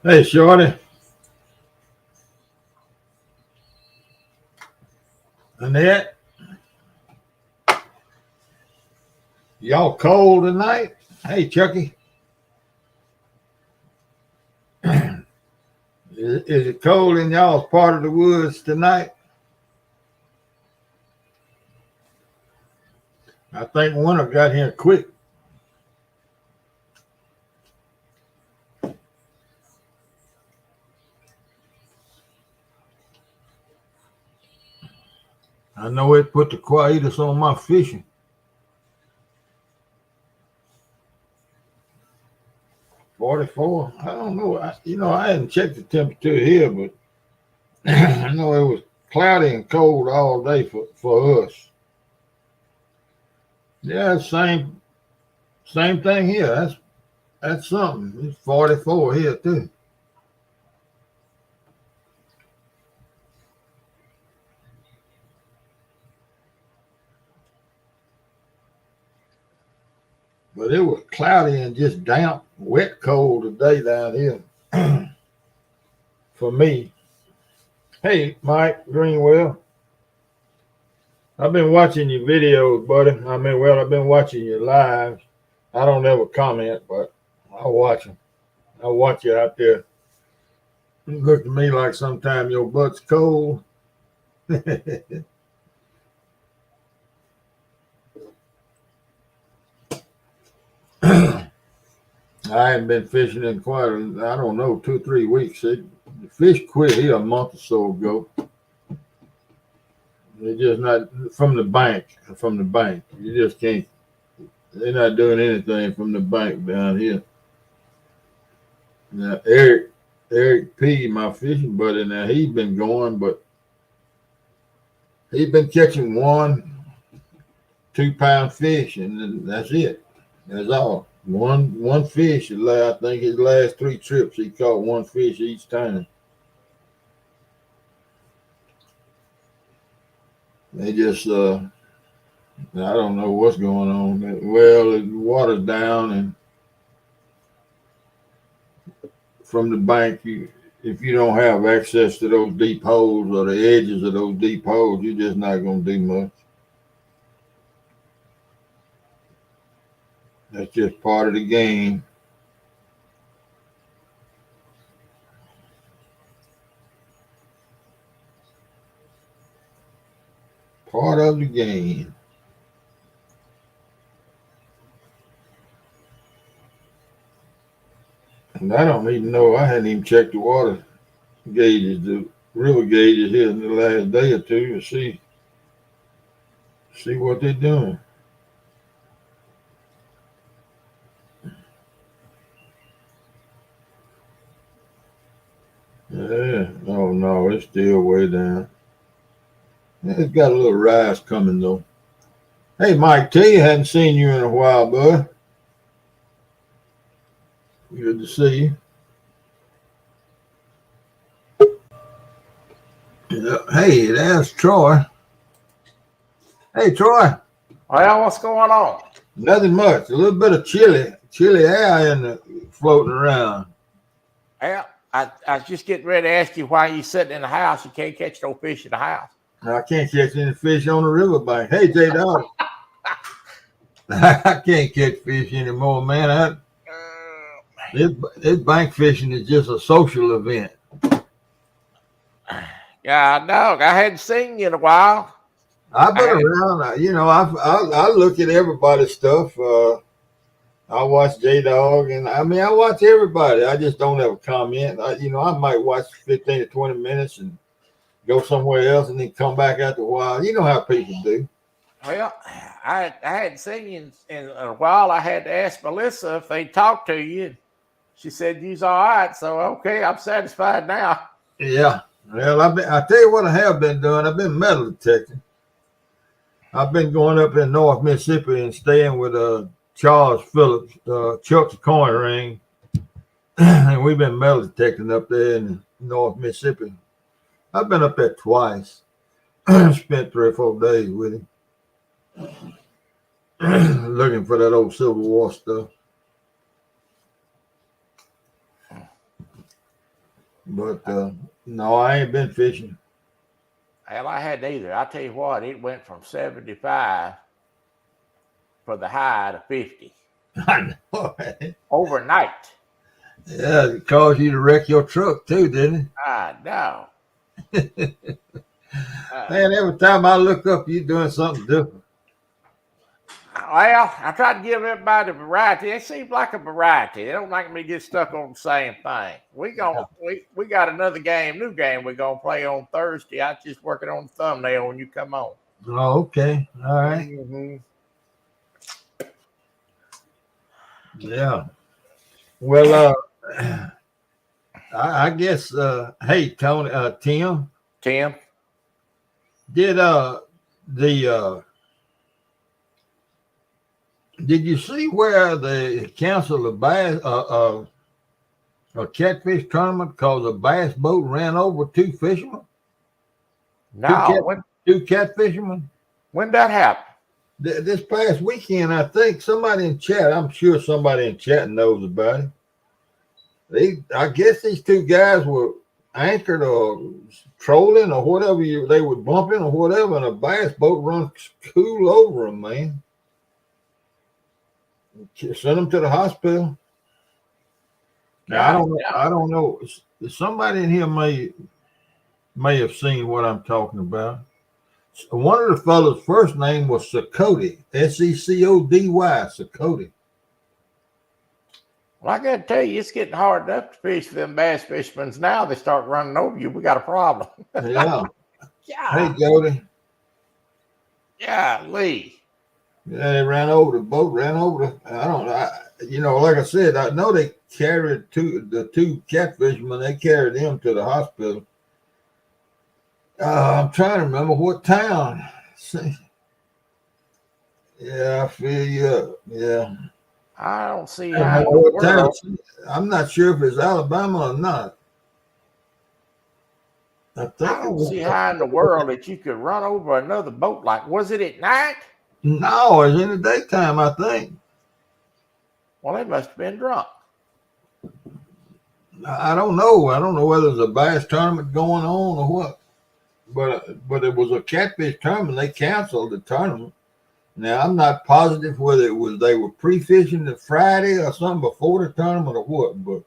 Hey, Shorty. Annette, y'all cold tonight? Hey, Chucky. Is it cold in y'all's part of the woods tonight? I think winter got here quick. I know it put the quietus on my fishing. 44. I don't know. I hadn't checked the temperature here, but I know it was cloudy and cold all day for us. Yeah, same thing here. That's something. It's 44 here too. But it was cloudy and just damp, wet, cold today down here for me. Hey, Mike Greenwell. I've been watching your videos, buddy. I've been watching your lives. I don't ever comment, but I watch them. I watch you out there. You look to me like sometimes your butt's cold. I haven't been fishing in quite, I don't know, 2-3 weeks. The fish quit here a month or so ago. They're just not from the bank. From the bank, you just can't. They're not doing anything from the bank down here. Now Eric P, my fishing buddy, now he's been going, but he's been catching 1-2 pound fish, and that's it. That's all. One fish. I think his last 3 trips he caught one fish each time. They just I don't know what's going on. Well, the water's down, and from the bank, if you don't have access to those deep holes or the edges of those deep holes, you're just not going to do much. That's just part of the game. Part of the game. And I don't even know. I hadn't even checked the water gauges, the river gauges here in the last day or two to see what they're doing. Yeah. Oh no, it's still way down. It's got a little rise coming though. Hey, Mike T, hadn't seen you in a while, bud. Good to see you. Yeah. Hey, there's Troy. Hey, Troy. Well, what's going on? Nothing much. A little bit of chilly air floating around. Well, I was just getting ready to ask you why you sitting in the house. You can't catch no fish in the house. I can't catch any fish on the riverbank. Hey, J Dog. I can't catch fish anymore, man. This bank fishing is just a social event. Yeah, I know. I hadn't seen you in a while. I've been around. I look at everybody's stuff. I watch J Dog, and I watch everybody. I just don't ever comment. I might watch 15 to 20 minutes and go somewhere else, and then come back after a while. You know how people do. Well, I hadn't seen you in a while. I had to ask Melissa if they talked to you. She said you's all right. So okay, I'm satisfied now. Yeah. Well, I tell you what I have been doing. I've been metal detecting. I've been going up in North Mississippi and staying with Charles Phillips, Chuck's Coin Ring, and we've been metal detecting up there in North Mississippi. I've been up there twice. Spent 3 or 4 days with him, looking for that old Civil War stuff. But no, I ain't been fishing. Hell, I hadn't either. I tell you what, it went from 75 for the high to 50 I know. Man. overnight. Yeah, it caused you to wreck your truck too, didn't I know. it? Uh, Man, every time I look up, you doing something different. well, I try to give everybody a variety. It seems like a variety. They don't like me to get stuck on the same thing. We got another game, new game we're gonna play on Thursday. I just working on the thumbnail when you come on. Oh, okay. All right. Mm-hmm. Yeah. Well, I guess. Hey, Tony, Tim, Tim, did the did you see where they canceled a catfish tournament because a bass boat ran over two fishermen, two no, cat two catfishermen? when that happened? This past weekend, I think somebody in chat. I'm sure somebody in chat knows about it. I guess these two guys were anchored or trolling or whatever they were bumping or whatever, and a bass boat run cool over them, man. Sent them to the hospital. Now I God, don't know. I don't know. Somebody in here may have seen what I'm talking about. One of the fellows' first name was Secody, Seccody, Secody. well, I got to tell you, it's getting hard enough to fish for them bass fishermen. Now they start running over you. We got a problem. Yeah. Hey, Yeah, Jody. yeah, Lee. Yeah, they ran over the boat. Ran over the. I don't know. Like I said, I know they carried the two catfishermen. They carried them to the hospital. I'm trying to remember what town. Yeah, I feel you up. Yeah. I don't see I don't how know in the what town. world. I'm not sure if it's Alabama or not. I I think it don't see was. how in the world that you could run over another boat. Like, was it at night? No, it's in the daytime, I think. Well, they must have been drunk. I don't know. I don't know whether there's a bass tournament going on or what. But it was a catfish tournament. They canceled the tournament. Now I'm not positive whether it was they were pre-fishing the Friday or something before the tournament or what. But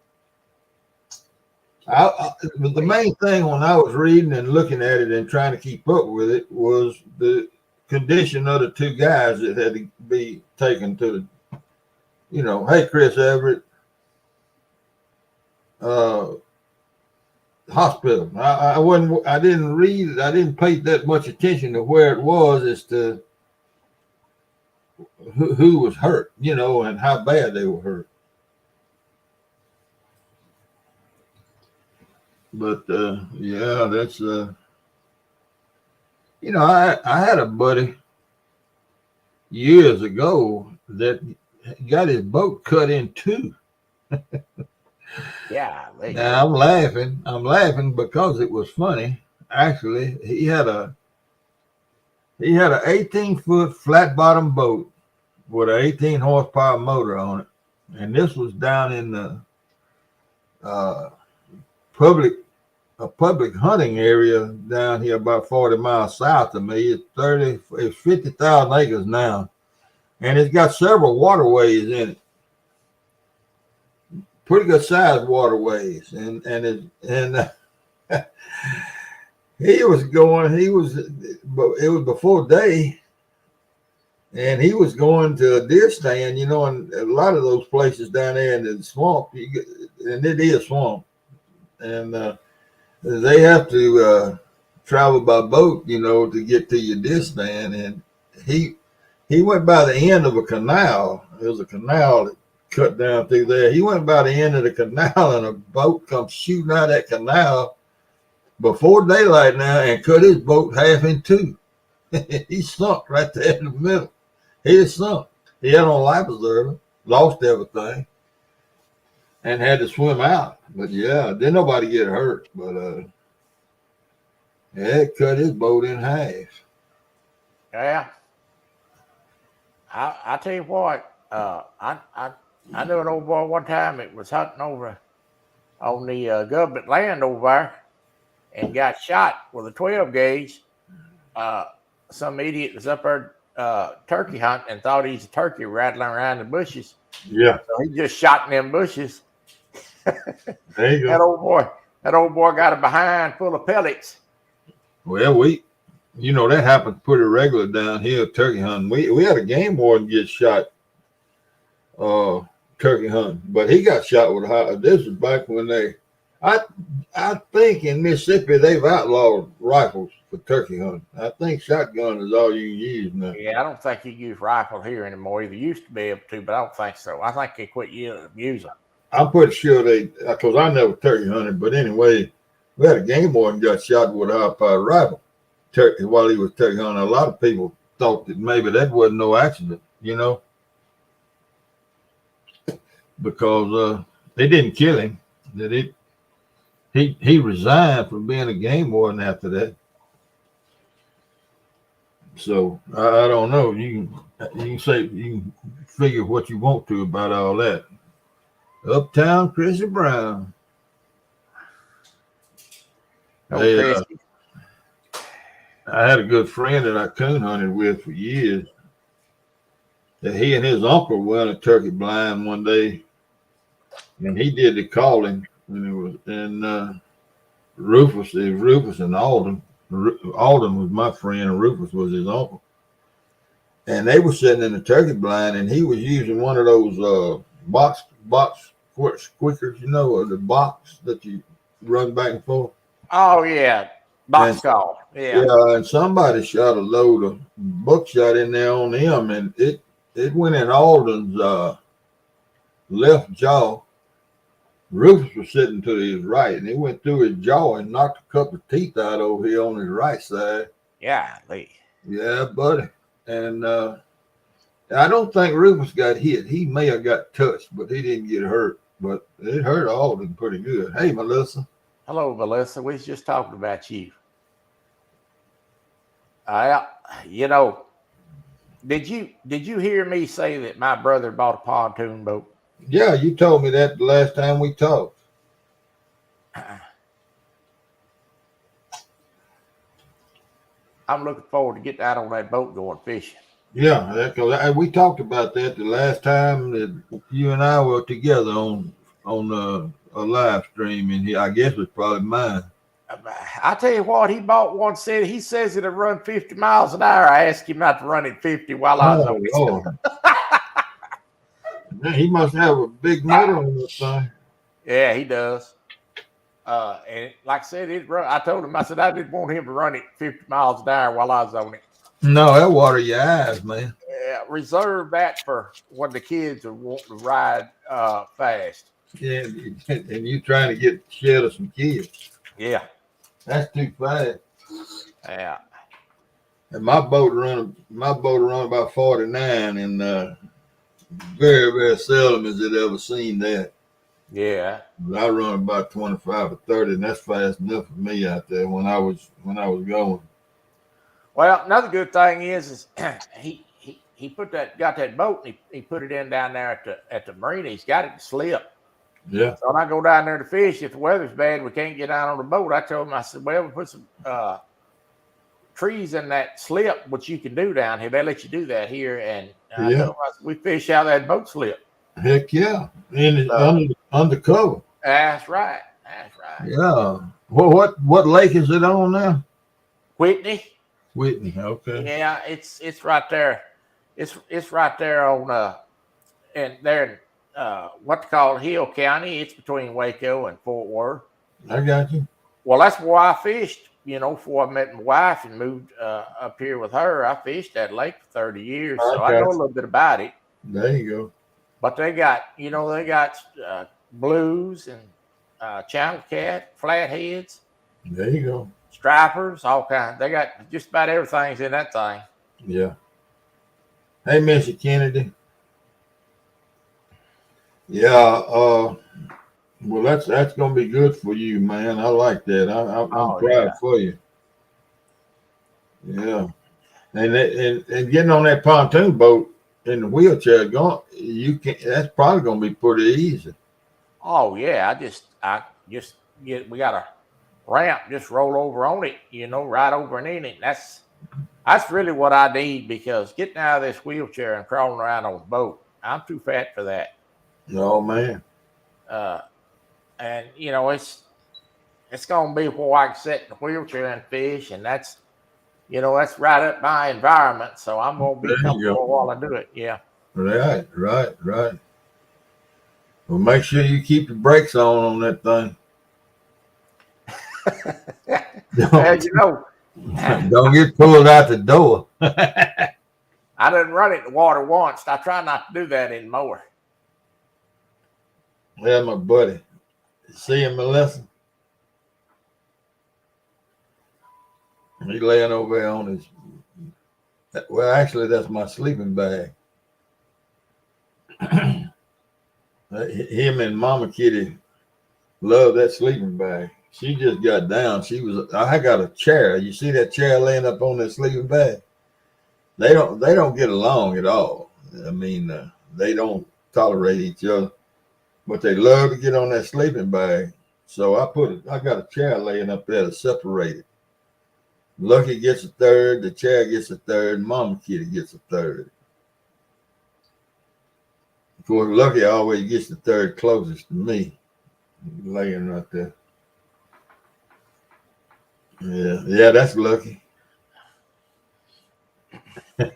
the main thing when I was reading and looking at it and trying to keep up with it was the condition of the two guys that had to be taken to the, hey, Chris Everett, uh, hospital. I didn't read it. I didn't pay that much attention to where it was as to who was hurt, and how bad they were hurt. But yeah, that's I had a buddy years ago that got his boat cut in two. Yeah, Now I'm laughing. I'm laughing because it was funny. Actually, he had an 18-foot flat bottom boat with an 18 horsepower motor on it, and this was down in the uh, public a public hunting area down here about 40 miles south of me. It's 50,000 acres now, and it's got several waterways in it. Pretty good sized waterways, and it was before day, and he was going to a deer stand, and a lot of those places down there in the swamp, and it is swamp, and they have to travel by boat, to get to your deer stand, and he went by the end of a canal. There was a canal that cut down through there. He went by the end of the canal, and a boat comes shooting out of that canal before daylight now and cut his boat half in two. He sunk right there in the middle. He just sunk. He had on life preserver, lost everything, and had to swim out. But yeah, didn't nobody get hurt. But yeah, it cut his boat in half. yeah. I tell you what. I knew an old boy one time. It was hunting over on the government land over there and got shot with a 12 gauge. Some idiot was up there turkey hunting and thought he's a turkey rattling around the bushes. Yeah. So he just shot in them bushes. There you That go. old boy got a behind full of pellets. Well, that happens pretty regular down here turkey hunting. We had a game warden get shot turkey hunting, but he got shot with this is back when I think in Mississippi they've outlawed rifles for turkey hunting. I think shotgun is all you can use now. Yeah, I don't think you use rifle here anymore. Either used to be able to, but I don't think so. I think they quit using them. I'm pretty sure because I never turkey hunted, but anyway, we had a game warden got shot with a high-powered rifle while he was turkey hunting. A lot of people thought that maybe that wasn't no accident, because they didn't kill him. He resigned from being a game warden after that. So I don't know. You can figure what you want to about all that. Uptown Chrissy Brown. I had a good friend that I coon hunted with for years. That he and his uncle went a turkey blind one day, and he did the calling. And Rufus and Alden. Alden was my friend, and Rufus was his uncle. And they were sitting in the turkey blind, and he was using one of those box squeakers, the box that you run back and forth. Oh yeah, box call. Yeah. Yeah, and somebody shot a load of buckshot in there on him, and it went in Alden's left jaw. Rufus was sitting to his right, and it went through his jaw and knocked a couple of teeth out over here on his right side. Yeah, yeah, buddy. And I don't think Rufus got hit. He may have got touched, but he didn't get hurt. But it hurt Alden pretty good. Hey, Melissa. Hello, Melissa. We was just talking about you. Did you hear me say that my brother bought a pontoon boat? Yeah, you told me that the last time we talked. I'm looking forward to getting out on that boat going fishing. Yeah, because we talked about that the last time that you and I were together on a live stream, and I guess it was probably mine. I tell you what, he bought one. He says it'll run 50 miles an hour. I asked him not to run it 50 while I was on it. He must have a big motor on this thing. Yeah, he does. And like I said, I told him, I said, I didn't want him to run it 50 miles an hour while I was on it. No, that water your eyes, man. Yeah, reserve that for when the kids are wanting to ride fast. Yeah, and you trying to get shed of some kids. Yeah. That's too fast. Yeah. And my boat run about 49, and very, very seldom is it ever seen that. Yeah. But I run about 25 or 30, and that's fast enough for me out there when I was going. Well, another good thing is he got that boat and he put it in down there at the marina. He's got it to slip. Yeah. So when I go down there to fish, if the weather's bad, we can't get out on the boat. I told him, I said, well, we put some trees in that slip, which you can do down here. They let you do that here. And I told him, I said, we fish out of that boat slip. Heck yeah. And undercover. That's right. Yeah. Well, what lake is it on now? Whitney. Okay. Yeah, it's right there. It's right there on and there what they call Hill County. It's between Waco and Fort Worth. I got you. Well, that's where I fished, before I met my wife and moved up here with her. I fished that lake for 30 years, so I know a little bit about it. There you go. But they got blues and channel cat, flatheads. There you go. Stripers, all kinds. They got just about everything's in that thing. Yeah. Hey, Mr. Kennedy. Yeah. Well, that's gonna be good for you, man. I like that. I'm proud for you. Yeah. And getting on that pontoon boat in the wheelchair, that's probably gonna be pretty easy. Oh yeah, I just I just we got a ramp, just roll over on it, right over and in it. That's really what I need, because getting out of this wheelchair and crawling around on the boat, I'm too fat for that. No, man. And it's gonna be where I can sit in the wheelchair and fish, and that's right up my environment. So I'm gonna be comfortable while I do it. Yeah. Right. Well, make sure you keep the brakes on that thing. Don't get pulled out the door. I didn't run it in the water once. I try not to do that anymore. Yeah, my buddy. See him, Melissa? He's laying over there on his. Well, actually, that's my sleeping bag. Him and Mama Kitty love that sleeping bag. She just got down. I got a chair. You see that chair laying up on that sleeping bag? They don't get along at all. I mean, they don't tolerate each other, but they love to get on that sleeping bag. So I got a chair laying up there to separate it. Lucky gets a third, the chair gets a third, Mama Kitty gets a third. Of course, Lucky always gets the third closest to me, laying right there. Yeah, that's Lucky.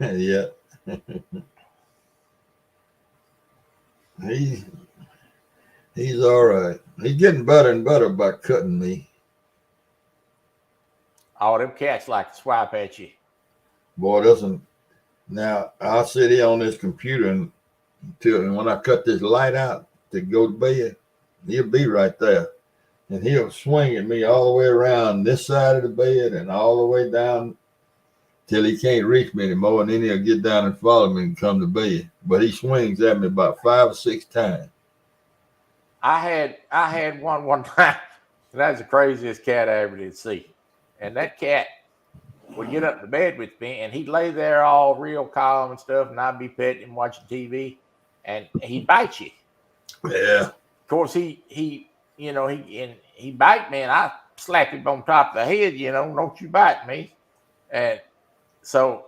Yeah. He's all right. He's getting better and better by cutting me. Oh, them cats like to swipe at you. Boy, doesn't. Now, I'll sit here on this computer and when I cut this light out to go to bed, he'll be right there. And he'll swing at me all the way around this side of the bed and all the way down till he can't reach me anymore. And then he'll get down and follow me and come to bed. But he swings at me about 5 or 6 times. I had one time. That's the craziest cat I ever did see. And that cat would get up to bed with me, and he'd lay there all real calm and stuff, and I'd be petting him, watching TV, and he'd bite you. Yeah. Of course, he bite me, and I slap him on top of the head. Don't you bite me? And so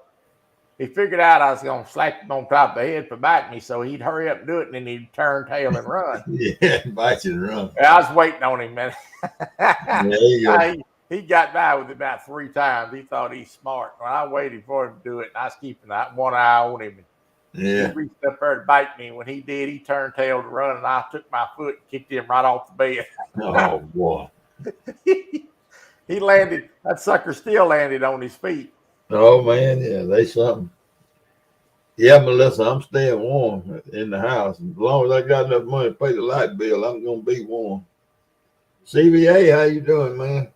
he figured out I was going to slap him on top of the head for biting me, so he'd hurry up and do it, and then he'd turn tail and run. Yeah, bite you and run. I was waiting on him, man. There you go. He got by with it about 3 times. He thought he's smart. Well, I waited for him to do it, and I was keeping one eye on him. Yeah. He reached up there to bite me. When he did, he turned tail to run, and I took my foot and kicked him right off the bed. Oh, boy. He landed. That sucker still landed on his feet. Oh, man. Yeah, they something. Yeah, Melissa, I'm staying warm in the house. As long as I got enough money to pay the light bill, I'm going to be warm. CVA, how you doing, man?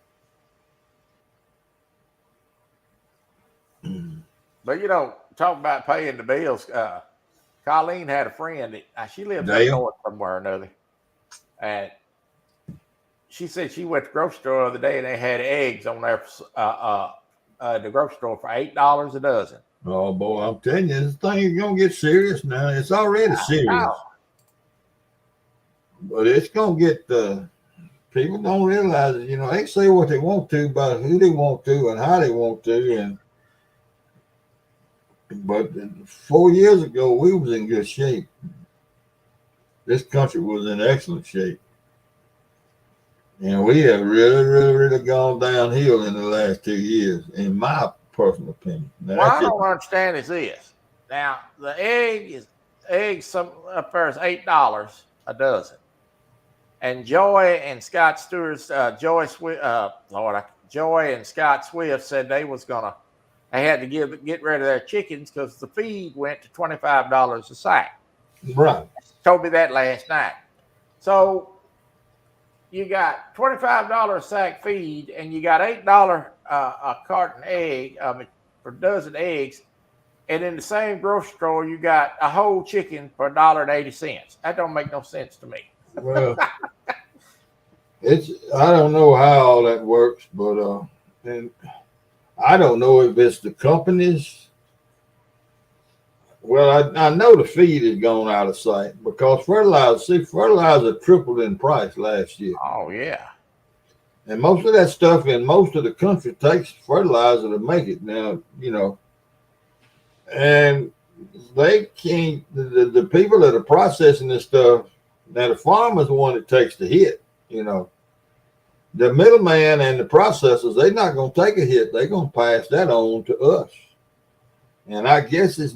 But talk about paying the bills. Colleen had a friend that she lives up north somewhere or another, and she said she went to the grocery store the other day and they had eggs on there the grocery store for $8 a dozen. Oh boy, I'm telling you, this thing is gonna get serious now. It's already serious, but it's gonna get. People don't realize it. They say what they want to about who they want to and how they want to, but 4 years ago, we was in good shape. This country was in excellent shape. And we have really, really, really gone downhill in the last 2 years, in my personal opinion. Now, what I don't understand is this. Now, the eggs up there is $8 a dozen. And Joy and Scott Stewart's, Joy and Scott Swift said they had to get rid of their chickens because the feed went to $25 a sack. Right. Told me that last night. So you got $25 a sack feed, and you got $8 a carton egg for a dozen eggs, and in the same grocery store you got a whole chicken for $1.80. That don't make no sense to me. Well, I don't know how all that works, but and I don't know if it's the companies. Well, I know the feed has gone out of sight because fertilizer tripled in price last year. Oh yeah. And most of that stuff in most of the country takes fertilizer to make it now, and they can't, the people that are processing this stuff, now the farmer's the one that takes the hit, the middleman and the processors, they're not going to take a hit. They're going to pass that on to us. And I guess it's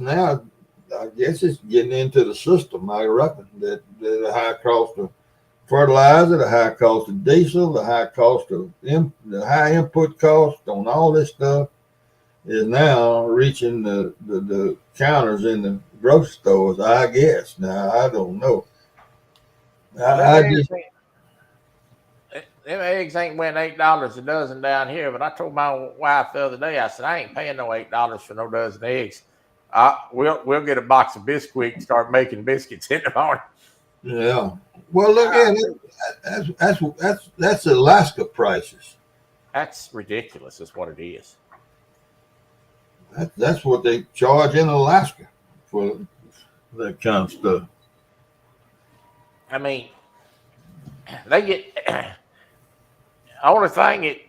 getting into the system. I reckon that the high cost of fertilizer, the high cost of diesel, the high input cost on all this stuff is now reaching the counters in the grocery stores. I guess. Now I don't know. I just Them eggs ain't went $8 a dozen down here, but I told my wife the other day, I said, I ain't paying no $8 for no dozen eggs. We'll get a box of Bisquick and start making biscuits in the morning. Yeah. Well, look at it. That's Alaska prices. That's ridiculous. Is what it is. That's what they charge in Alaska for that kind of stuff. I mean, they get. Only thing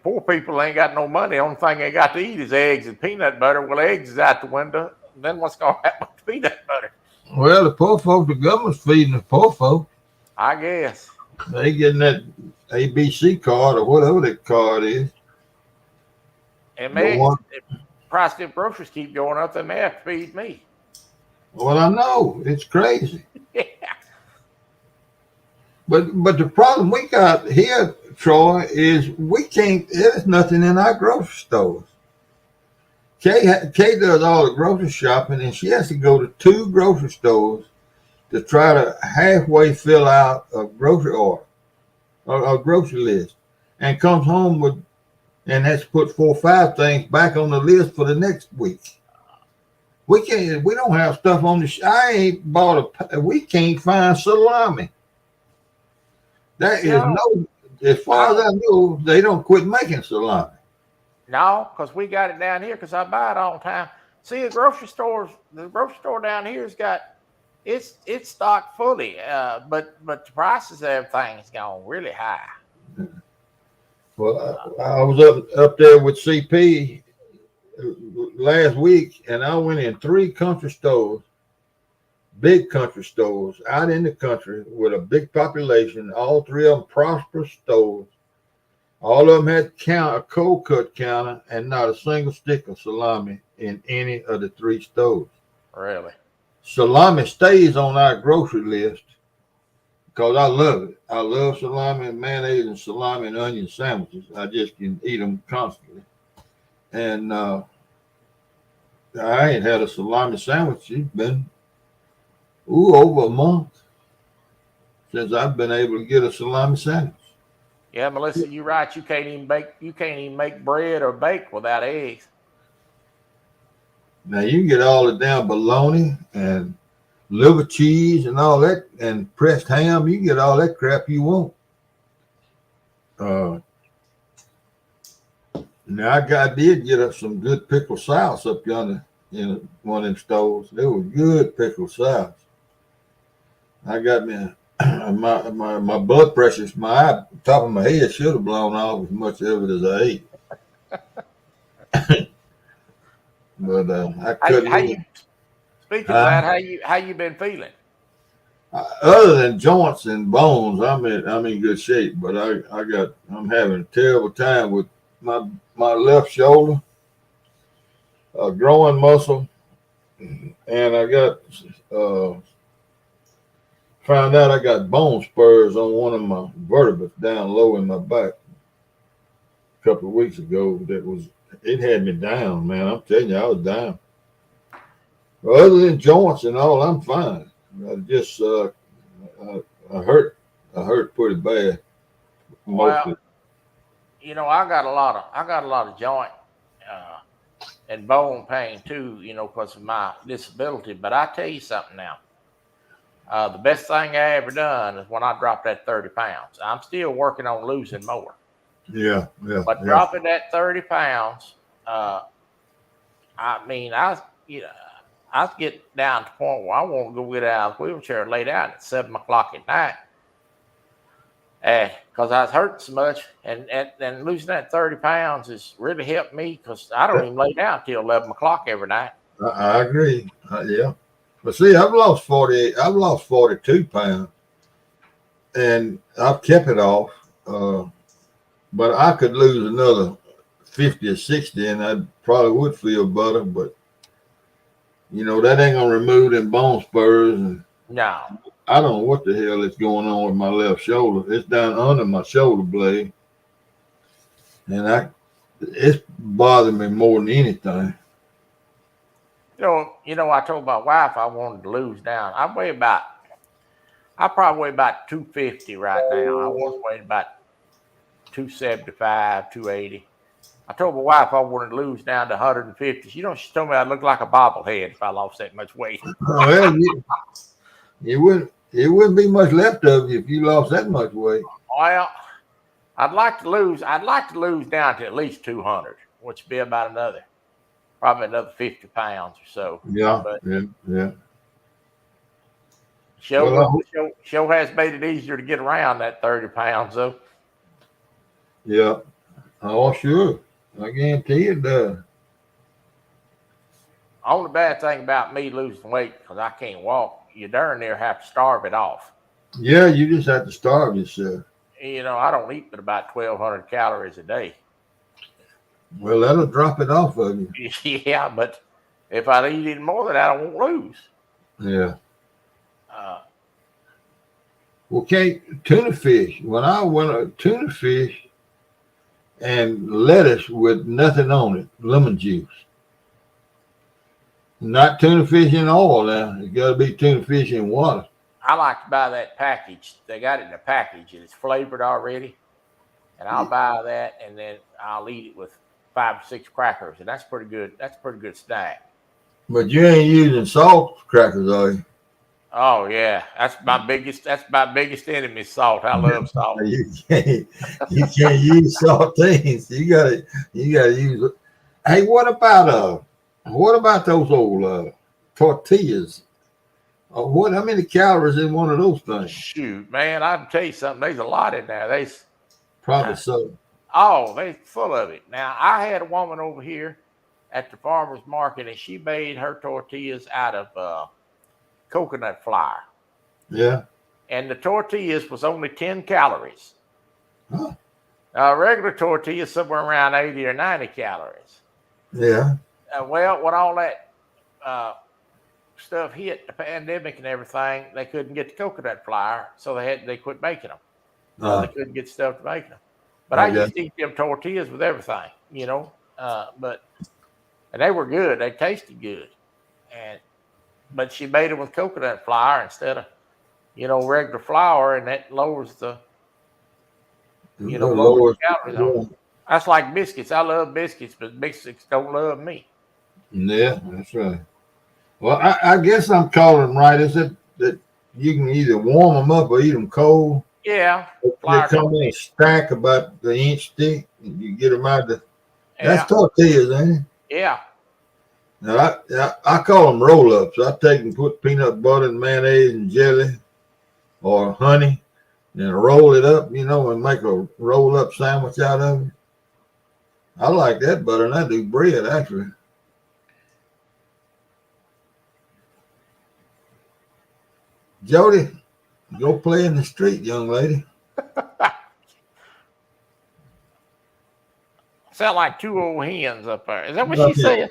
poor people ain't got no money. The only thing they got to eat is eggs and peanut butter. Well, eggs is out the window. Then what's going to happen with peanut butter? Well, the poor folk, the government's feeding the poor folk. I guess. They getting that ABC card or whatever that card is. And the price of groceries keep going up, they may have to feed me. Well, I know. It's crazy. Yeah. But the problem we got here, Troy, is there's nothing in our grocery stores. Kay does all the grocery shopping, and she has to go to 2 grocery stores to try to halfway fill out a grocery order or a grocery list, and comes home and has to put 4 or 5 things back on the list for the next week. We don't have stuff on I ain't bought we can't find salami. That is as far as I know, they don't quit making salami. No, because we got it down here because I buy it all the time. See, the grocery store down here has got it's stocked fully, but the prices of everything has gone really high. Well, I was up there with CP last week, and I went in 3 country stores, big country stores out in the country with a big population. All 3 of them prosperous stores. All of them had a cold cut counter and not a single stick of salami in any of the 3 stores. Really? Salami stays on our grocery list because I love it. I love salami and mayonnaise and salami and onion sandwiches. I just can eat them constantly. And I ain't had a salami sandwich. It's been over a month since I've been able to get a salami sandwich. Yeah, Melissa, you're right. You can't even make bread or bake without eggs. Now you can get all the damn bologna and liver cheese and all that, and pressed ham. You can get all that crap you want. Now I did get us some good pickle sauce up yonder in one of them stores. They were good pickle sauce. I got me my blood pressure, top of my head should have blown off as much of it as I ate. But I couldn't. Speaking of that, how you been feeling? Other than joints and bones, I'm in good shape. But I'm having a terrible time with my left shoulder, a growing muscle, and I got found out I got bone spurs on one of my vertebrae down low in my back a couple of weeks ago. It had me down, man. I'm telling you, I was down. Other than joints and all, I'm fine. I just I hurt pretty bad. Mostly. Well, I got a lot of joint and bone pain too, because of my disability. But I tell you something now. The best thing I ever done is when I dropped that 30 pounds. I'm still working on losing more. Yeah. But dropping that 30 pounds, I I get down to the point where I want to go get out of the wheelchair and lay down at 7 o'clock at night. Because I was hurting so much, and losing that 30 pounds has really helped me because I don't even lay down till 11 o'clock every night. I agree. Yeah. But see, I've lost 42 pounds, and I've kept it off. But I could lose another 50 or 60, and I probably would feel better. But that ain't gonna remove them bone spurs, and No. I don't know what the hell is going on with my left shoulder. It's down under my shoulder blade, and it's bothering me more than anything. I told my wife I wanted to lose down. I probably weigh about 250 right now. I once weighed about 275, 280. I told my wife I wanted to lose down to 150. She told me I'd look like a bobblehead if I lost that much weight. Well, it wouldn't be much left of you if you lost that much weight. Well, I'd like to lose down to at least 200, which would be about probably another 50 pounds or so. Yeah, but yeah. Show has made it easier to get around that 30 pounds, though. Yeah. Oh, sure. I guarantee it does. Only bad thing about me losing weight, because I can't walk, you darn near have to starve it off. Yeah, you just have to starve yourself. I don't eat but about 1,200 calories a day. Well, that'll drop it off of you. Yeah, but if I eat any more than that, I won't lose. Yeah. Okay, tuna fish. When I went tuna fish and lettuce with nothing on it, lemon juice. Not tuna fish in oil now. It's got to be tuna fish in water. I like to buy that package. They got it in a package and it's flavored already. And I'll buy that and then I'll eat it with 5 or 6 crackers. And that's pretty good. That's a pretty good snack. But you ain't using salt crackers, are you? Oh yeah. That's my biggest enemy, salt. I love salt. You can't use saltines. You gotta use it. Hey, what about those old tortillas? How many calories in one of those things? Shoot, man, I can tell you something. There's a lot in there. Probably so. Oh, they're full of it. Now, I had a woman over here at the farmer's market, and she made her tortillas out of coconut flour. Yeah. And the tortillas was only 10 calories. Huh. Regular tortillas somewhere around 80 or 90 calories. Yeah. Well, when all that stuff hit, the pandemic and everything, they couldn't get the coconut flour, so they quit making them. They couldn't get stuff to make them. But I used to eat them tortillas with everything, and they were good. They tasted good. But she made them with coconut flour instead of, regular flour, and that lowers the, lowers the calories on them. That's like biscuits. I love biscuits, but biscuits don't love me. Yeah, that's right. Well, I guess I'm calling them right. Is it that you can either warm them up or eat them cold? Yeah. They come in a stack about the inch thick. And you get them out that's Yeah. tortillas, ain't it? Yeah. Now, I call them roll-ups. I take and put peanut butter and mayonnaise and jelly or honey and roll it up, and make a roll-up sandwich out of it. I like that better than I do bread, actually. Jody, go play in the street, young lady. Sound like 2 old hens up there. Is that what she said?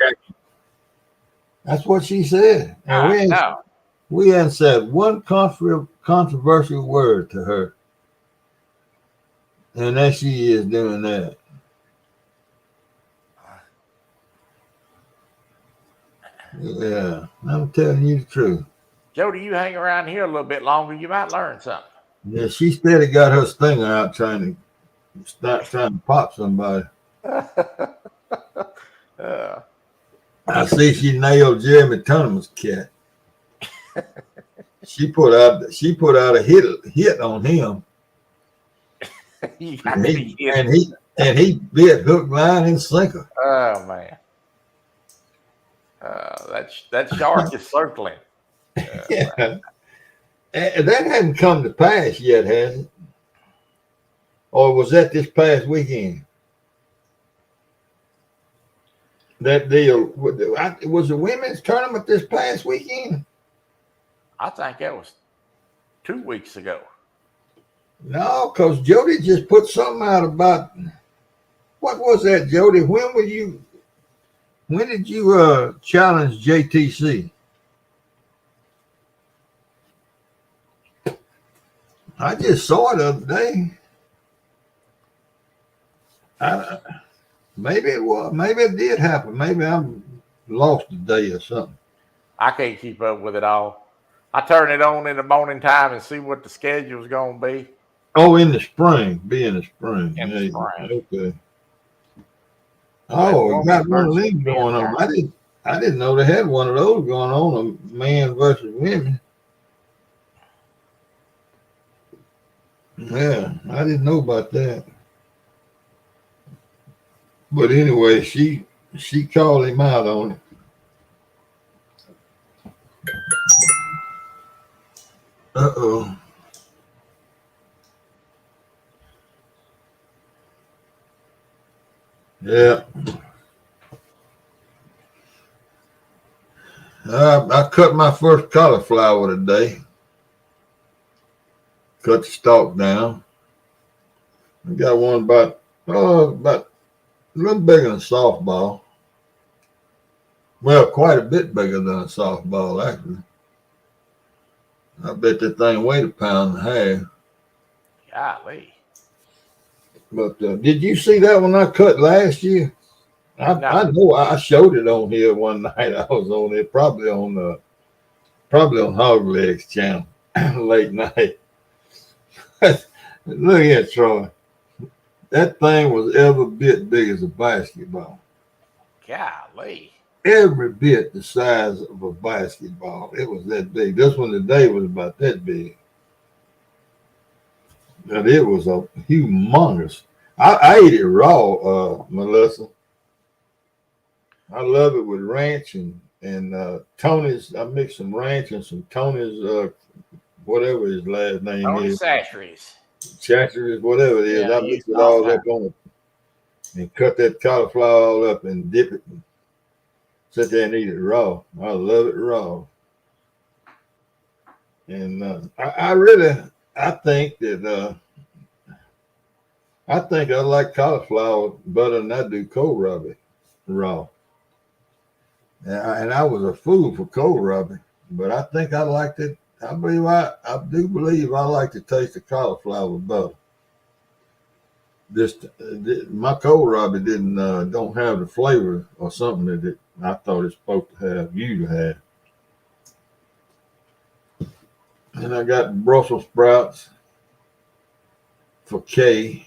That's what she said. And we hadn't said one controversial word to her. And there she is doing that. Yeah, I'm telling you the truth. Jody, you hang around here a little bit longer, you might learn something. Yeah, she steady got her stinger out trying to pop somebody. I see she nailed Jeremy Tunneman's cat. She put out a hit on him. and he bit hook, line, and sinker. Oh man. That shark is circling. Yeah. That hadn't come to pass yet, has it? Or was that this past weekend? That deal was the women's tournament this past weekend? I think that was 2 weeks ago. No, because Jody just put something out about what was that, Jody? When did you challenge JTC? I just saw it the other day. Maybe it was. Maybe it did happen. Maybe I'm lost a day or something. I can't keep up with it all. I turn it on in the morning time and see what the schedule's going to be Oh, in the spring. Be in the spring. in the spring. Okay. Oh, you got one of them going on. I didn't know they had one of those going on, a man versus women. Yeah, I didn't know about that. But anyway, she called him out on it. Uh-oh. Yeah. I cut my first cauliflower today. Cut the stalk down. I got one about a little bigger than a softball. Well, quite a bit bigger than a softball, actually. I bet that thing weighed 1.5 pounds. Golly. But did you see that one I cut last year? I know I showed it on here one night. I was on it, probably on Hog Legs channel late night. Look at Troy. That thing was every bit big as a basketball. Golly. Every bit the size of a basketball. It was that big. This one today was about that big. And it was a humongous. I ate it raw, Melissa. I love it with ranch and Tony's. I mixed some ranch and some Tony's, whatever his last name Tony is. Chachere's, whatever it is. Yeah, I mixed it all up on it and cut that cauliflower all up and dip it. And sit there and eat it raw. I love it raw. And I think that I like cauliflower better than I do kohlrabi raw. And I was a fool for kohlrabi, but I think I liked it. I do believe I like the taste of cauliflower better. My kohlrabi don't have the flavor or something that I thought it's supposed to have. You to have. And I got Brussels sprouts for Kay.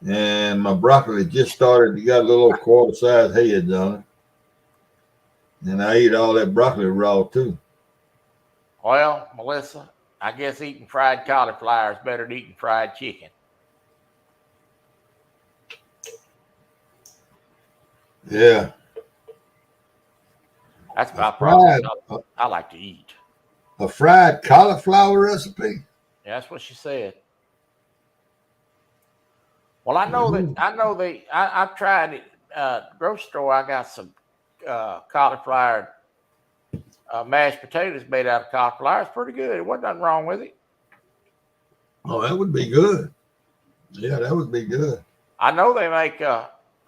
And my broccoli just started. You got a little quarter-size heads on it. And I eat all that broccoli raw, too. Well, Melissa, I guess eating fried cauliflower is better than eating fried chicken. Yeah. That's my problem. I like to eat. A fried cauliflower recipe? Yeah, that's what she said. Well, I've tried it. Grocery store, I got some cauliflower mashed potatoes made out of cauliflower. It's pretty good. It wasn't nothing wrong with it. Oh, that would be good. Yeah, that would be good. I know they make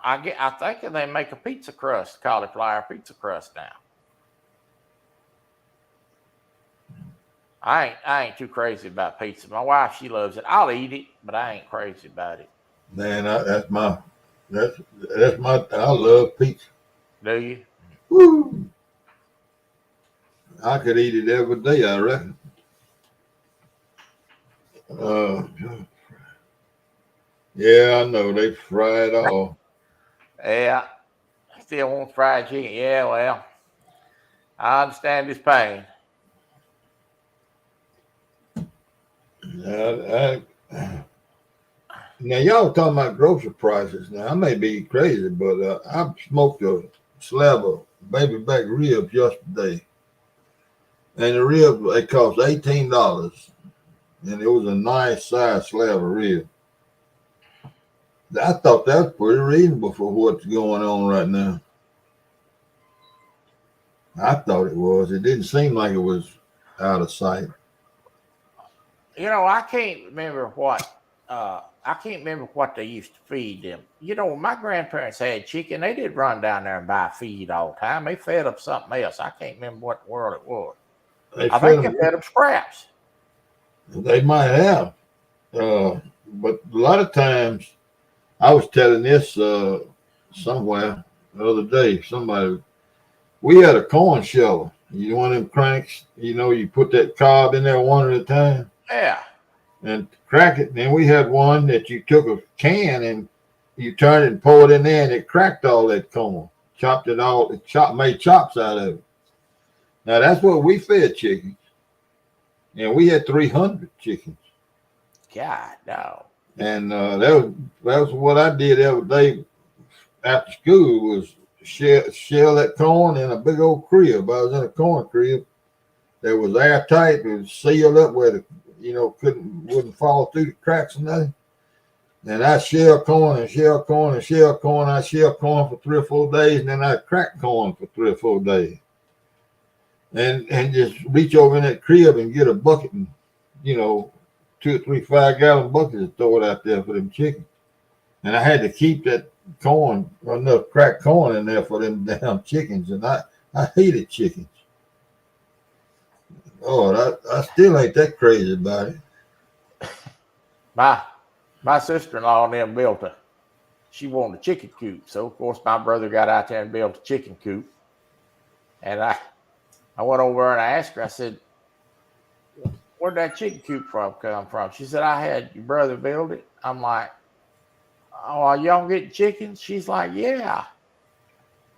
I think they make a pizza crust, cauliflower pizza crust now. I ain't too crazy about pizza. My wife, she loves it. I'll eat it, but I ain't crazy about it. Man, that's my I love pizza. Do you? Woo! I could eat it every day, I reckon. Yeah, I know they fry it all. Yeah, I still want fried chicken. Yeah, well, I understand his pain. Now y'all talking about grocery prices. Now I may be crazy, but I smoked a slab of baby back ribs yesterday, and the rib they cost $18, and it was a nice size slab of rib. I thought that was pretty reasonable for what's going on right now. I thought it was. It didn't seem like it was out of sight. I can't remember what they used to feed them. When my grandparents had chicken, they did run down there and buy feed all the time. They fed up something else. I can't remember what world it was. I think they fed them scraps. They might have. But a lot of times, I was telling this somewhere the other day, we had a corn sheller. You know, one of them cranks, you put that cob in there one at a time. Yeah. And crack it. And then we had one that you took a can and you turned it and poured it in there and it cracked all that corn. Chopped it all, made chops out of it. Now that's what we fed chickens. And we had 300 chickens. God, no. And that was what I did every day after school was shell that corn in a big old crib. I was in a corn crib that was airtight. It was sealed up where the wouldn't fall through the cracks and nothing. And I shell corn and shell corn and shell corn. I shell corn for 3 or 4 days, and then I crack corn for 3 or 4 days. And just reach over in that crib and get a bucket and 2 or 3 5-gallon buckets and throw it out there for them chickens. And I had to keep that corn, enough cracked corn in there for them damn chickens. And I hated chickens. Oh, I still ain't that crazy about it. My sister-in-law and them she wanted a chicken coop. So, of course, my brother got out there and built a chicken coop. And I went over and I asked her, I said, where'd that chicken coop come from? She said, I had your brother build it. I'm like, oh, are y'all getting chickens? She's like, yeah.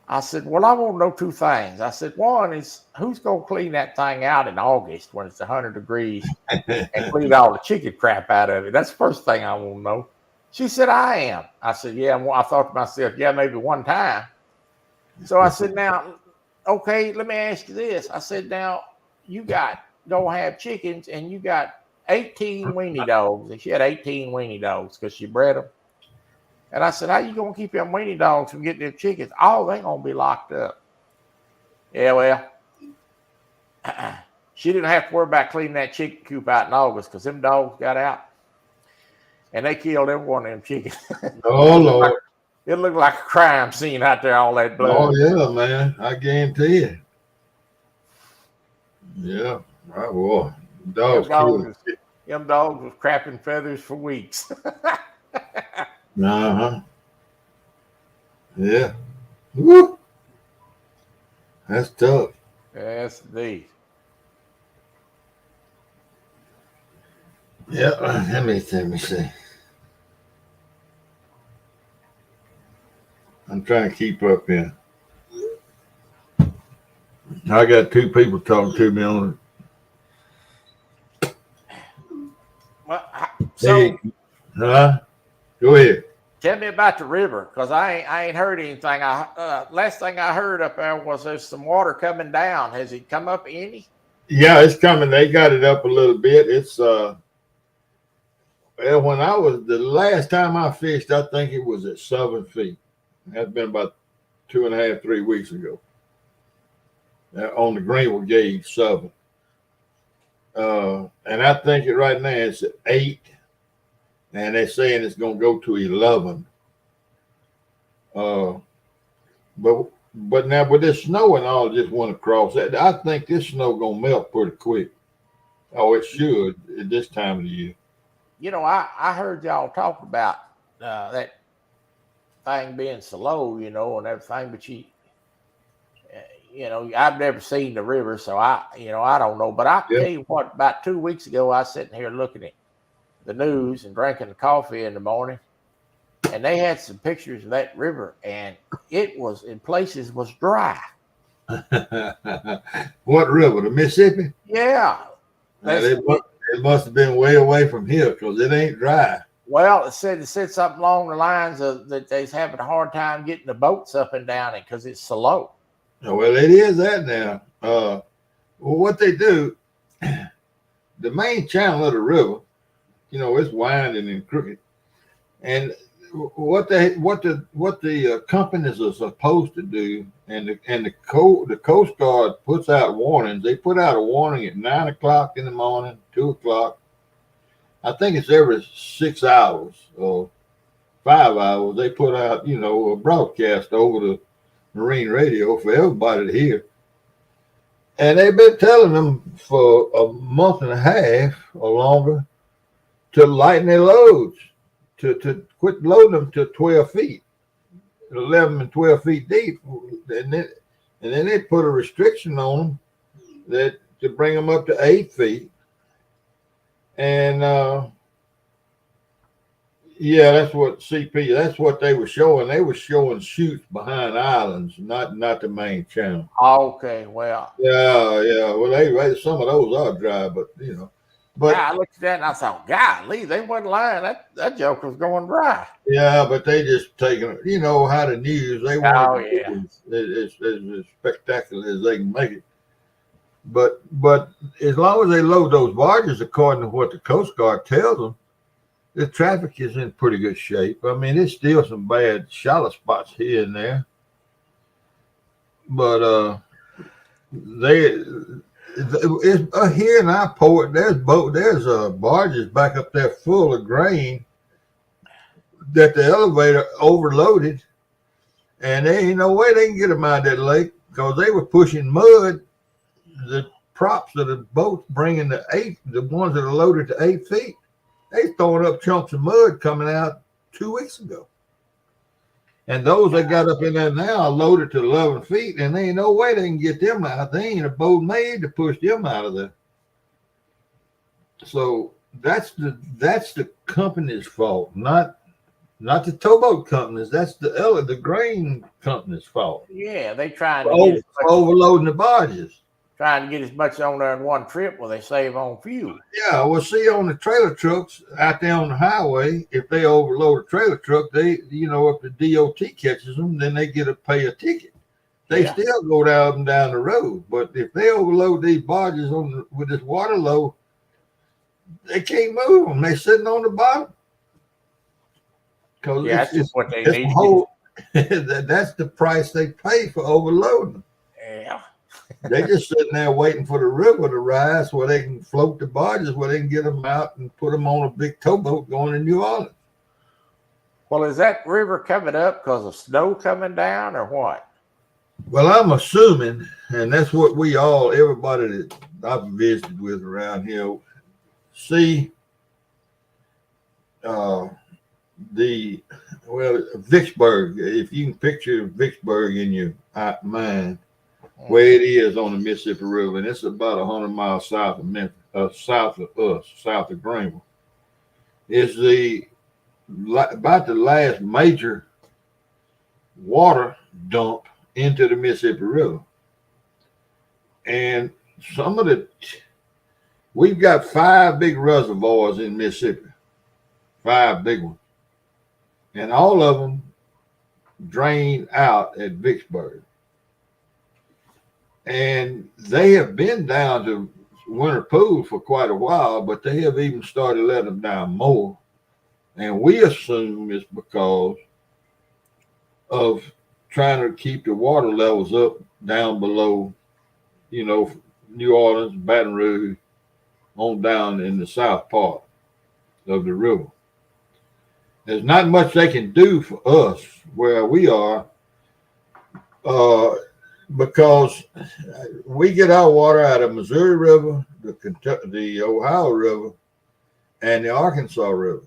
I said, well, I want to know 2 things. I said, one is who's going to clean that thing out in August when it's 100 degrees and clean all the chicken crap out of it? That's the first thing I want to know. She said, I am. I said, yeah. I thought to myself, yeah, maybe one time. So I said, now, okay, let me ask you this. I said, now, you going to have chickens and you got 18 weenie dogs. And she had 18 weenie dogs because she bred them. And I said, how you going to keep them weenie dogs from getting them chickens? Oh, they going to be locked up. Yeah, well, she didn't have to worry about cleaning that chicken coop out in August because them dogs got out. And they killed every one of them chickens. Oh, Lord. It looked like a crime scene out there, all that blood. Oh, yeah, man. I guarantee you. Yeah. Right, boy. Them dogs was crapping feathers for weeks. Uh-huh. Yeah. Woo. That's tough. Yes, indeed. Yeah, let me see. I'm trying to keep up here. I got 2 people talking to me on it. Well, hey, go ahead. Tell me about the river, because I ain't heard anything. Last thing I heard up there was there's some water coming down. Has it come up any? Yeah, it's coming. They got it up a little bit. It's well, when the last time I fished, I think it was at 7 feet. That's been about 2.5, 3 weeks ago. On the Greenville gauge, 7. And I think right now it's at 8. And they're saying it's going to go to 11. But now with this snow and all just went across, I think this snow going to melt pretty quick. Oh, it should at this time of the year. I heard y'all talk about that thing being slow, and everything, but I've never seen the river, so I don't know. But I tell you what, about 2 weeks ago, I was sitting here looking at the news and drinking the coffee in the morning, and they had some pictures of that river, and it was in places was dry. What river? The Mississippi? Yeah. It must have been way away from here because it ain't dry. Well, it said something along the lines of that they's having a hard time getting the boats up and down it because it's slow. Well, it is that now. Well, what they do, the main channel of the river, it's winding and crooked, and what the companies are supposed to do, and the Coast Guard puts out warnings. They put out a warning at 9 o'clock in the morning, 2 o'clock. I think it's every 6 hours or 5 hours. They put out a broadcast over the marine radio for everybody to hear. And they've been telling them for a month and a half or longer to lighten their loads, to quit loading them to 12 feet, 11 and 12 feet deep. And then they put a restriction on them that to bring them up to 8 feet. And yeah, that's what they were showing. They were showing chutes behind islands, not the main channel. Okay, well, Yeah. Well, some of those are dry, but I looked at that and I thought, golly, they wasn't lying. That joke was going dry. yeah, but they just taking how the news they want Oh, it yeah. as spectacular as they can make it. But as long as they load those barges according to what the Coast Guard tells them, the traffic is in pretty good shape. I mean, there's still some bad shallow spots here and there, but it's here in our port. There's barges back up there full of grain that the elevator overloaded, and there ain't no way they can get them out of that lake because they were pushing mud. The props of the boats bringing the ones that are loaded to 8 feet. They throwing up chunks of mud coming out 2 weeks ago. And those that got up in there now are loaded to 11 feet, and there ain't no way they can get them out. They ain't a boat made to push them out of there. So that's the company's fault, not the towboat companies. That's the grain company's fault. Yeah, they trying to overloading the barges. Trying to get as much on there in one trip where they save on fuel. Yeah, well, see, on the trailer trucks out there on the highway, if they overload a trailer truck, if the DOT catches them, then they get to pay a ticket. They still go down the road. But if they overload these barges with this water load, they can't move them. They're sitting on the bottom. That's just what they need. That's the price they pay for overloading them. Yeah. They're just sitting there waiting for the river to rise where they can float the barges, where they can get them out and put them on a big towboat going to New Orleans. Well, is that river coming up because of snow coming down or what? Well, I'm assuming, and that's what everybody that I've visited with around here, see Vicksburg. If you can picture Vicksburg in your mind, where it is on the Mississippi River, and it's about 100 miles south of Memphis, south of us, south of Greenville. It's about the last major water dump into the Mississippi River. And we've got 5 big reservoirs in Mississippi, 5 big ones. And all of them drain out at Vicksburg. And they have been down to Winter Pool for quite a while, but they have even started letting them down more. And we assume it's because of trying to keep the water levels up down below, New Orleans, Baton Rouge, on down in the south part of the river. There's not much they can do for us where we are, because we get our water out of Missouri River, the Ohio River, and the Arkansas River.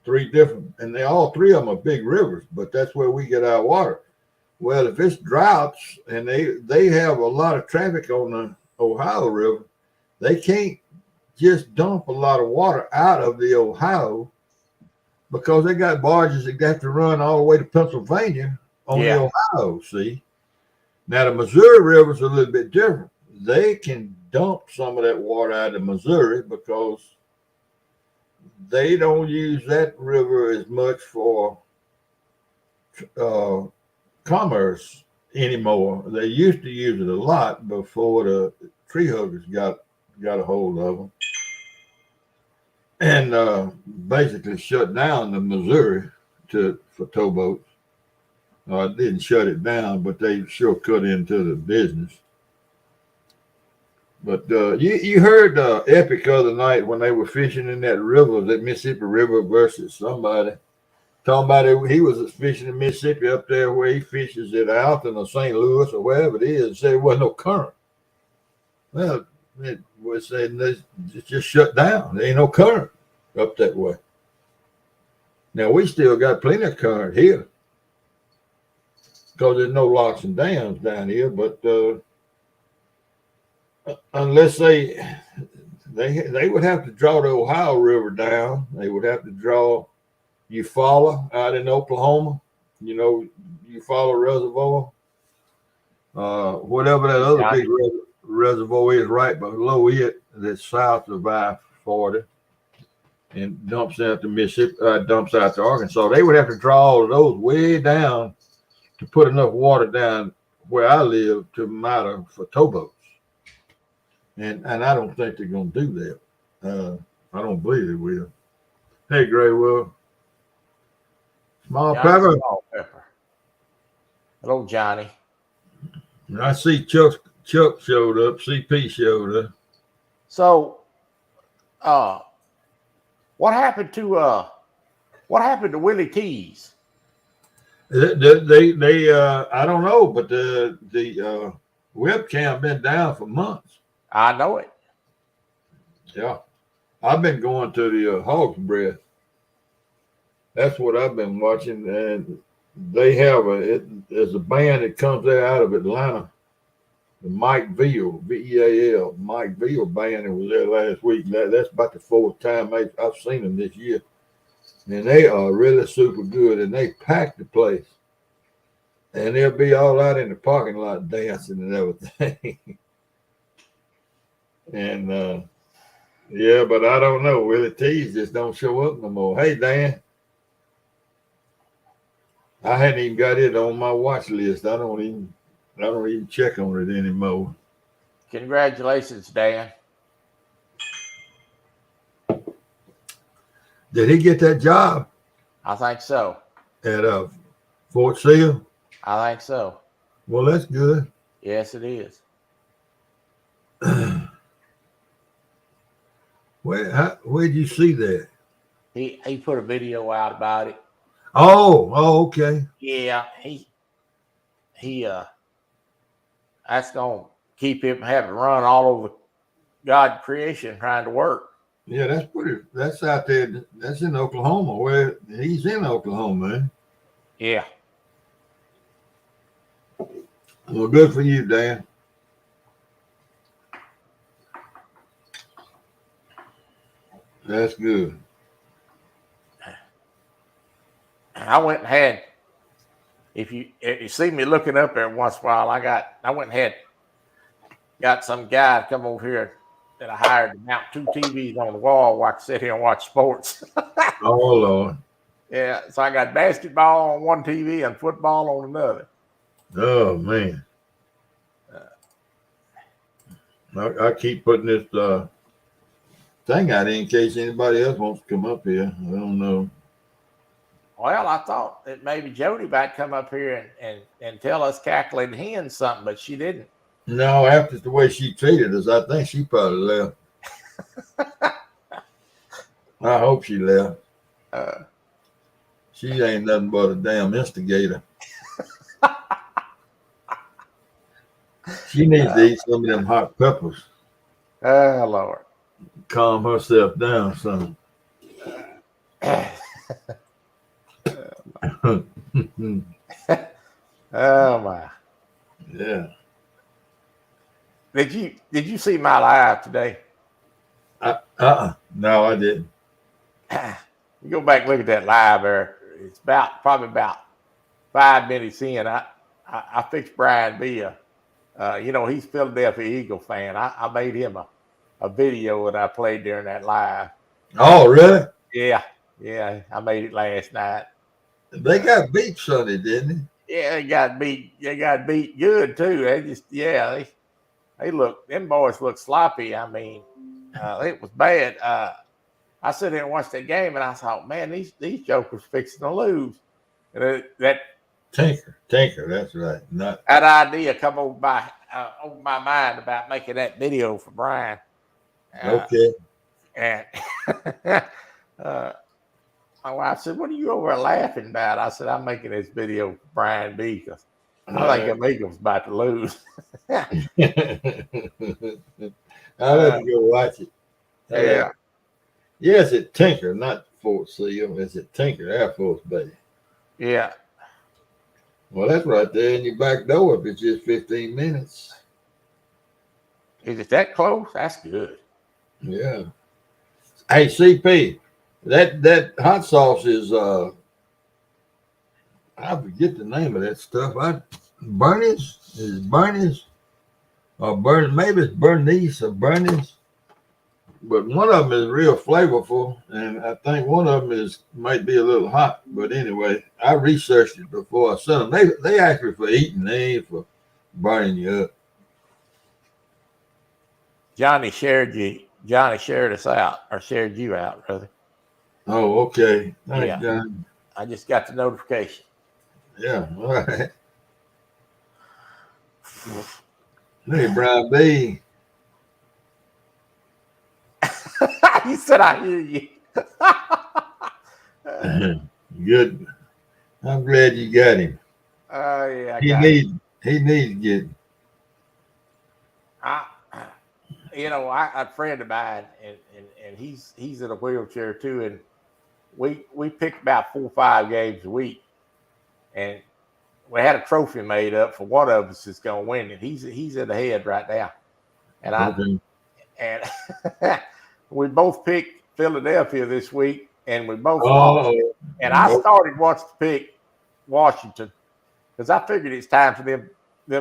3 different, and all 3 of them are big rivers, but that's where we get our water. Well, if it's droughts and they have a lot of traffic on the Ohio River, they can't just dump a lot of water out of the Ohio because they got barges that got to run all the way to Pennsylvania on the Ohio, see? Now, the Missouri River is a little bit different. They can dump some of that water out of Missouri because they don't use that river as much for commerce anymore. They used to use it a lot before the tree huggers got a hold of them and basically shut down the Missouri for towboats. It didn't shut it down, but they sure cut into the business. But you heard Epic other night when they were fishing in that river, that Mississippi River versus somebody. Talking about it, he was fishing in Mississippi up there where he fishes at Alton or St. Louis or wherever it is, and said there wasn't no current. Well, it was saying it's just shut down. There ain't no current up that way. Now, we still got plenty of current here because there's no locks and dams down here, but unless they would have to draw the Ohio River down, they would have to draw Eufaula out in Oklahoma, Eufaula Reservoir, whatever that other big reservoir is right below it that's south of I-40 and dumps out to Mississippi, dumps out to Arkansas. They would have to draw all of those way down to put enough water down where I live to matter for towboats. And I don't think they're going to do that. I don't believe they will. Hey, Graywell. Small pepper. Small pepper. Hello, Johnny. I see Chuck showed up. CP showed up. So, what happened to Willie Keys? They I don't know, but the webcam been down for months. I know it. Yeah, I've been going to the Hog's Breath. That's what I've been watching, and they have there's a band that comes there out of Atlanta, the Mike Veal, Veal, Mike Veal band that was there last week. That's about the fourth time I've seen them this year, and they are really super good, and they pack the place, and they'll be all out in the parking lot dancing and everything. And yeah, but I don't know. Willie T's just don't show up no more. Hey, Dan. I hadn't even got it on my watch list. I don't even check on it anymore. Congratulations, Dan. Did he get that job? I think so. At Fort Sill? I think so. Well, that's good. Yes, it is. Where'd you see that? He put a video out about it. Oh, okay. Yeah, he that's gonna keep him having to run all over God creation trying to work. Yeah, that's out there. That's in Oklahoma, where he's in Oklahoma, man. Yeah. Well, good for you, Dan. That's good. I went and had, if you see me looking up there once in a while, I went and got some guy to come over here that I hired to mount 2 TVs on the wall while I could sit here and watch sports. Oh, Lord. Yeah, so I got basketball on one TV and football on another. Oh, man. I keep putting this thing out in case anybody else wants to come up here. I don't know. Well, I thought that maybe Jody might come up here and tell us cackling hens something, but she didn't. No, after the way she treated us, I think she probably left. I hope she left. She ain't nothing but a damn instigator. She needs to eat some of them hot peppers. Oh, Lord. Calm herself down some. Oh, my. Yeah. Did you see my live today? No, I didn't. You go back and look at that live there. It's probably about 5 minutes in. I fixed Brian B. He's a Philadelphia Eagle fan. I made him a video that I played during that live. Oh, really? Yeah. I made it last night. They got beat Sunday, didn't Yeah, they got beat. They got beat good too. They just they look. Them boys look sloppy. I mean, it was bad. I sat there and watched that game, and I thought, man, these jokers fixing to lose. And that Tinker, that's right. Not that idea come over my mind about making that video for Brian. okay. And my wife said, "What are you over laughing about?" I said, "I'm making this video for Brian B because I think the Eagles about to lose." I'll have to go watch it. Yeah. Yes, it's Tinker, not Fort Sill. It's at Tinker Air Force Base. Yeah. Well, that's right there in your back door if it's just 15 minutes. Is it that close? That's good. Yeah. Hey, CP, that hot sauce is I forget the name of that stuff. Bernie's? Is it Bernie's? Or maybe it's Bernice or Bernie's. But one of them is real flavorful, and I think one of them might be a little hot. But anyway, I researched it before I sent them. They actually for eating, they ain't for burning you up. Johnny shared us out, or shared you out, brother. Oh, okay. Thanks, Yeah. John. I just got the notification. Yeah, all right. Hey, Brian B. You said I hear you. Good. I'm glad you got him. Yeah, He needs to get. A friend of mine, and he's in a wheelchair too, and we picked about 4 or 5 games a week, and we had a trophy made up for one of us that's going to win it. He's in the head right now, and we both picked Philadelphia this week, and we both lost. And I started wanting to pick Washington because I figured it's time for them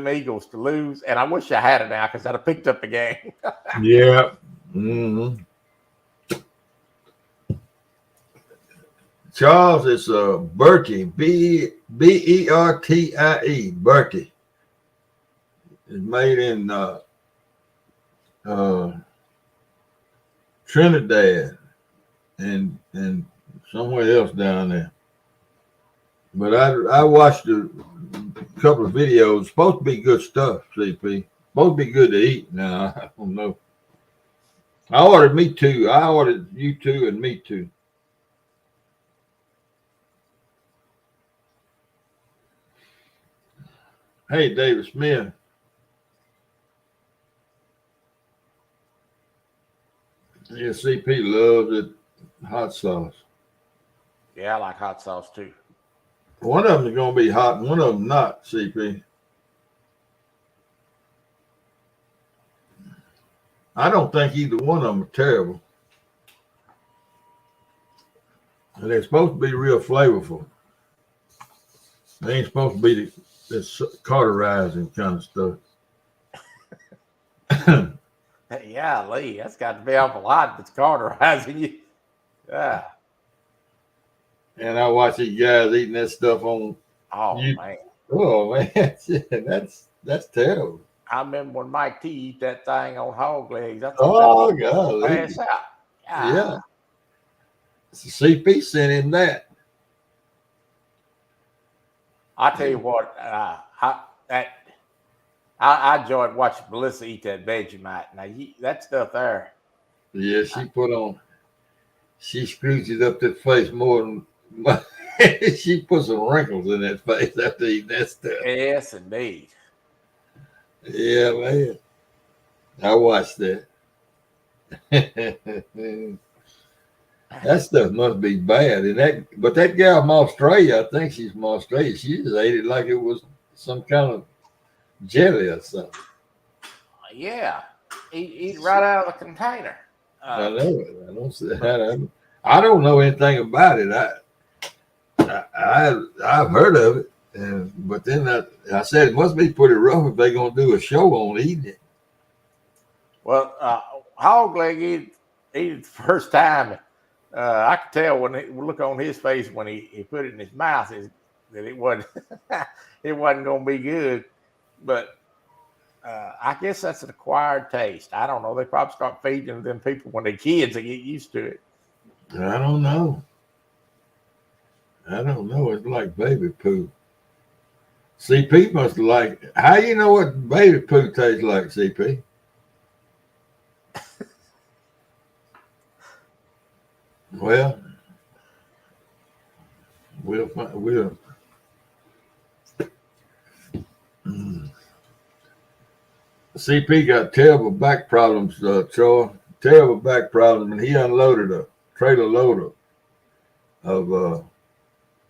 Eagles to lose, and I wish I had it now because I'd have picked up the game. Yeah. Mm-hmm. Charles is Bertie, Bertie. Bertie. It's made in Trinidad and somewhere else down there. But I watched a couple of videos. It's supposed to be good stuff, CP. Supposed to be good to eat. Now, I don't know. I ordered me two. I ordered you two and me two. Hey, David Smith. Yeah, CP loves it. Hot sauce. Yeah, I like hot sauce too. One of them is going to be hot and one of them not, CP. I don't think either one of them are terrible. And they're supposed to be real flavorful. They ain't supposed to be this cauterizing kind of stuff. Yeah, Lee, that's got to be awful hot if it's cauterizing you. Yeah. And I watch these guys eating that stuff on. Man. Oh man, that's terrible. I remember when Mike T eat that thing on hog legs. I thought God, pass out. Yeah. CP sent him that. I tell you what, I enjoyed watching Melissa eat that Vegemite. Now that stuff there. Yeah, she screws it up that face more than she put some wrinkles in that face after eating that stuff. Yes, indeed. Yeah, man. I watched that. That stuff must be bad. But that gal from Australia, I think she's from Australia, she just ate it like it was some kind of jelly or something. Yeah. Eat right out of the container. I know it. I don't know anything about it. I've heard of it, but then I said it must be pretty rough if they're gonna do a show on eating it. Well, hog leg eat it the first time. I could tell when he look on his face when he put it in his mouth. that it wasn't it wasn't going to be good. But I guess that's an acquired taste. I don't know. They probably start feeding them people when they're kids. They get used to it. I don't know. I don't know. It's like baby poo. CP must like it. How you know what baby poo tastes like, CP? Well, we'll. CP got terrible back problems, Troy. Terrible back problems, and he unloaded a trailer load of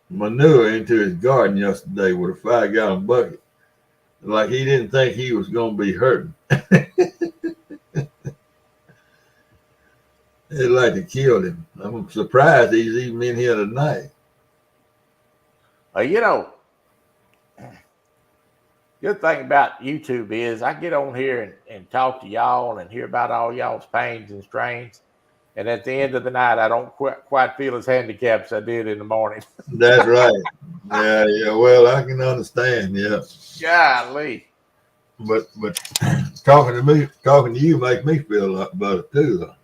manure into his garden yesterday with a 5-gallon bucket. Like he didn't think he was going to be hurting. It like to kill him. I'm surprised he's even in here tonight. You know, good thing about YouTube is I get on here and talk to y'all and hear about all y'all's pains and strains. And at the end of the night, I don't quite feel as handicapped as I did in the morning. That's right. Yeah. Well, I can understand. Yeah. Golly. But talking to you makes me feel a lot better too, though.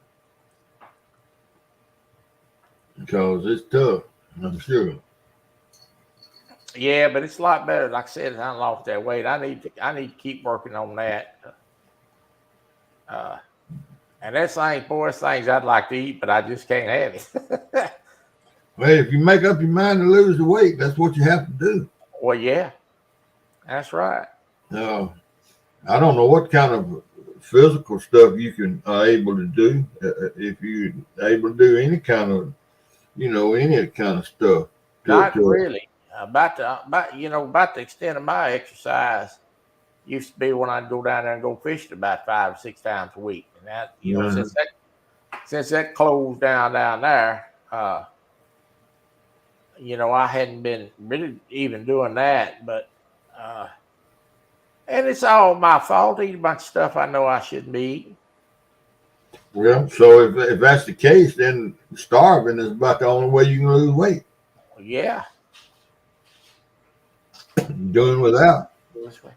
Because it's tough, I'm sure. Yeah, but it's a lot better. Like I said, I lost that weight. I need to keep working on that. And that's things I'd like to eat, but I just can't have it. Well, if you make up your mind to lose the weight, that's what you have to do. Well, yeah, that's right. I don't know what kind of physical stuff you are able to do. If you're able to do any kind of, any kind of stuff. Not really. About the extent of my exercise used to be when I'd go down there and go fishing about 5 or 6 times a week. And that, since that closed down there, I hadn't been really even doing that. But and it's all my fault. Eating a bunch of stuff I know I shouldn't be eating. Well, so if that's the case, then starving is about the only way you can lose weight. Yeah. Doing without. This way.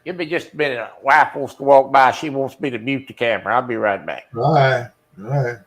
Give me just a minute. Wife wants to walk by. She wants me to mute the camera. I'll be right back. All right.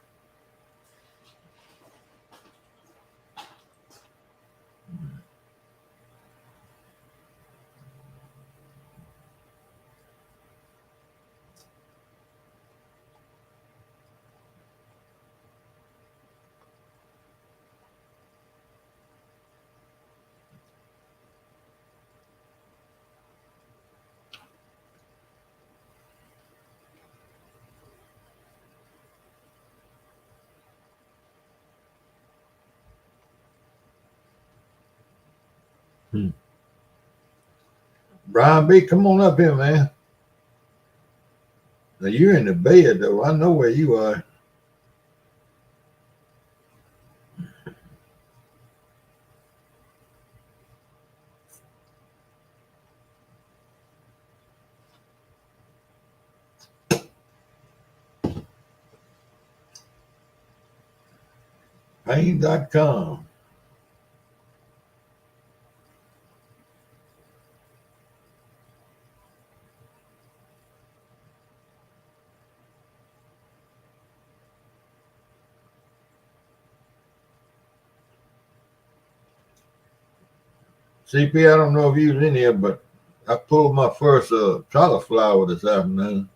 Brian B., come on up here, man. Now you're in the bed, though. I know where you are. Pain.com. CP, I don't know if you was in here, but I pulled my first cauliflower this afternoon.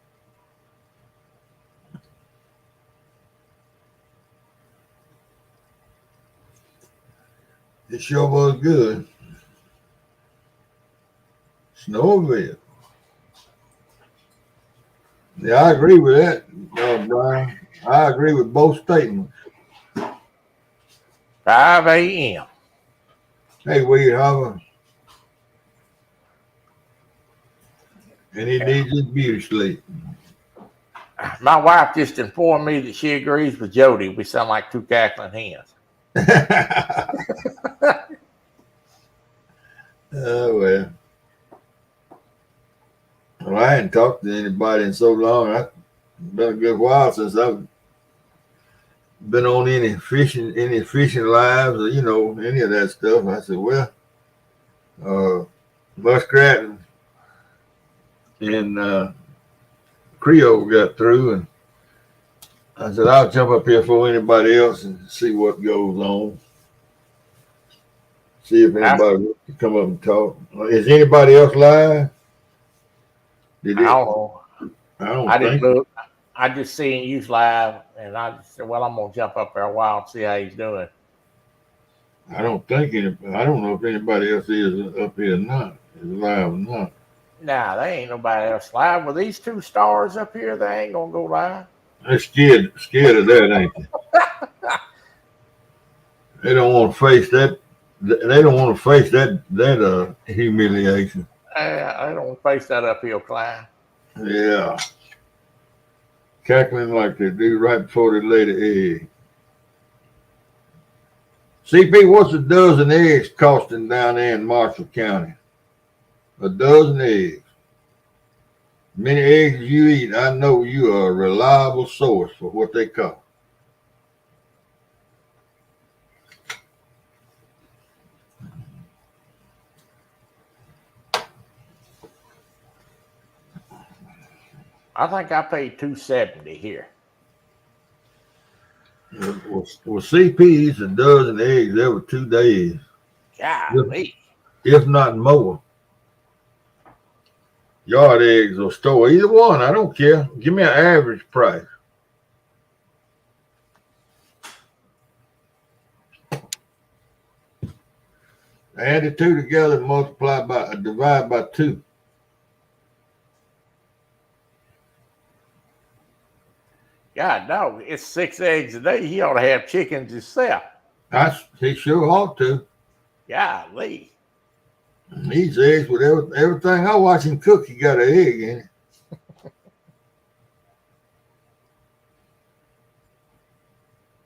It sure was good. Snowville. Yeah, I agree with that, Brian. I agree with both statements. 5 a.m. Hey, Weed Hopper. And he needs his beauty sleep. My wife just informed me that she agrees with Jody. We sound like 2 cackling hens. Oh, well. Well, I hadn't talked to anybody in so long. It's been a good while since I've been on any fishing lives or any of that stuff. I said, well, muskrat and Creole got through, and I said I'll jump up here for anybody else and see what goes on. See if I, anybody can come up and talk. Is anybody else live? Did I it? don't know. I don't I didn't think. look. I just seen you live, and I just said, "Well, I'm gonna jump up there a while and see how he's doing." I don't think any. I don't know if anybody else is up here or not. Is live or not. Nah, they ain't nobody else live. With these two stars up here, they ain't gonna go live. They're scared of that, ain't they? They don't want to face that. They don't want to face that humiliation. I don't face that uphill climb. Yeah, cackling like they do right before they lay the egg. CP, what's a dozen eggs costing down there in Marshall County? A dozen eggs. Many eggs you eat, I know you are a reliable source for what they cost. I think I paid $270 here. Well, CP eats a dozen eggs every 2 days, Golly. if not more. Yard eggs or store, either one, I don't care. Give me an average price. Add the two together and divide by 2. God, no, it's 6 eggs a day. He ought to have chickens himself. He sure ought to. Golly. These eggs with everything I watch him cook, he got an egg in it.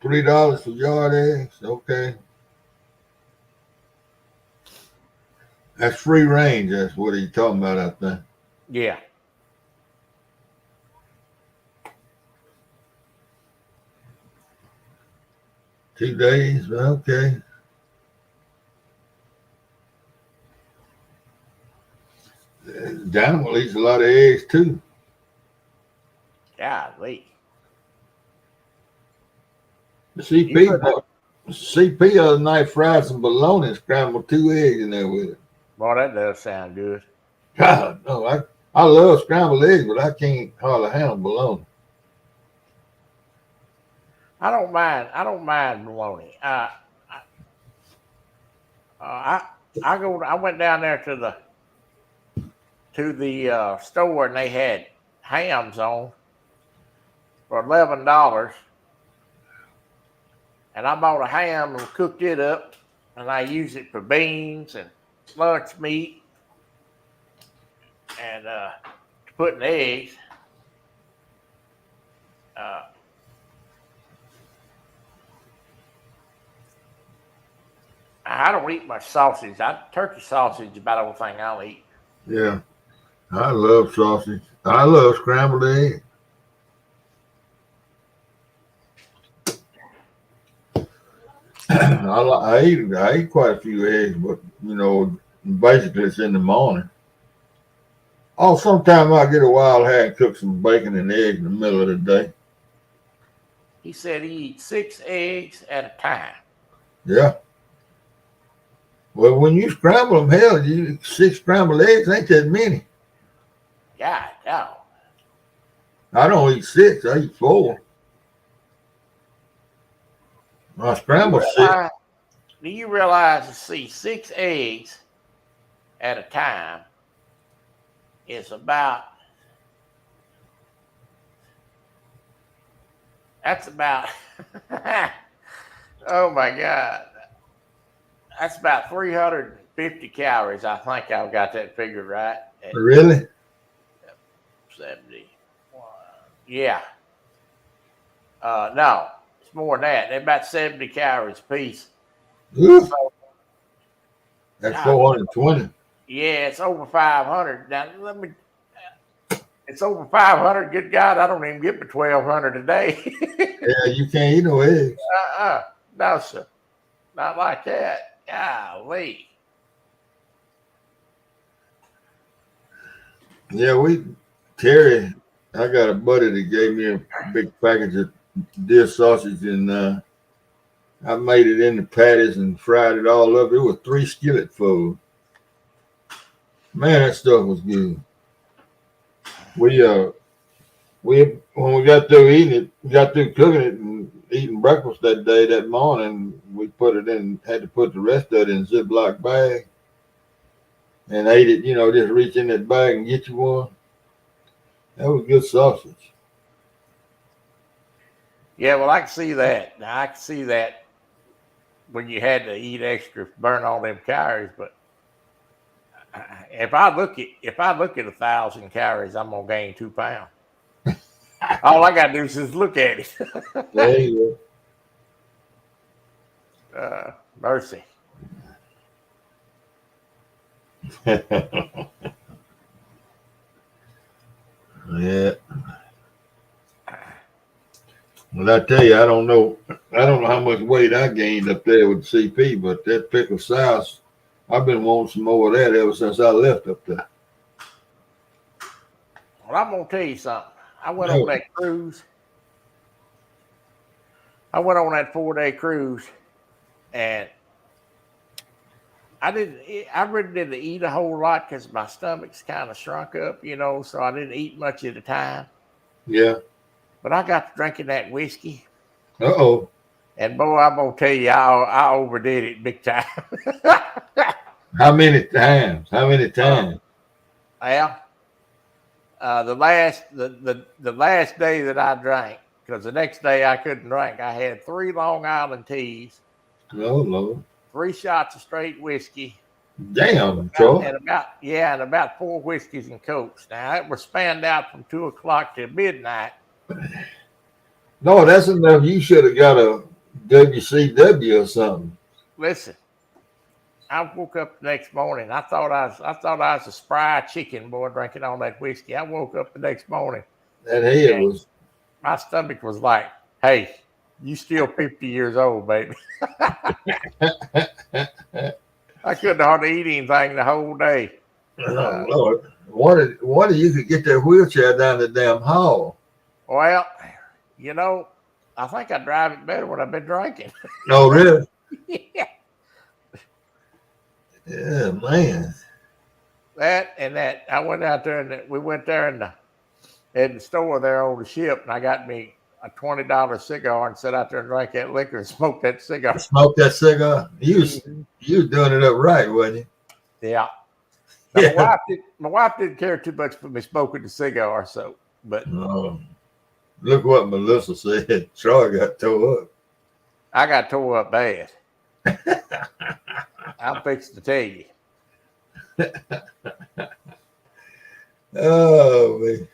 $3 for yard eggs, okay. That's free range. That's what he's talking about, I think. Yeah. Two days, okay. Danimal eats a lot of eggs too. Golly. The CP the other night fried some bologna and scrambled 2 eggs in there with it. Boy, that does sound good. God, no, I love scrambled eggs, but I can't hardly handle bologna. I don't mind bologna. I went down there to the store and they had hams on for $11, and I bought a ham and cooked it up, and I used it for beans and lunch meat and to put in eggs. I don't eat much sausage. Turkey sausage is about the only thing I'll eat. Yeah, I love sausage. I love scrambled eggs. I eat quite a few eggs, but basically it's in the morning. Oh, sometimes I get a wild hair and cook some bacon and eggs in the middle of the day. He said he eats 6 eggs at a time. Yeah. Well, when you scramble them, hell, 6 scrambled eggs ain't that many. God, no. I don't eat 6. I eat 4. I scramble 6. Do you realize to see 6 eggs at a time is about, oh my God. That's about 350 calories. I think I've got that figured right. Really? 70. Yeah. No, it's more than that. They're about 70 calories a piece. So, that's 420. Yeah, it's over 500. Now, it's over 500. Good God, I don't even get my 1,200 a day. Yeah, you can't eat no eggs. No, sir. Not like that. Golly. Yeah, Terry, I got a buddy that gave me a big package of deer sausage, and I made it into patties and fried it all up. It was 3 skillet full. Man, that stuff was good. We when we got through eating it, we got through cooking it and eating breakfast that morning. We put it in, had to put the rest of it in a Ziploc bag and ate it. You know, just reach in that bag and get you one. That was good sausage. Yeah, well, I can see that. Now, I can see that when you had to eat extra, burn all them calories. But if I look at 1,000 calories, I'm gonna gain 2 pounds. All I gotta do is just look at it. There you Mercy. go. Yeah. Well, I tell you, I don't know how much weight I gained up there with CP, but that pickle sauce, I've been wanting some more of that ever since I left up there. Well, I'm gonna tell you something. I went No. on that cruise. I went on that 4-day cruise, and I really didn't eat a whole lot because my stomach's kind of shrunk up, you know, so I didn't eat much at a time. Yeah. But I got to drinking that whiskey, Uh-oh. and boy, I'm gonna tell you, I overdid it big time. How many times? How many times? Well, the last day that I drank, because the next day I couldn't drink, I had 3 Long Island teas, Oh, Lord. 3 shots of straight whiskey, Damn, Troy. and about 4 whiskeys and cokes. Now it was spanned out from 2 o'clock to midnight. No, that's enough. You should have got a WCW or something. Listen, I woke up the next morning. I thought I was a spry chicken, boy, drinking all that whiskey. I woke up the next morning. That head was. My stomach was like, "Hey, you still 50 years old, baby." I couldn't hardly eat anything the whole day. Oh, Lord. Wonder you could get that wheelchair down the damn hall. Well, you know, I think I drive it better when I've been drinking. No, really? Yeah. Yeah, man. That. I went out there and we went there in the store there on the ship, and I got me a $20 cigar and sat out there and drank that liquor and smoked that cigar. Smoke that cigar. You was doing it up right, wasn't you? Yeah. Now, my wife didn't care too much for me smoking the cigar, so but look what Melissa said. Troy got tore up. I got tore up bad. I'm fixing to tell you. Oh, man.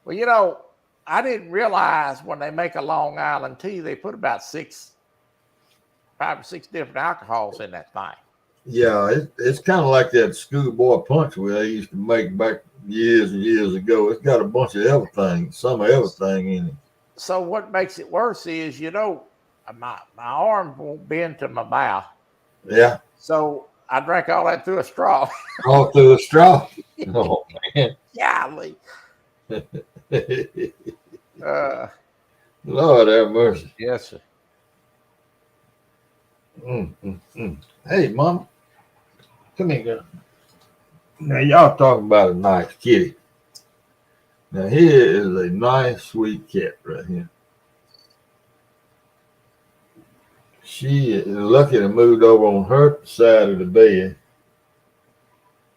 Well, you know, I didn't realize when they make a Long Island tea, they put about 5 or 6 different alcohols in that thing. Yeah, it's kind of like that schoolboy punch we used to make back years and years ago. It's got a bunch of everything, some of everything in it. So what makes it worse is, you know, my arm won't bend to my mouth. Yeah. So I drank all that through a straw. All through a straw. Oh, man. Golly. Lord have mercy. Yes, sir. Hey, Mama. Come here, girl. Now, y'all talking about a nice kitty. Now, here is a nice, sweet cat right here. She is lucky to move over on her side of the bed.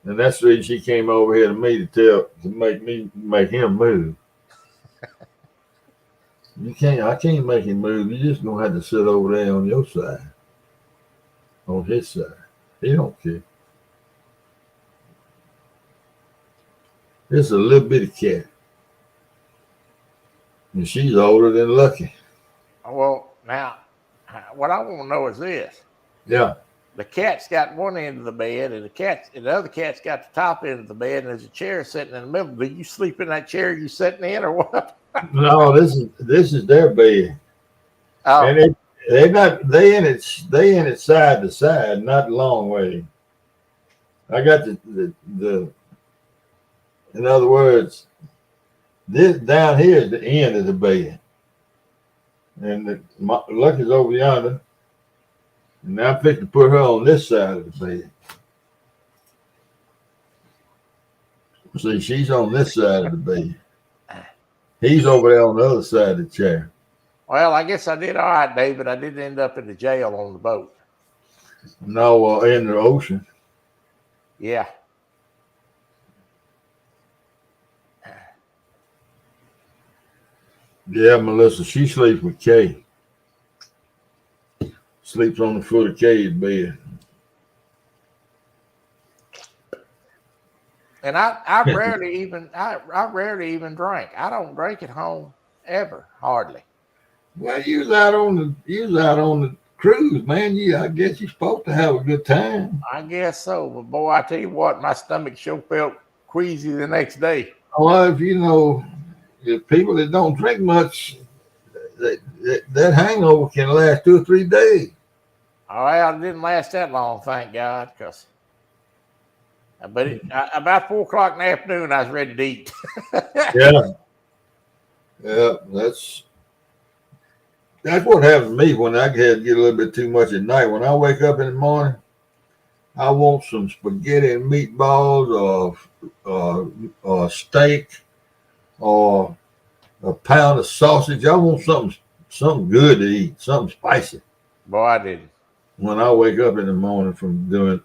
And that's the reason she came over here to me to make him move. I can't make him move. You just gonna have to sit over there on your side. On his side. He don't care. It's a little bitty cat. And she's older than Lucky. Well, now, what I want to know is this. Yeah. The cat's got one end of the bed, and the other cat's got the top end of the bed, and there's a chair sitting in the middle. Do you sleep in that chair you sitting in, or what? No, this is their bed, Oh, and they in it side to side, not long way. I got the in other words, this down here is the end of the bed, and Lucky's over yonder, and now I'm fixing to put her on this side of the bed. See, she's on this side of the bed. He's over there on the other side of the chair. well, I guess I did all right, David. I didn't end up in the jail on the boat. No, in the ocean. Yeah. Yeah, Melissa, she sleeps with Kay. Sleeps on the foot of Kay's bed. And I rarely even drink. I don't drink at home ever, hardly. Well, you was out on the cruise, man. I guess you're supposed to have a good time. I guess so. But boy, I tell you what, my stomach sure felt queasy the next day. Well, if people that don't drink much, that hangover can last 2 or 3 days. Oh, well, it didn't last that long, thank God, because about 4 o'clock in the afternoon, I was ready to eat. Yeah, that's what happens to me when I get a little bit too much at night. When I wake up in the morning, I want some spaghetti and meatballs, or steak, or a pound of sausage. I want something good to eat, something spicy. Boy, I didn't. When I wake up in the morning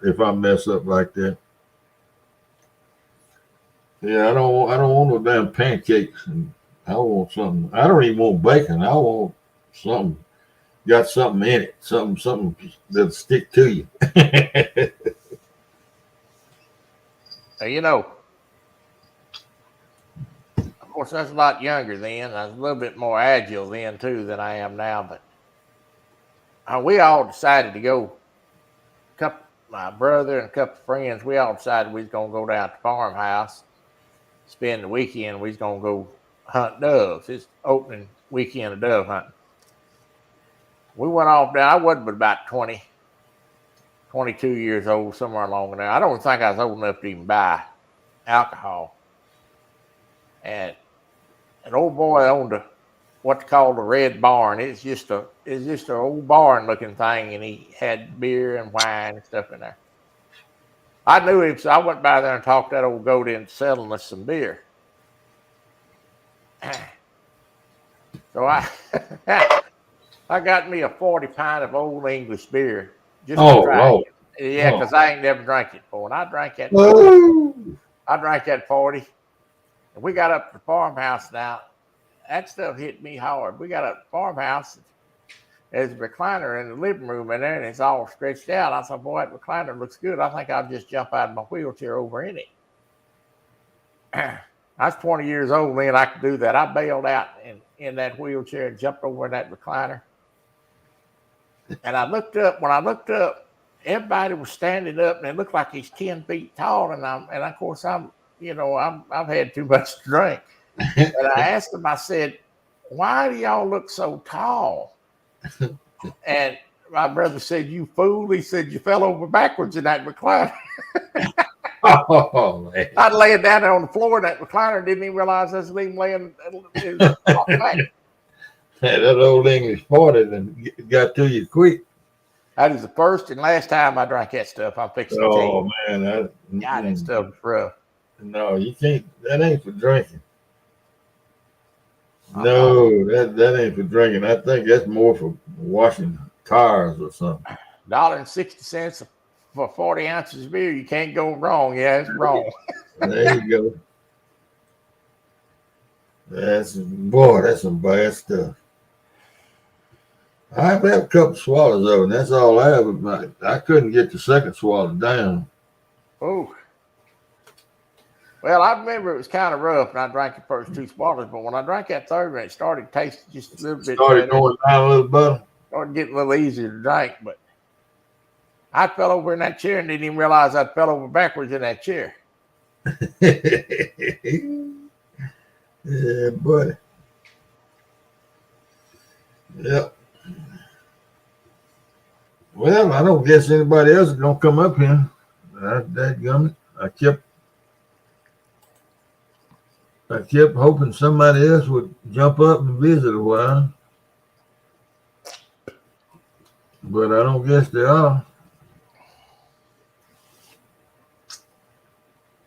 if I mess up like that. Yeah, I don't want no damn pancakes. And I want something. I don't even want bacon. I want something got something in it. Something that'll stick to you. Of course, I was a lot younger then. I was a little bit more agile then too than I am now. But we all decided to go. My brother and a couple of friends, we all decided we was gonna go down to the farmhouse, spend the weekend. We was gonna go hunt doves. It's opening weekend of dove hunting. We went off down. I wasn't but about 20, 22 years old, somewhere along there. I don't think I was old enough to even buy alcohol. And an old boy owned what's called a red barn. It's just an old barn looking thing, and he had beer and wine and stuff in there. I knew him, so I went by there and talked that old goat into selling us some beer. So I got me a 40 pint of old English beer just to try it. Yeah, because I ain't never drank it before. And I drank that 40. I drank that 40. And we got up to the farmhouse now. That stuff hit me hard. We got up to the farmhouse. There's a recliner in the living room in there, and it's all stretched out. I thought, boy, that recliner looks good. I think I'll just jump out of my wheelchair over in it. I was 20 years old then. I could do that. I bailed out in that wheelchair and jumped over in that recliner. And I looked up. When I looked up, everybody was standing up, and it looked like he's 10 feet tall. And of course, I've had too much to drink. But I asked him, I said, why do y'all look so tall? And my brother said, you fool. He said, you fell over backwards in that recliner. Oh, man. I'd laying down there on the floor in that recliner and didn't even realize I was even laying back. That old English 40 then got to you quick. That is the first and last time I drank that stuff. I'm fixing to tell you. Oh, man. God, that stuff is rough. No, you can't. That ain't for drinking. No, that ain't for drinking. I think that's more for washing cars or something. $1.60 for 40 ounces of beer. You can't go wrong. Yeah, it's wrong. There you go. That's some bad stuff. I've had a couple swallows of it, and that's all I have. But I couldn't get the second swallow down. Oh. Well, I remember it was kind of rough, and I drank the first 2 swallows. But when I drank that third one, it started tasting just a little bit. Started going down a little better. Started getting a little easier to drink, but I fell over in that chair and didn't even realize I fell over backwards in that chair. Yeah, buddy. Yep. Well, I don't guess anybody else is gonna come up here. That gummit. I kept hoping somebody else would jump up and visit a while, but I don't guess they are.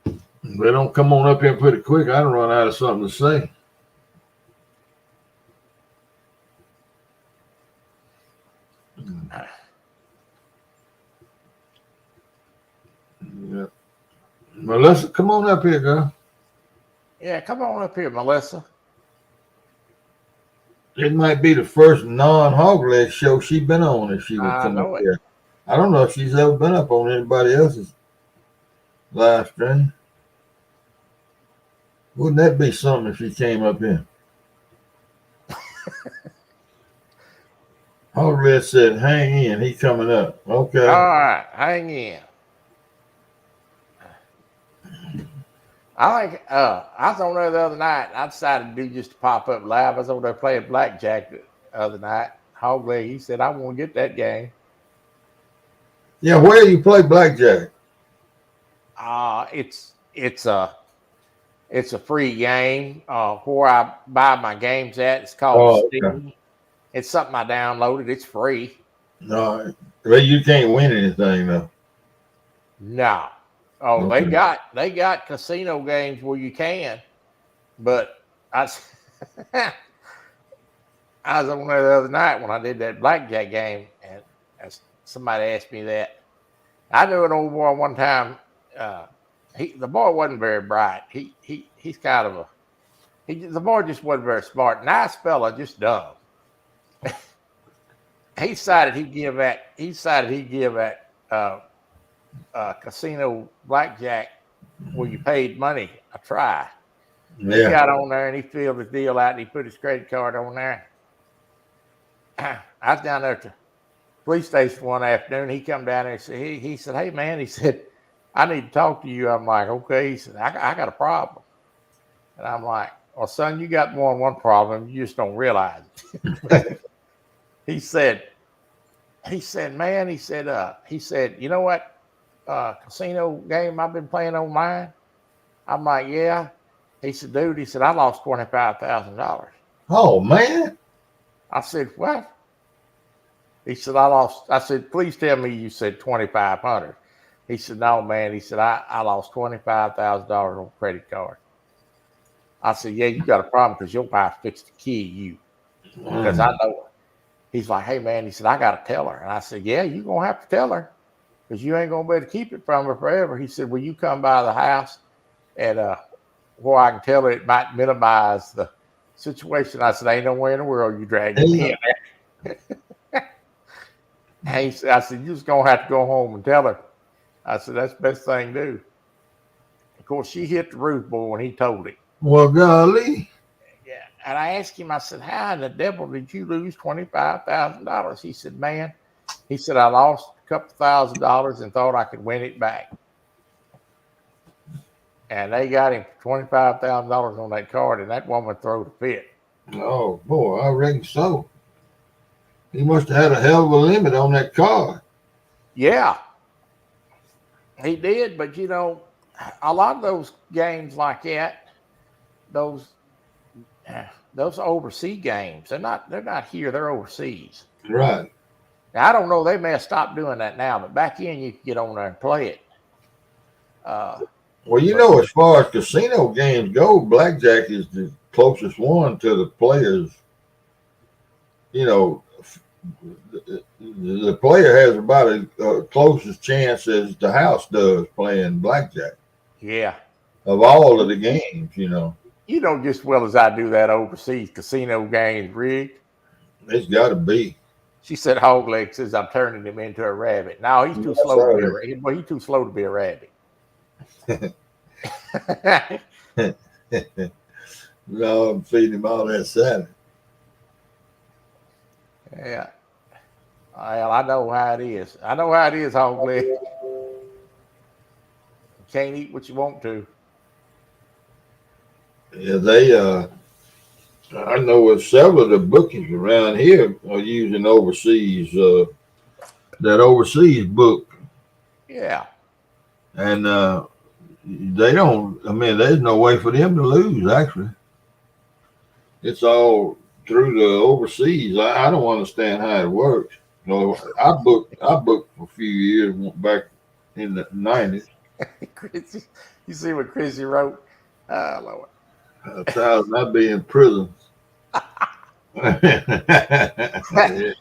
If they don't come on up here pretty quick, I don't run out of something to say. Yeah. Melissa, come on up here, girl. Yeah, come on up here, Melissa. It might be the first non-hog leg show she's been on if she would I come up know it. here. I don't know if she's ever been up on anybody else's live stream. Wouldn't that be something if she came up here? Hog leg said, hang in, he coming up. Okay. All right, hang in. I think I was on there the other night. I decided to do just to pop up live. I was over there playing blackjack the other night. Hog leg, he said, I want to get that game. Yeah, where do you play blackjack? It's a free game. Where I buy my games at, it's called Steam. Okay. It's something I downloaded. It's free. No, well, you can't win anything though. No. Oh, Okay. they got casino games where you can, but I was on there the other night when I did that blackjack game, and somebody asked me that. I knew an old boy one time. The boy wasn't very bright. He's kind of the boy just wasn't very smart. Nice fella, just dumb. He decided he'd give at casino blackjack where you paid money a try. Yeah. He got on there and he filled his deal out and he put his credit card on there. I was down there at the police station one afternoon. He come down there and said, he said, hey man, he said, I need to talk to you. I'm like, okay. He said, I got a problem. And I'm like, well, son, you got more than one problem. You just don't realize it. He said, man, he said, you know what? Casino game I've been playing online. I'm like, yeah. He said, dude, he said, I lost $25,000. Oh man. I said, what? He said, I said, please tell me you said 2,500. He said, no, man. He said, I lost $25,000 on credit card. I said, yeah, you got a problem because your wife fixed to kill you. Because I know her. He's like, hey, man, he said, I got to tell her. And I said, yeah, you're going to have to tell her because you ain't going to be able to keep it from her forever. He said, will you come by the house and where I can tell her it might minimize the situation? I said, ain't nowhere in the world you dragging me in there. I said, you're just going to have to go home and tell her. I said, that's the best thing to do. Of course, she hit the roof, boy, when he told it. Well, golly. Yeah. And I asked him, I said, how in the devil did you lose $25,000? He said, man, he said, I lost a couple $1,000 and thought I could win it back. And they got him $25,000 on that card, and that woman threw the fit. Oh, boy, I reckon so. He must have had a hell of a limit on that card. Yeah. He did, but, you know, a lot of those games like that, those overseas games, they're not here, they're overseas. Right. Now, I don't know, they may have stopped doing that now, but back then you could get on there and play it. Well, you know, as far as casino games go, blackjack is the closest one to the players. You know, the player has about as closest chance as the house does playing blackjack. Yeah. Of all of the games, you know. You know just as well as I do that overseas casino games rigged. It's got to be. She said, Hog Leg says I'm turning him into a rabbit. No, he's too slow to be a rabbit. Well, he's too slow to be a rabbit. No, I'm feeding him all that salad. Yeah. Well, I know how it is. I know how it is, hog leg. Can't eat what you want to. Yeah, they I know with several of the bookies around here are using overseas that overseas book, Yeah. and they don't. I mean, there's no way for them to lose. Actually, it's all through the overseas. I don't understand how it works. You know, I booked for a few years back in the '90s. Chrissy, you see what Chrissy wrote? Oh, Lord. 1,000, I'd be in prison. Yeah.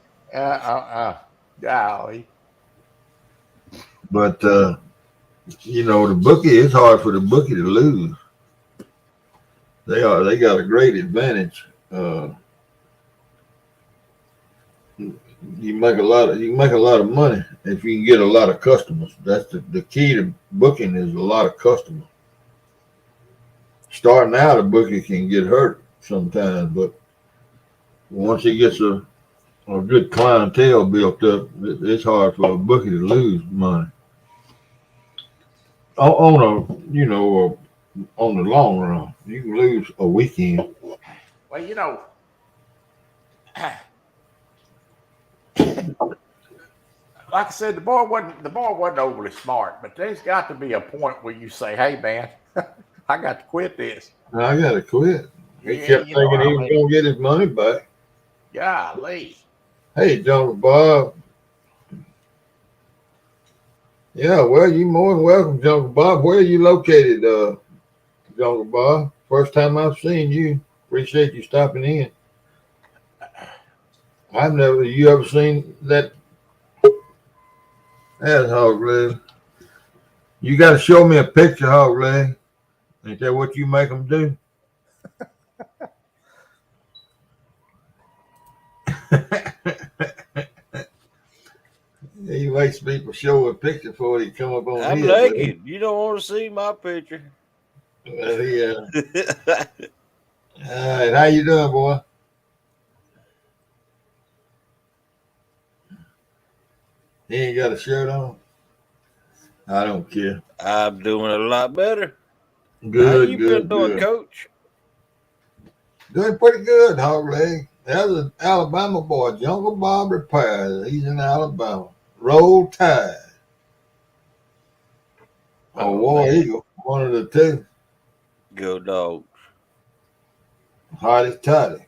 Golly. But the bookie. It's hard for the bookie to lose. They got a great advantage. Uh, you can make a lot of money if you can get a lot of customers. That's the key to booking is a lot of customers. Starting out, a bookie can get hurt sometimes, but once he gets a good clientele built up, it's hard for a bookie to lose money on the long run. You can lose a weekend. Well, like I said, the boy wasn't overly smart, but there's got to be a point where you say, "Hey, man, I got to quit this." I got to quit. He Yeah, kept you know thinking what I he was mean. going to get his money back. Golly. Hey, Jungle Bob. Yeah, well, you more than welcome, Jungle Bob. Where are you located, Jungle Bob? First time I've seen you. Appreciate you stopping in. You ever seen that? That's Hog Leg. You got to show me a picture, Hog Leg. Ain't that what you make them do? He makes people show a picture before he come up on I'm here. naked. You don't want to see my picture. But he, all right, how you doing, boy? He ain't got a shirt on. I don't care. I'm doing a lot better. How Good, you been good, doing, good. Coach? Doing pretty good, Hog Leg. That's an Alabama boy, Jungle Bob Repairs. He's in Alabama. Roll Tide. Or Oh War man, Eagle. One of the two. go dog. Hotty toddy.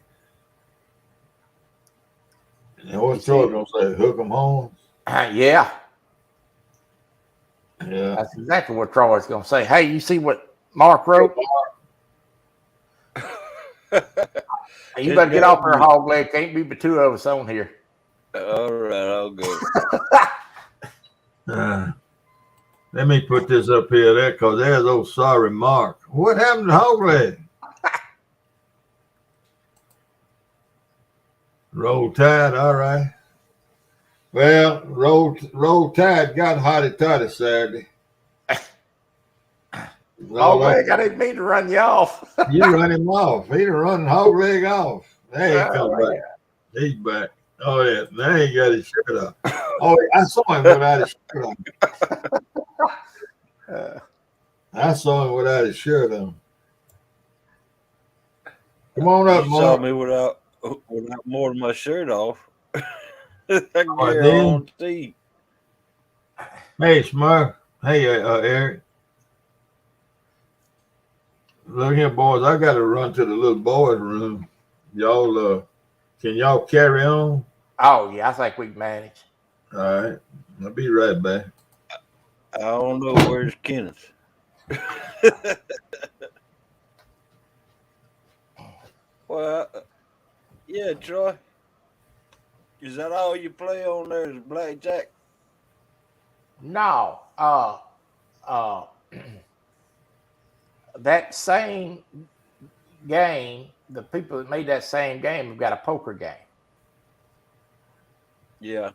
And You what's Troy see, gonna say? Hook 'em home? yeah, Yeah. that's exactly what Troy's going to say. Hey, you see what Mark wrote? You It's better get gotta off her be. hog leg. Can't be but two of us on here. All right, I'll go. Uh, let me put this up here there because there's old sorry Mark. What happened to Hog Leg? Roll Tide, all right. Well, Roll Tide got Hotty Toddy Saturday. Hog All up. leg, I didn't mean to run you off. You run him off. He done run Hog Leg off. There he come Oh, back. He's back. Oh yeah. Now he got his shirt off. Oh, I saw him without his shirt on. yeah. I saw him without his shirt on. Come on up, You saw Mark. me without more than my shirt off. I All right, get then. on Steve. Hey, Smurf. Hey, Eric. Look here, boys. I got to run to the little boys' room. Y'all, can y'all carry on? Oh, yeah, I think we can manage. All right. I'll be right back. I don't know where's Kenneth. Well, yeah, Troy. Is that all you play on there is blackjack? No, uh, that same game, the people that made that same game have got a poker game. Yeah.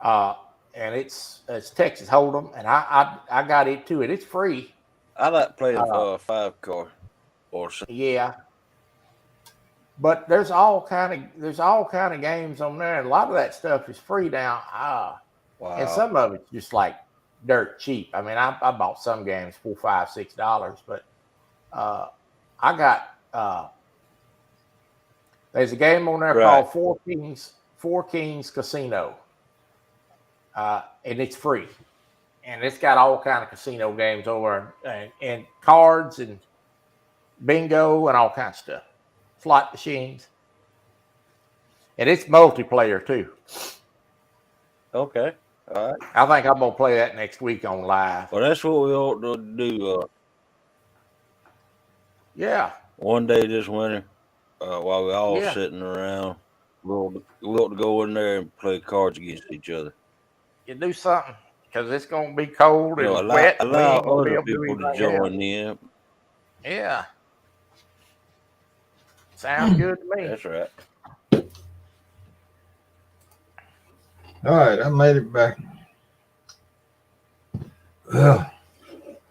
Uh, and it's Texas Hold'em, and I got it too, and it's free. I like playing Uh, 5 card or something. yeah, But there's all kind of games on there, and a lot of that stuff is free now. Wow. And some of it's just like dirt cheap. I mean, I bought some games $4, $5, $6, but I got there's a game on there called Four Kings Casino, and it's free, and it's got all kind of casino games over and cards and bingo and all kinds of stuff, slot machines, and it's multiplayer too. Okay. All right. I think I'm gonna play that next week on live. Well, that's what we ought to do. Yeah. One day this winter, while we're all sitting around, we ought to go in there and play cards against each other. You do something because it's gonna be cold and wet. Allow other people to join in. Yeah. Sounds good to me. That's right. All right, I made it back. Well,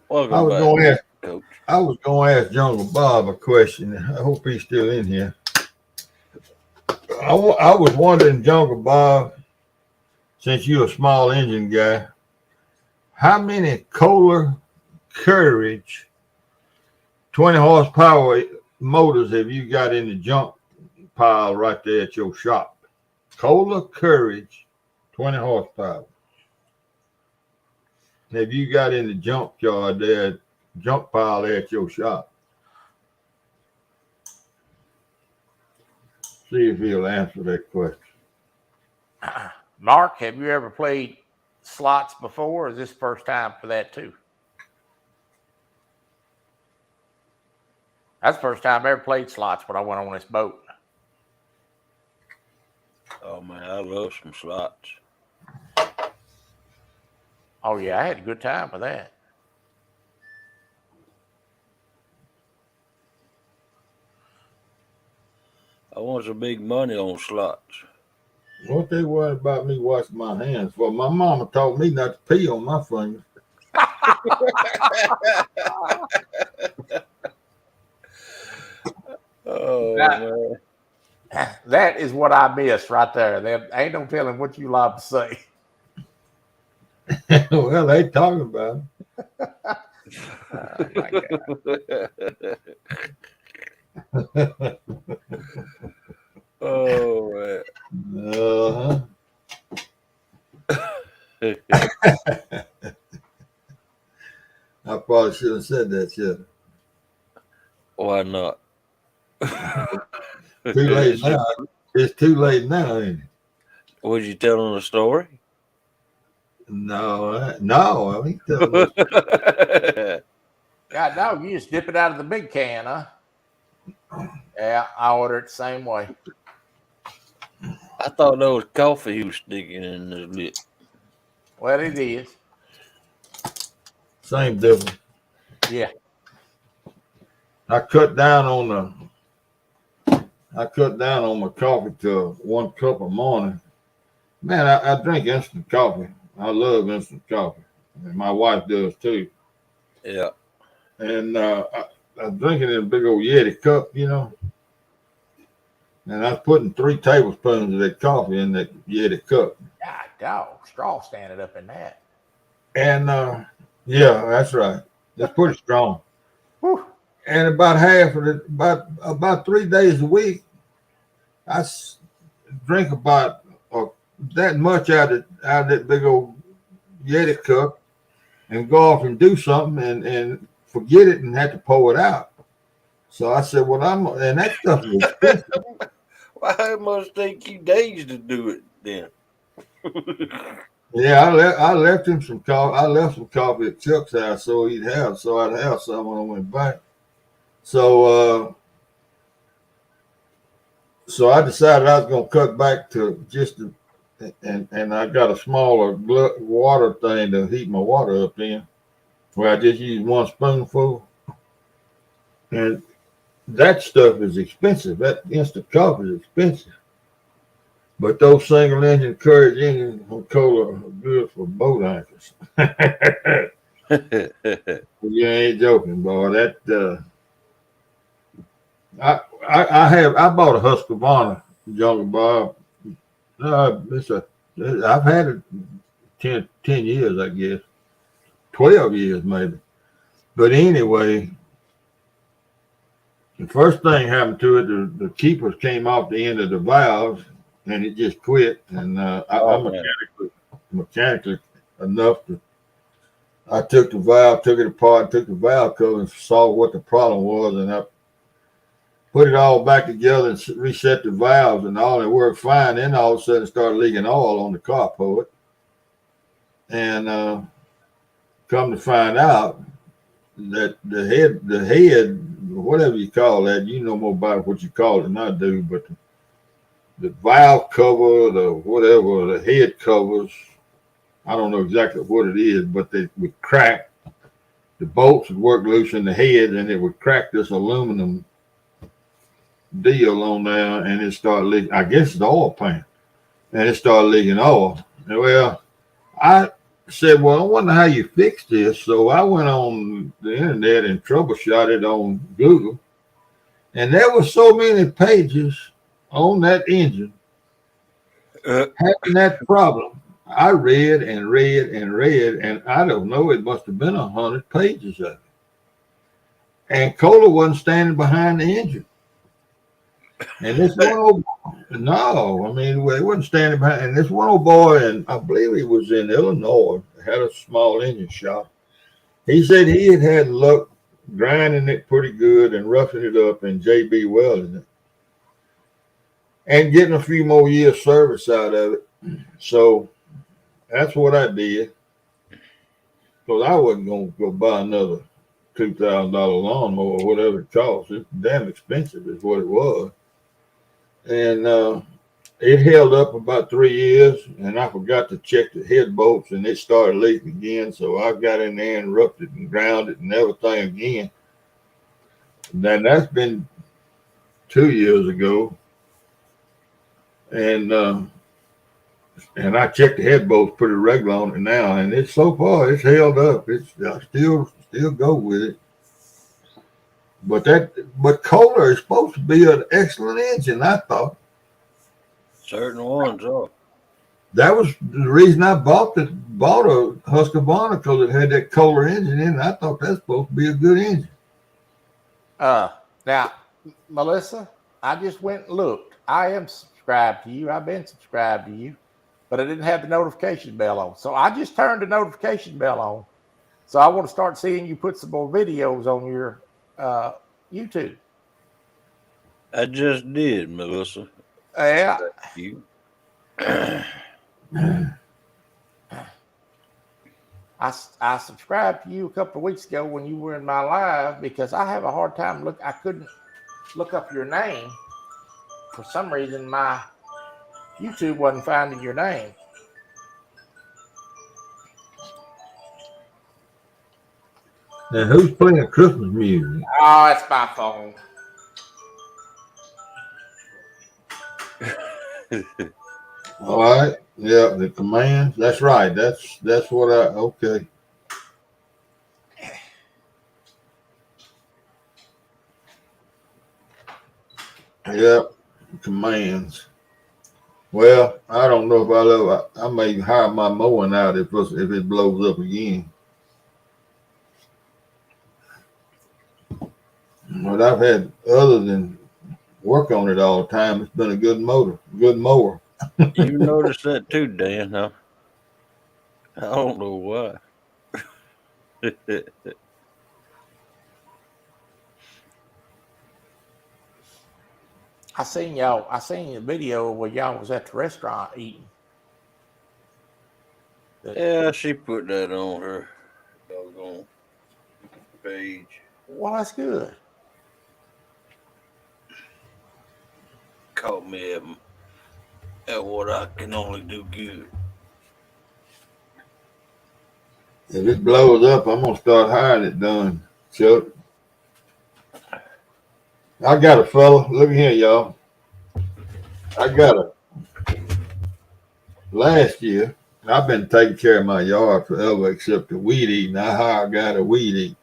Welcome back, Coach. I was going to ask Jungle Bob a question. I hope he's still in here. I was wondering, Jungle Bob, since you're a small engine guy, how many Kohler Courage 20 horsepower motors have you got in the junk pile right there at your shop? Kohler Courage 20 horsepower. Have you got in the junkyard there, junk pile there at your shop? See if he'll answer that question. Mark, have you ever played slots before, or is this first time for that too? That's the first time I ever played slots when I went on this boat. Oh man, I love some slots. Oh yeah, I had a good time with that. I want some big money on slots. What they worried about me washing my hands for? My mama taught me not to pee on my fingers. Oh man. That is what I missed right there. There ain't no telling what you love to say. Well, they talking about it. Oh man. I probably should have said that, shit. Why not? Too late now. It's too late now, ain't it? Was you telling a story? No, I ain't telling a God, no, you just dip it out of the big can, huh? Yeah, I order it the same way. I thought that was coffee he was sticking in his lip. Well, it is. Same difference. Yeah. I cut down on my coffee to 1 cup a morning. Man, I drink instant coffee. I love instant coffee. And my wife does too. Yeah. And I'm drinking in a big old Yeti cup, you know. And I was putting 3 tablespoons of that coffee in that Yeti cup. God, dog, straw standing up in that. And yeah, that's right. It's pretty strong. Whew. And about half of it, about 3 days a week, I drink about that much out of that big old Yeti cup, and go off and do something and forget it and have to pour it out. So I said, well, and that stuff is expensive. Why it must take you days to do it then? Yeah, I left him some coffee. I left some coffee at Chuck's house so I'd have some when I went back. So I decided I was going to cut back to just and I got a smaller water thing to heat my water up in, where I just use 1 spoonful. And that stuff is expensive. That instant coffee is expensive. But those single engine Courage engines from Kohler are good for boat anchors. You ain't joking, boy. I bought a Husqvarna Jungle Bob. I've had it 10 years, I guess, 12 years maybe. But anyway, the first thing happened to it, the keepers came off the end of the valves, and it just quit. And I'm mechanically enough to. I took the valve, took it apart, took the valve cover, and saw what the problem was, and I put it all back together and reset the valves, and all it worked fine. Then all of a sudden, it started leaking oil on the carport, and come to find out that the head, whatever you call that, you know more about what you call it than I do, but the valve cover, the whatever, the head covers, I don't know exactly what it is, but they would crack. The bolts would work loose in the head, and it would crack this aluminum deal on there, and it started leaking. I guess it's the oil pan, and it started leaking oil. Well, I said, well, I wonder how you fix this. So I went on the internet and troubleshot it on Google, and there were so many pages on that engine having that problem. I read and read and read, and I don't know, it must have been 100 pages of it. And Kohler wasn't standing behind the engine. And this one old, no, I mean, it wasn't standing behind. And this one old boy, and I believe he was in Illinois, had a small engine shop. He said he had luck grinding it pretty good and roughing it up and JB welding it and getting a few more years service out of it. So that's what I did. Because I wasn't going to go buy another $2,000 lawnmower or whatever it costs. It's damn expensive is what it was. And it held up about 3 years, and I forgot to check the head bolts, and it started leaking again. So I got in there and roughed it and ground it and everything again. Then that's been 2 years ago. And I checked the head bolts pretty regular on it now, and it's so far it's held up. I still go with it. But Kohler is supposed to be an excellent engine, I thought. Certain ones are. That was the reason I bought a Husqvarna, because it had that Kohler engine in it. I thought that's supposed to be a good engine. Now, Melissa, I just went and looked. I am subscribed to you. I've been subscribed to you, but I didn't have the notification bell on. So I just turned the notification bell on. So I want to start seeing you put some more videos on your YouTube. I just did, Melissa. Yeah. Thank you. I subscribed to you a couple of weeks ago when you were in my live because I have a hard time I couldn't look up your name. For some reason, my YouTube wasn't finding your name. Now, who's playing Christmas music? Oh, it's my phone. All right. Yeah, the commands. That's right. That's what okay. Yeah, commands. Well, I don't know if I may hire my mowing out if it blows up again. But I've had, other than work on it all the time, it's been a good mower. You noticed that too, Dan, huh? I don't know why. I seen a video where y'all was at the restaurant eating. Yeah, she put that on her doggone page. Well, that's good. Caught me at what I can only do good. If it blows up, I'm gonna start hiring it done, Chuck. I got a fella. Look here, y'all. Last year, I've been taking care of my yard forever, except the weed eating. I hired a guy to weed eat.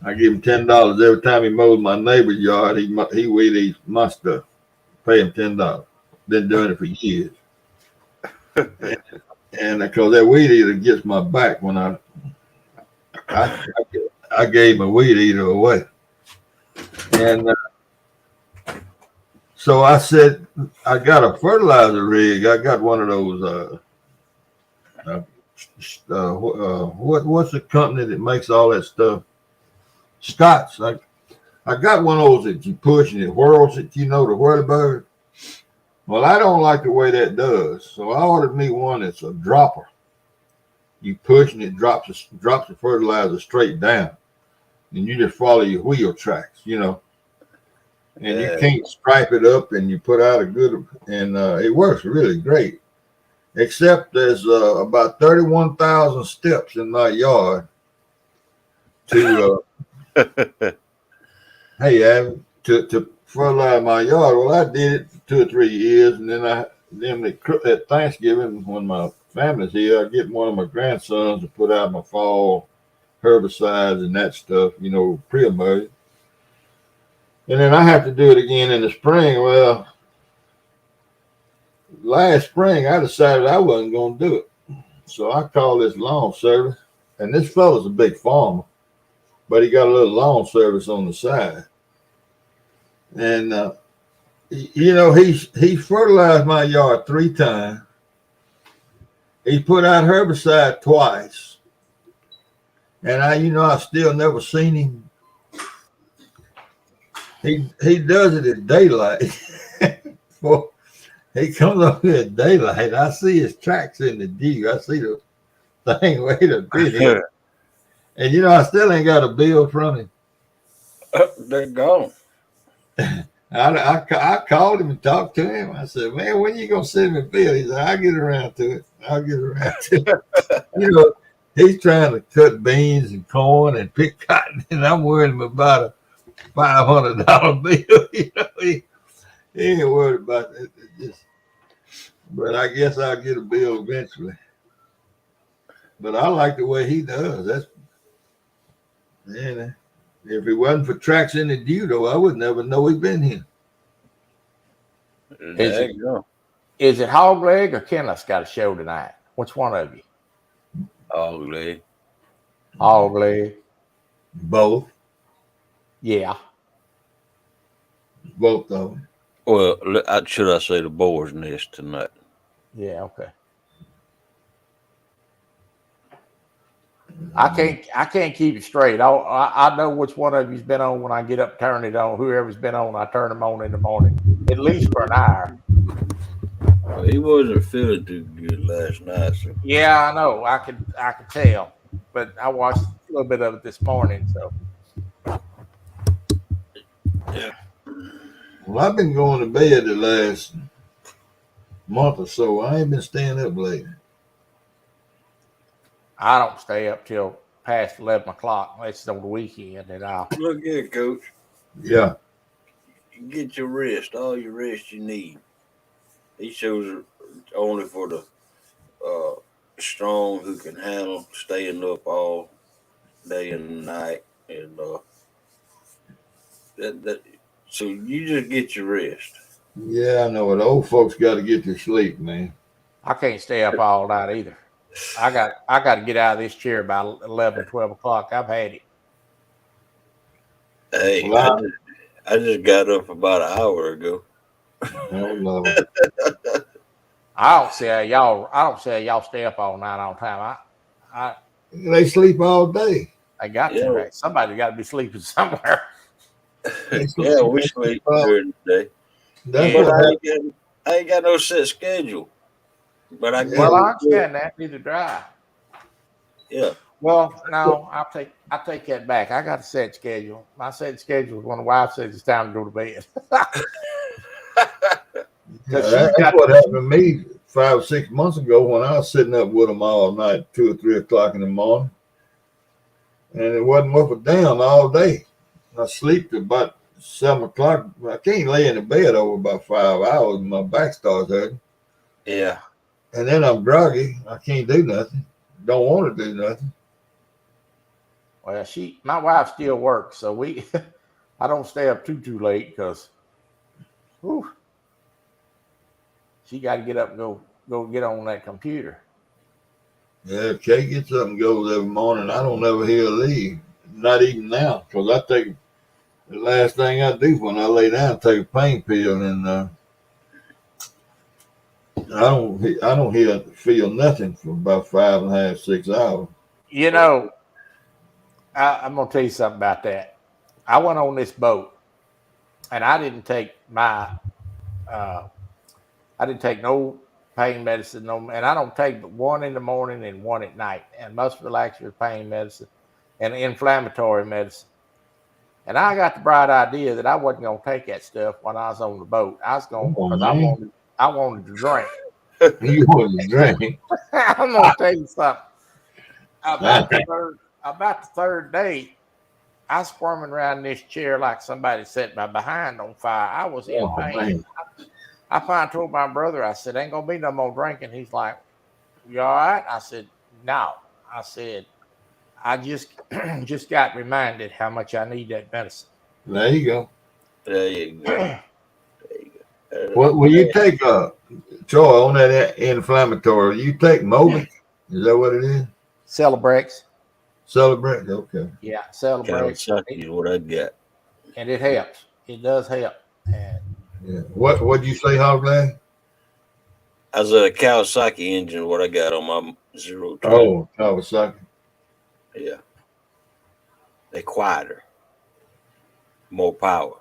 I give him $10 every time he mows my neighbor's yard. He weed eats my stuff. Pay him $10. Been doing it for years. And because that weed eater gets my back when I gave my weed eater away. And so I said, I got a fertilizer rig. I got one of those. What's the company that makes all that stuff? Scott's. I got one of those that you push and it whirls it. You know, the whirlybird. Well, I don't like the way that does, so I ordered me one that's a dropper. You push and it drops the fertilizer straight down, and you just follow your wheel tracks, you know. And you can't stripe it up, and you put out a good, and it works really great. Except there's about 31,000 steps in my yard to, to fertilize my yard. Well, I did it for 2 or 3 years, and then at Thanksgiving, when my family's here, I get one of my grandsons to put out my fall herbicides and that stuff, you know, pre-emergent. And then I have to do it again in the spring. Well, last spring, I decided I wasn't going to do it. So I called this lawn service, and this fella's a big farmer, but he got a little lawn service on the side. And, you know, he fertilized my yard 3 times. He put out herbicide twice. And I still never seen him. He does it at daylight. Well, he comes up here at daylight. I see his tracks in the dew. I see the thing way to bit him. And, you know, I still ain't got a bill from him. They're gone. I called him and talked to him. I said, man, when you going to send me a bill? He said, I'll get around to it. You know, he's trying to cut beans and corn and pick cotton, and I'm worrying about a $500 bill. You know, he ain't worried about it. But I guess I'll get a bill eventually. But I like the way he does. Man, if it wasn't for tracks in the dew, though, I would never know he'd been here. Is it Hog Leg or Kenneth's got a show tonight? Which one of you? Hog Leg. Hog Leg. Both. Yeah. Both of them. Well, should I say the Boar's Nest tonight? Yeah, okay. I can't keep it straight. I know which one of you's been on when I get up, turn it on. Whoever's been on, I turn them on in the morning, at least for an hour. Well, he wasn't feeling too good last night. So. Yeah, I know. I could tell, but I watched a little bit of it this morning. So, yeah. Well, I've been going to bed the last month or so. I ain't been staying up late. I don't stay up till past 11 o'clock unless it's on the weekend. And Look here, Coach. Yeah. You get your rest, all your rest you need. These shows are only for the strong who can handle staying up all day and night, and so you just get your rest. Yeah, I know it. Old folks got to get their sleep, man. I can't stay up all night either. I got to get out of this chair by 11, 12 o'clock. I've had it. Hey, well, I just got up about an hour ago. I don't see how y'all stay up all night on time. They sleep all day. I got to. Right? Somebody got to be sleeping somewhere. Yeah, we sleep during the day. But I ain't got no set schedule. But I understand that. Neither do I. Yeah. Well, no, I take that back. I got a set schedule. My set schedule is when the wife says it's time to go to bed. That's what happened to me 5 or 6 months ago when I was sitting up with them all night, 2 or 3 o'clock in the morning. And it wasn't up or down all day. I sleep till about 7 o'clock. I can't lay in the bed over about 5 hours. My back starts hurting. Yeah. And then I'm groggy. I can't do nothing. Don't want to do nothing. Well, my wife still works, so I don't stay up too late because, she got to get up and go get on that computer. Yeah, Kay gets up and goes every morning. I don't ever hear her leave. Not even now, because I take the last thing I do when I lay down, take a pain pill, and I don't feel nothing for about 5.5, 6 hours. You know, I'm gonna tell you something about that. I went on this boat, and I didn't take no pain medicine, and I don't take but one in the morning and one at night, and muscle relaxer, pain medicine, and inflammatory medicine. And I got the bright idea that I wasn't gonna take that stuff when I was on the boat. I was gonna because I wanted to drink. You want to drink? I'm gonna tell you something. About the third day, I was squirming around in this chair like somebody set my behind on fire. I was in pain. Man. I finally told my brother, I said, ain't gonna be no more drinking. He's like, you all right? I said, no. I said, I just got reminded how much I need that medicine. There you go. There you go. What will you take, Troy, on that inflammatory? You take Mobic? Is that what it is? Celebrex. Celebrate? Okay. Yeah, Celebrex. Kawasaki is what I got. And it helps. It does help. And Yeah. What'd you say, Hogland? I was a Kawasaki engine, what I got on my 020. Oh, Kawasaki. Yeah. They quieter. More power.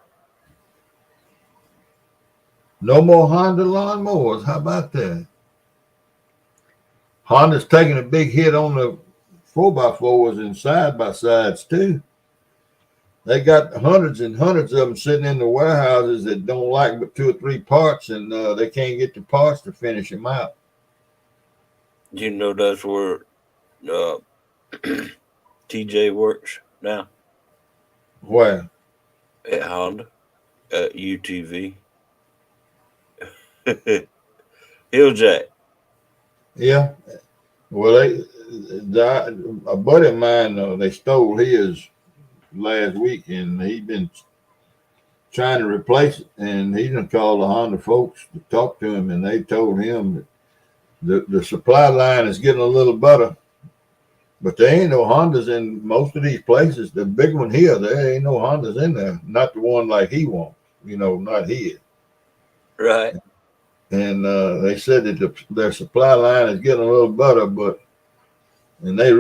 No more Honda lawnmowers. How about that? Honda's taking a big hit on the 4x4s and side-by-sides, too. They got hundreds and hundreds of them sitting in the warehouses that don't like but 2 or 3 parts, and they can't get the parts to finish them out. You know that's where TJ works now? Where? At Honda. At UTV. Hilljack. Yeah. Well, a buddy of mine, they stole his last week, and he'd been trying to replace it, and he done called the Honda folks to talk to him, and they told him that the supply line is getting a little better, but there ain't no Hondas in most of these places. The big one here, there ain't no Hondas in there, not the one like he wants, not his. Right. And they said that their supply line is getting a little better, and they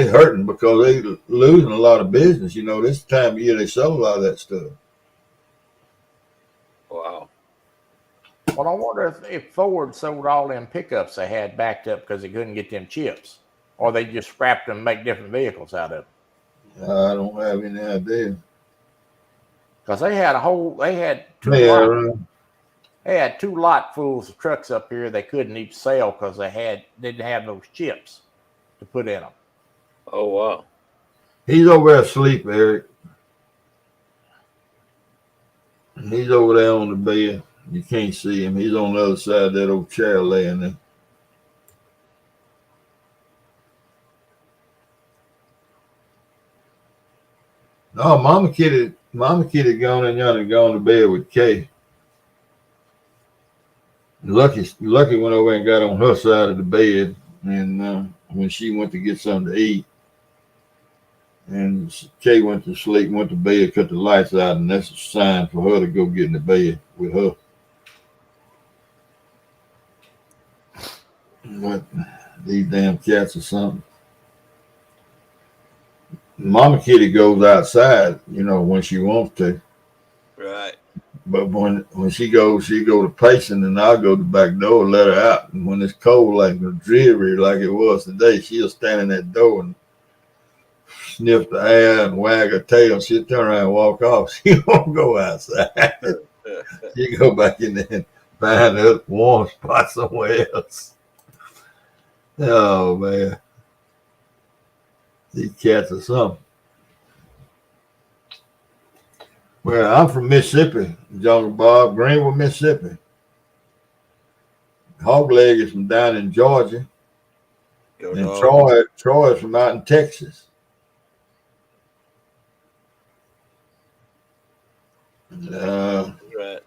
hurting because they losing a lot of business. This time of year they sell a lot of that stuff. Wow. well, I wonder if Ford sold all them pickups they had backed up because they couldn't get them chips, or they just scrapped them and make different vehicles out of them. I don't have any idea. Because they had two lot fulls of trucks up here they couldn't even sell because they didn't have those chips to put in them. Oh, wow. He's over there asleep, Eric. He's over there on the bed. You can't see him. He's on the other side of that old chair laying there. No, Mama Kitty gone in yonder and gone to bed with Kay. Lucky went over and got on her side of the bed, and when she went to get something to eat, and Kay went to sleep, went to bed, cut the lights out, and that's a sign for her to go get in the bed with her. But these damn cats or something. Mama Kitty goes outside, when she wants to. Right. But when she go to pacing, and I'll go to the back door and let her out. And when it's cold, like dreary like it was today, she'll stand in that door and sniff the air and wag her tail. She'll turn around and walk off. She won't go outside. She'll go back in there and find a warm spot somewhere else. Oh, man. These cats are something. Well, I'm from Mississippi, Jungle Bob, Greenville, Mississippi. Hogleg is from down in Georgia. And Troy is from out in Texas. Uh, Right.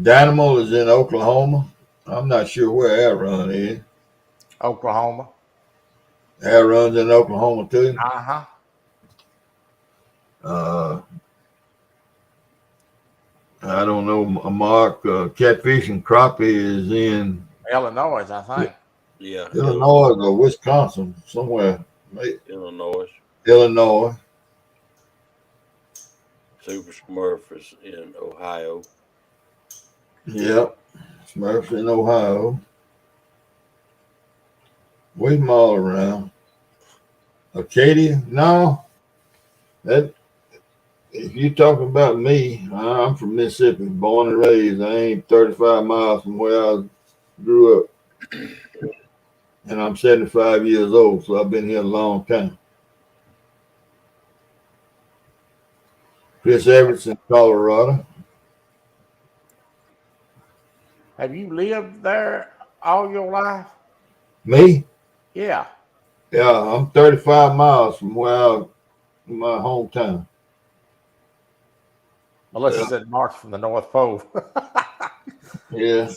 Dynamo is in Oklahoma. I'm not sure where Air Run is. Oklahoma. Air Run's in Oklahoma too. Uh-huh. Uh, I don't know, Mark. Catfish and Crappie is in Illinois, I think. Yeah. Illinois or Wisconsin, somewhere. Illinois. Illinois. Super Smurf is in Ohio. Yep. Smurfs in Ohio. We've them all around. Acadia? No. That if you're talking about me, I'm from Mississippi, born and raised. I ain't 35 miles from where I grew up. And I'm 75 years old, so I've been here a long time. Chris Everett's in Colorado. Have you lived there all your life? Me? Yeah. Yeah, I'm 35 miles from my hometown. Melissa said Mark's from the North Pole. Yeah.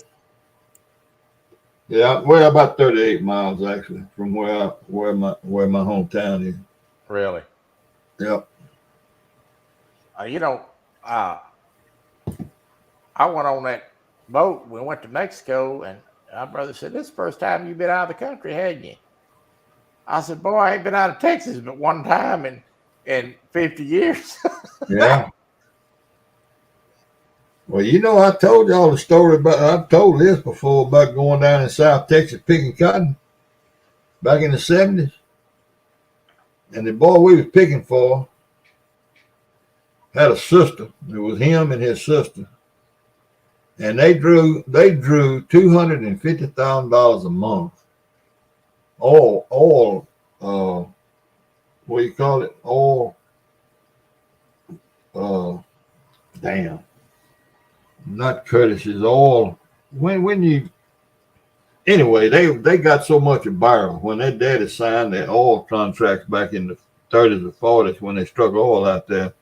Yeah, well, about 38 miles actually from where my hometown is. Really? Yep. You know, I went on that boat. We went to Mexico, and my brother said, "This is the first time you've been out of the country, hadn't you?" I said, "Boy, I ain't been out of Texas but one time in 50 years." Yeah. Well, I told y'all the story I've told this before about going down in South Texas picking cotton back in the 70s. And the boy we was picking for had a sister. It was him and his sister. And they drew $250,000 a month. All what do you call it? All damn. Not Curtis's, all when you anyway, they got so much a barrel when their daddy signed their oil contracts back in the 30s or 40s when they struck oil out there.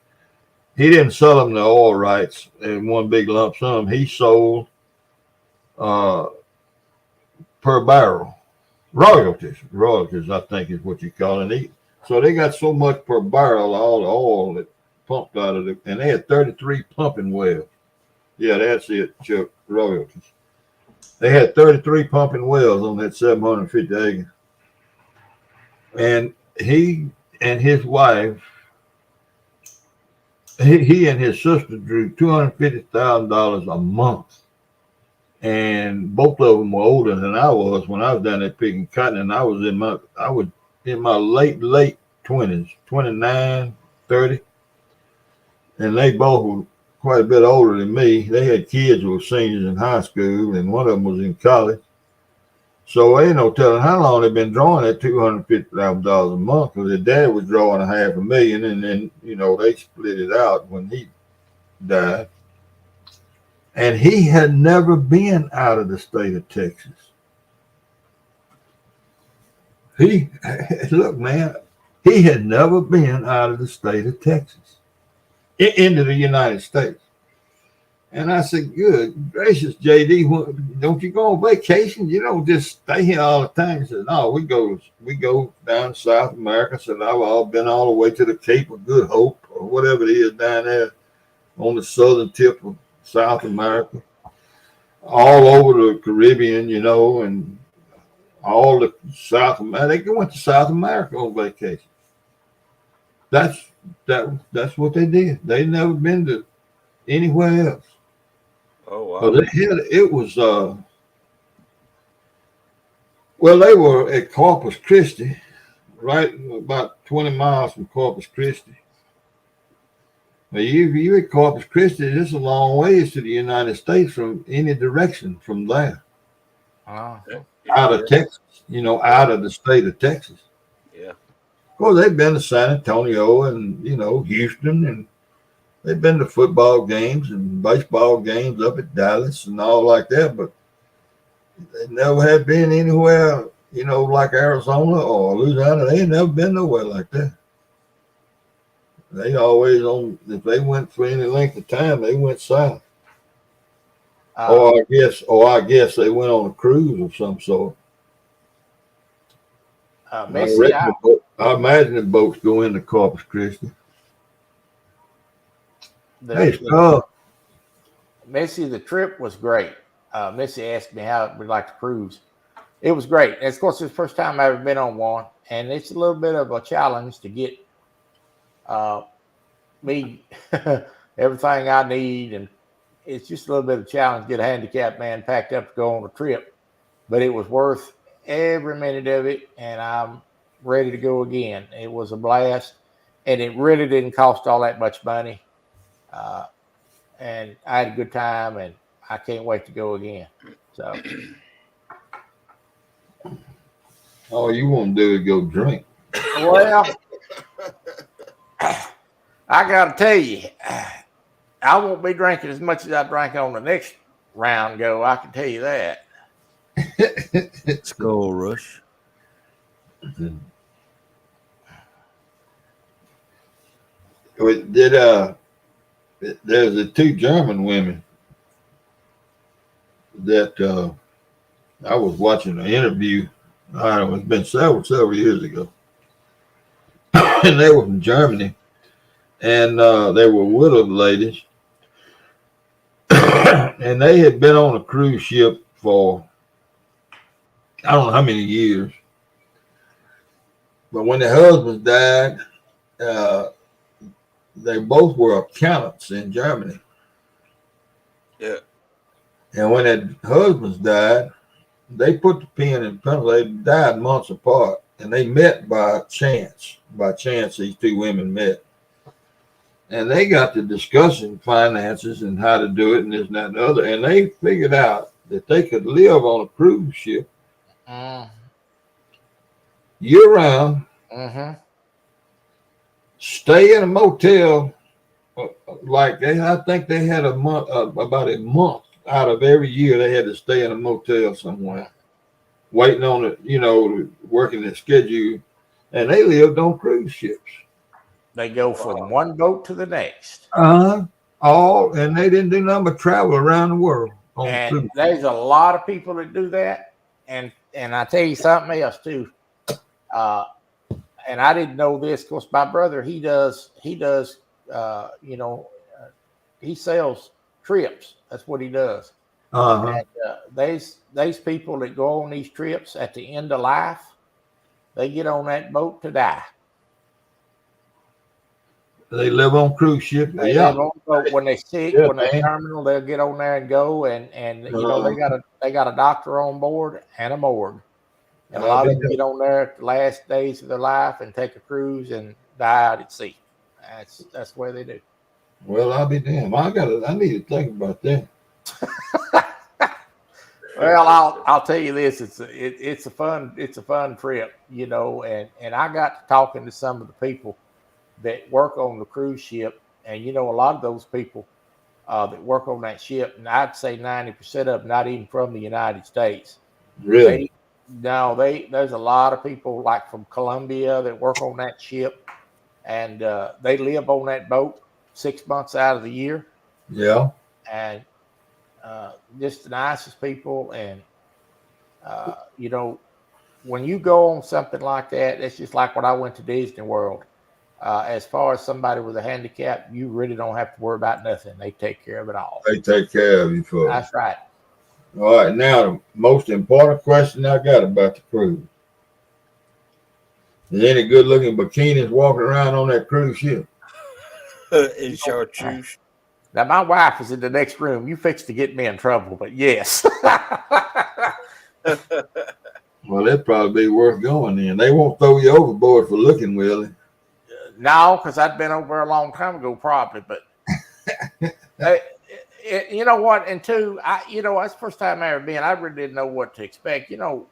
He didn't sell them the oil rights in one big lump sum. He sold per barrel royalties, I think is what you call it. So they got so much per barrel, all the oil that pumped out of it, and they had 33 pumping wells. Yeah, that's it, Chuck, royalties. They had 33 pumping wells on that 750 acres. And he and his wife, he and his sister drew $250,000 a month. And both of them were older than I was when I was down there picking cotton, and I was in my late 20s, 29, 30. And they both were quite a bit older than me. They had kids who were seniors in high school, and one of them was in college. So ain't no telling how long they've been drawing that $250,000 a month, because their dad was drawing $500,000, and then they split it out when he died. And he had never been out of the state of Texas. Look, man, he had never been out of the state of Texas into the United States. And I said, good gracious, JD, don't you go on vacation? You don't just stay here all the time. He said, no, we go down to South America. I said, I've been all the way to the Cape of Good Hope or whatever it is down there on the southern tip of South America, all over the Caribbean, and all the South America. They went to South America on vacation. That's what they did. They never been to anywhere else. Oh wow! But they were at Corpus Christi, right about 20 miles from Corpus Christi. Now you at Corpus Christi, it's a long ways to the United States from any direction from there. Out of Texas, out of the state of Texas. Yeah. Of course, they've been to San Antonio and, Houston, and they've been to football games and baseball games up at Dallas and all like that, but they never had been anywhere, like Arizona or Louisiana. They ain't never been nowhere like that. They always on. If they went for any length of time, they went south. I guess they went on a cruise of some sort. Missy, I imagine the boats go into Corpus Christi. Hey, Scott. Missy, the trip was great. Missy asked me how we'd like to cruise. It was great. And of course, it's the first time I've ever been on one, and it's a little bit of a challenge to get me everything I need, and it's just a little bit of a challenge to get a handicapped man packed up to go on a trip. But it was worth every minute of it, and I'm ready to go again. It was a blast, and it really didn't cost all that much money. And I had a good time, and I can't wait to go again. So, all you want to do is go drink. well, I got to tell you, I won't be drinking as much as I drank on the next round go. I can tell you that. Skull Rush. There's the two German women that I was watching an interview. It's been several years ago, and they were from Germany, and they were widow ladies, and they had been on a cruise ship for I don't know how many years, but when their husbands died, they both were accountants in Germany. Yeah. And when their husbands died, they put the pen in pencil. They died months apart, and they met by chance. By chance, these two women met. And they got to discussing finances and how to do it and this and that and the other. And they figured out that they could live on a cruise ship year-round, stay in a motel, I think they had a month, about a month out of every year they had to stay in a motel somewhere, waiting on it, working their schedule, and they lived on cruise ships. They go from one boat to the next. And they didn't do nothing but travel around the world. And there's a lot of people that do that, and I tell you something else too. And I didn't know this. Of course, my brother, he sells trips. That's what he does. And, these people that go on these trips at the end of life, they get on that boat to die. They live on cruise ships. They live on boat. When they're sick, when they're terminal, they'll get on there and go. And they got a doctor on board and a morgue. And a lot of them get on there at the last days of their life and take a cruise and die out at sea. That's the way they do. Well, I'll be damned. I need to think about that. Well, I'll tell you this: it's a fun trip, And I got to talking to some of the people that work on the cruise ship, and a lot of those people that work on that ship, and I'd say 90% of them not even from the United States. Really? There's a lot of people like from Colombia that work on that ship, and they live on that boat 6 months out of the year. Yeah. And just the nicest people. And, when you go on something like that, it's just like when I went to Disney World. As far as somebody with a handicap, you really don't have to worry about nothing. They take care of it all. They take care of you, folks. That's right. All right, now the most important question I got about the cruise. Is any good-looking bikinis walking around on that cruise ship? In chartreuse. Now, my wife is in the next room. You fixed to get me in trouble, but yes. Well, that'd probably be worth going then. They won't throw you overboard for looking, will they? No, because I'd been over a long time ago, probably. But you know what? And two, that's the first time I ever been. I really didn't know what to expect. All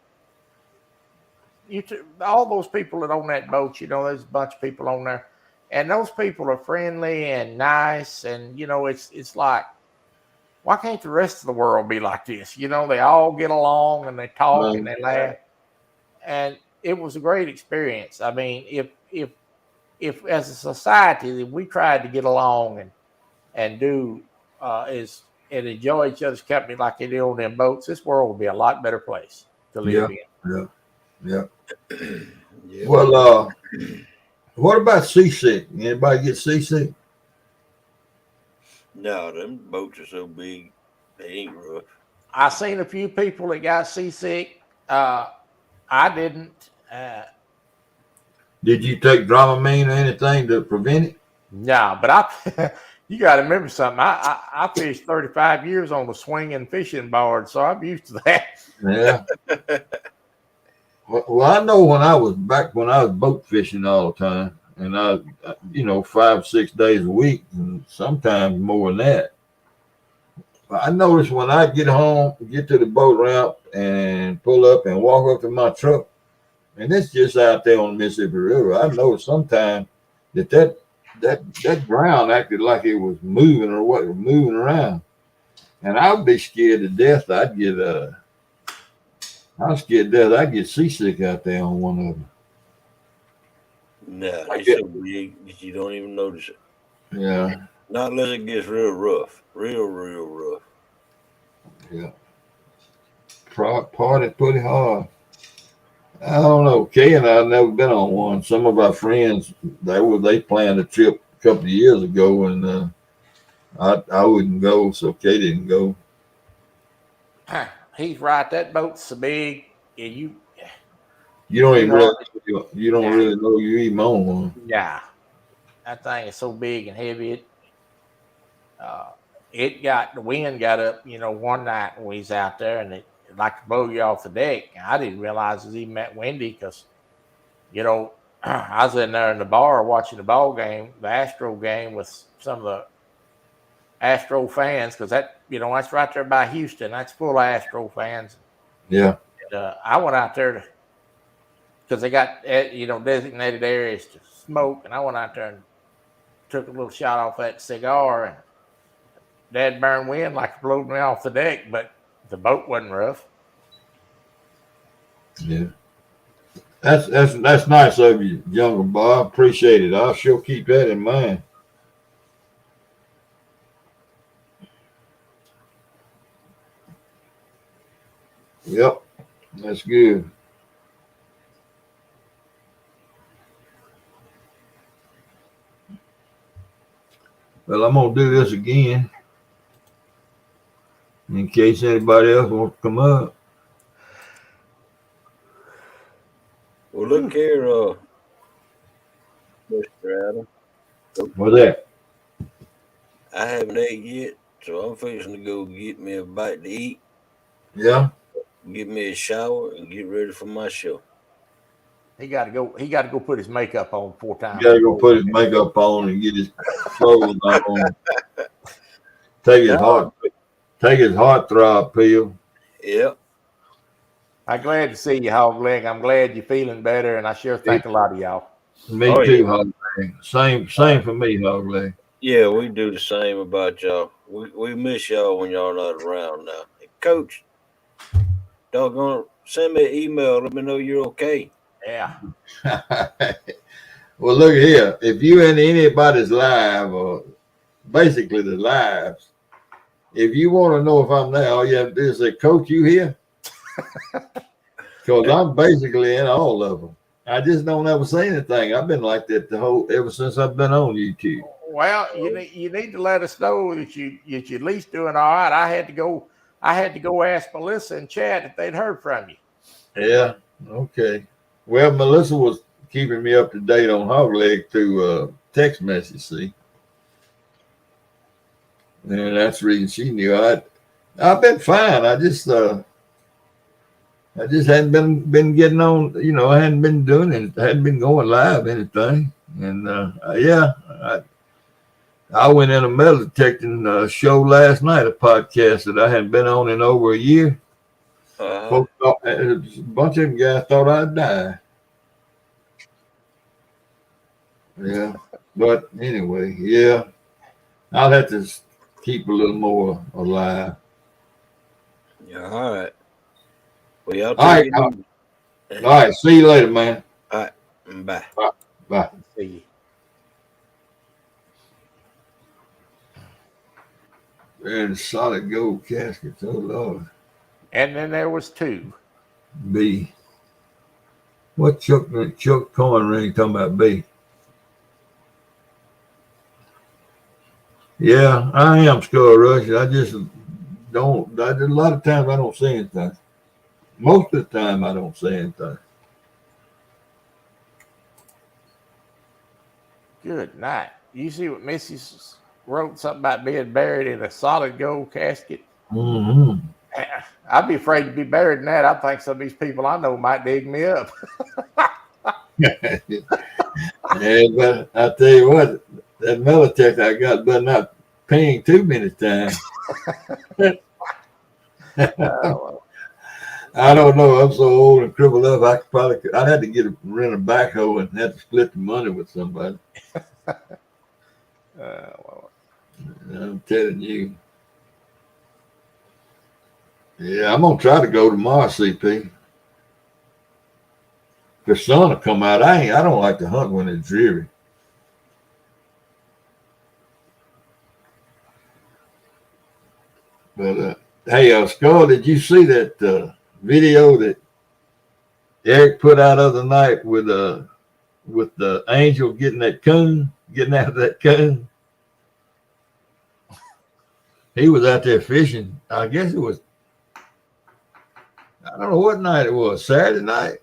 those people that own that boat, there's a bunch of people on there, and those people are friendly and nice, and it's like, why can't the rest of the world be like this? They all get along and they talk and they laugh, and it was a great experience. I mean, if if as a society, if we tried to get along and do is and enjoy each other's company like they do on them boats, this world would be a lot better place to live in. Yeah. Yeah. Well, what about seasick? Anybody get seasick? No, them boats are so big, they ain't rough. I seen a few people that got seasick. I didn't. Did you take Dramamine or anything to prevent it? No, but I. You got to remember something. I fished 35 years on the swinging fishing board, so I'm used to that. Yeah. Well, I know when I was boat fishing all the time, and I 5, 6 days a week, and sometimes more than that. I noticed when I get home, get to the boat ramp, and pull up and walk up to my truck, and it's just out there on the Mississippi River. I noticed sometimes that ground acted like it was moving moving around, and I'd be scared to death. I'm scared to death I'd get seasick out there on one of them. No, they're so big that you don't even notice it. Yeah. Not unless it gets real rough. Real rough. Yeah. Party pretty hard. I don't know. Kay and I've never been on one. Some of our friends, they planned a trip a couple of years ago, and I wouldn't go, so Kay didn't go. He's right. That boat's so big, and you don't even really know you even on one. Yeah, that thing is so big and heavy. The wind got up, one night when we was out there, and it like to blow you off the deck. I didn't realize it was even that windy because, I was in there in the bar watching the ball game, the Astro game, with some of the Astro fans, because that's right there by Houston. That's full of Astro fans. Yeah. And, I went out there because they got designated areas to smoke, and I went out there and took a little shot off that cigar, and that burn wind like it blew me off the deck, but the boat wasn't rough. Yeah. That's nice of you, younger boy. I appreciate it. I'll sure keep that in mind. Yep, that's good. Well, I'm gonna do this again in case anybody else wants to come up. Well, look here, Mr. Adam. What's that? I haven't ate yet, so I'm fixing to go get me a bite to eat. Yeah. Get me a shower and get ready for my show. He got to go. He got to go put his makeup on 4 times. He got to go put his makeup on and get his clothes on. Take his heartthrob pill. Yep. I'm glad to see you, Hog Leg. I'm glad you're feeling better, and I sure think a lot of y'all. Me too, Hog Leg. Same for me, Hog Leg. Yeah, we do the same about y'all. We miss y'all when y'all not around now. Hey, Coach, doggone, send me an email. Let me know you're okay. Yeah. Well, look here. If you in anybody's live, or basically the lives, if you want to know if I'm there, all you have to do is say, Coach, you here? Because I'm basically in all of them. I just don't ever say anything. I've been like that ever since I've been on YouTube. Well, you need to let us know that you're at least doing all right. I had to go ask Melissa and Chad if they'd heard from you. Yeah. Okay. Well, Melissa was keeping me up to date on Hog Leg through text message. See, and that's the reason she knew. I've been fine. I just hadn't been getting on. I hadn't been doing it. I hadn't been going live anything. And I went in a metal detecting show last night, a podcast that I hadn't been on in over a year. A bunch of them guys thought I'd die. Yeah, but anyway, yeah, I'll have to keep a little more alive. Yeah, all right. Well, y'all all right. See you later, man. All right. Bye. Bye. See you. And solid gold caskets. Oh Lord. And then there was 2. B. What Chuck Cohen ring talking about B? Yeah, I am Skull Rush. I just don't. A lot of times I don't say anything. Most of the time I don't say anything. Good night. You see what Mrs. wrote something about being buried in a solid gold casket? Mm-hmm. I'd be afraid to be buried in that. I think some of these people I know might dig me up. Yeah, but I tell you what, that Militech I got better not paying too many times. I don't know. I'm so old and crippled up. I'd have to rent a backhoe and have to split the money with somebody. I'm telling you. Yeah, I'm gonna try to go tomorrow, CP. The sun will come out. I don't like to hunt when it's dreary. But hey, Skull, did you see that video that Eric put out other night with the angel getting out of that coon? He was out there fishing. I guess it was, I don't know what night it was. Saturday night,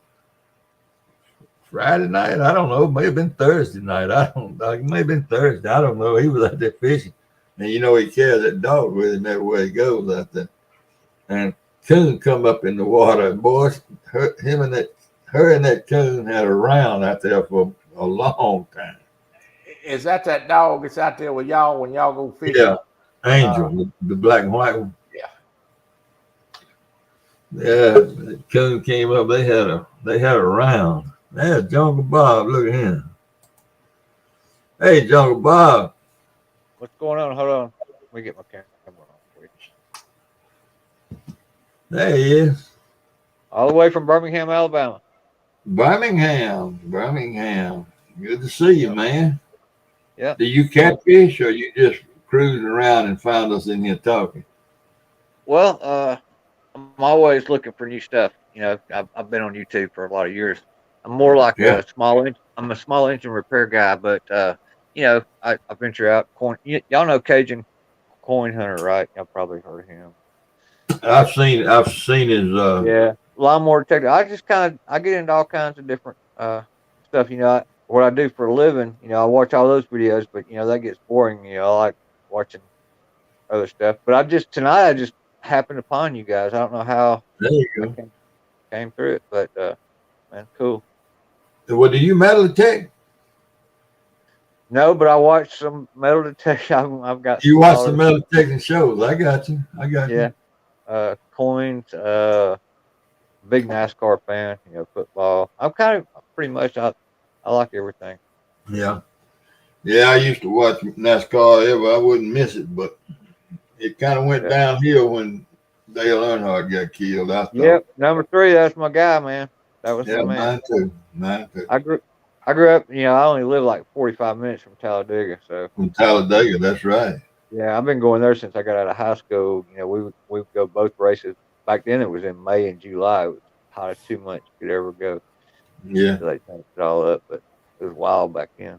Friday night. I don't know. It may have been Thursday night. It may have been Thursday. I don't know. He was out there fishing, and you know he carries that dog with him everywhere he goes out there. And coon come up in the water, and boys, her and that coon had a round out there for a long time. Is that dog that's out there with y'all when y'all go fishing? Yeah, Angel, the black and white one. Yeah. Yeah, the coon came up. They had a round. There's Jungle Bob. Look at him. Hey, Jungle Bob. What's going on? Hold on. Let me get my camera on. There he is. All the way from Birmingham, Alabama. Birmingham. Good to see you, man. Yeah. Do you catfish or you just cruising around and found us in here talking? Well, I'm always looking for new stuff. You know, I've been on YouTube for a lot of years. I'm more like I'm a small engine repair guy, but you know, I venture out. Y'all know Cajun Coin Hunter, right? Y'all probably heard of him. I've seen his lawnmower detector. I get into all kinds of different stuff. You know, what I do for a living. You know, I watch all those videos, but you know that gets boring. You know, I like watching other stuff. But tonight I just happened upon you guys. I don't know how. There you go. Came through it, but man, cool. Well, do you metal detect? No, but I watched some metal detection. I've got. You watch the metal detecting shows. I got you. Yeah. Coins, big NASCAR fan, you know, football. I'm kind of pretty much, I like everything. Yeah. I used to watch NASCAR I wouldn't miss it, but it kind of went downhill when Dale Earnhardt got killed. Yep, number 3, that's my guy, man. That was my man. Mine too. I grew up, you know, I only live like 45 minutes from Talladega, so. From Talladega, that's right. Yeah, I've been going there since I got out of high school. You know, we would go both races. Back then, it was in May and July. It was the hottest 2 months you could ever go. Yeah. So they changed it all up, but it was wild back then.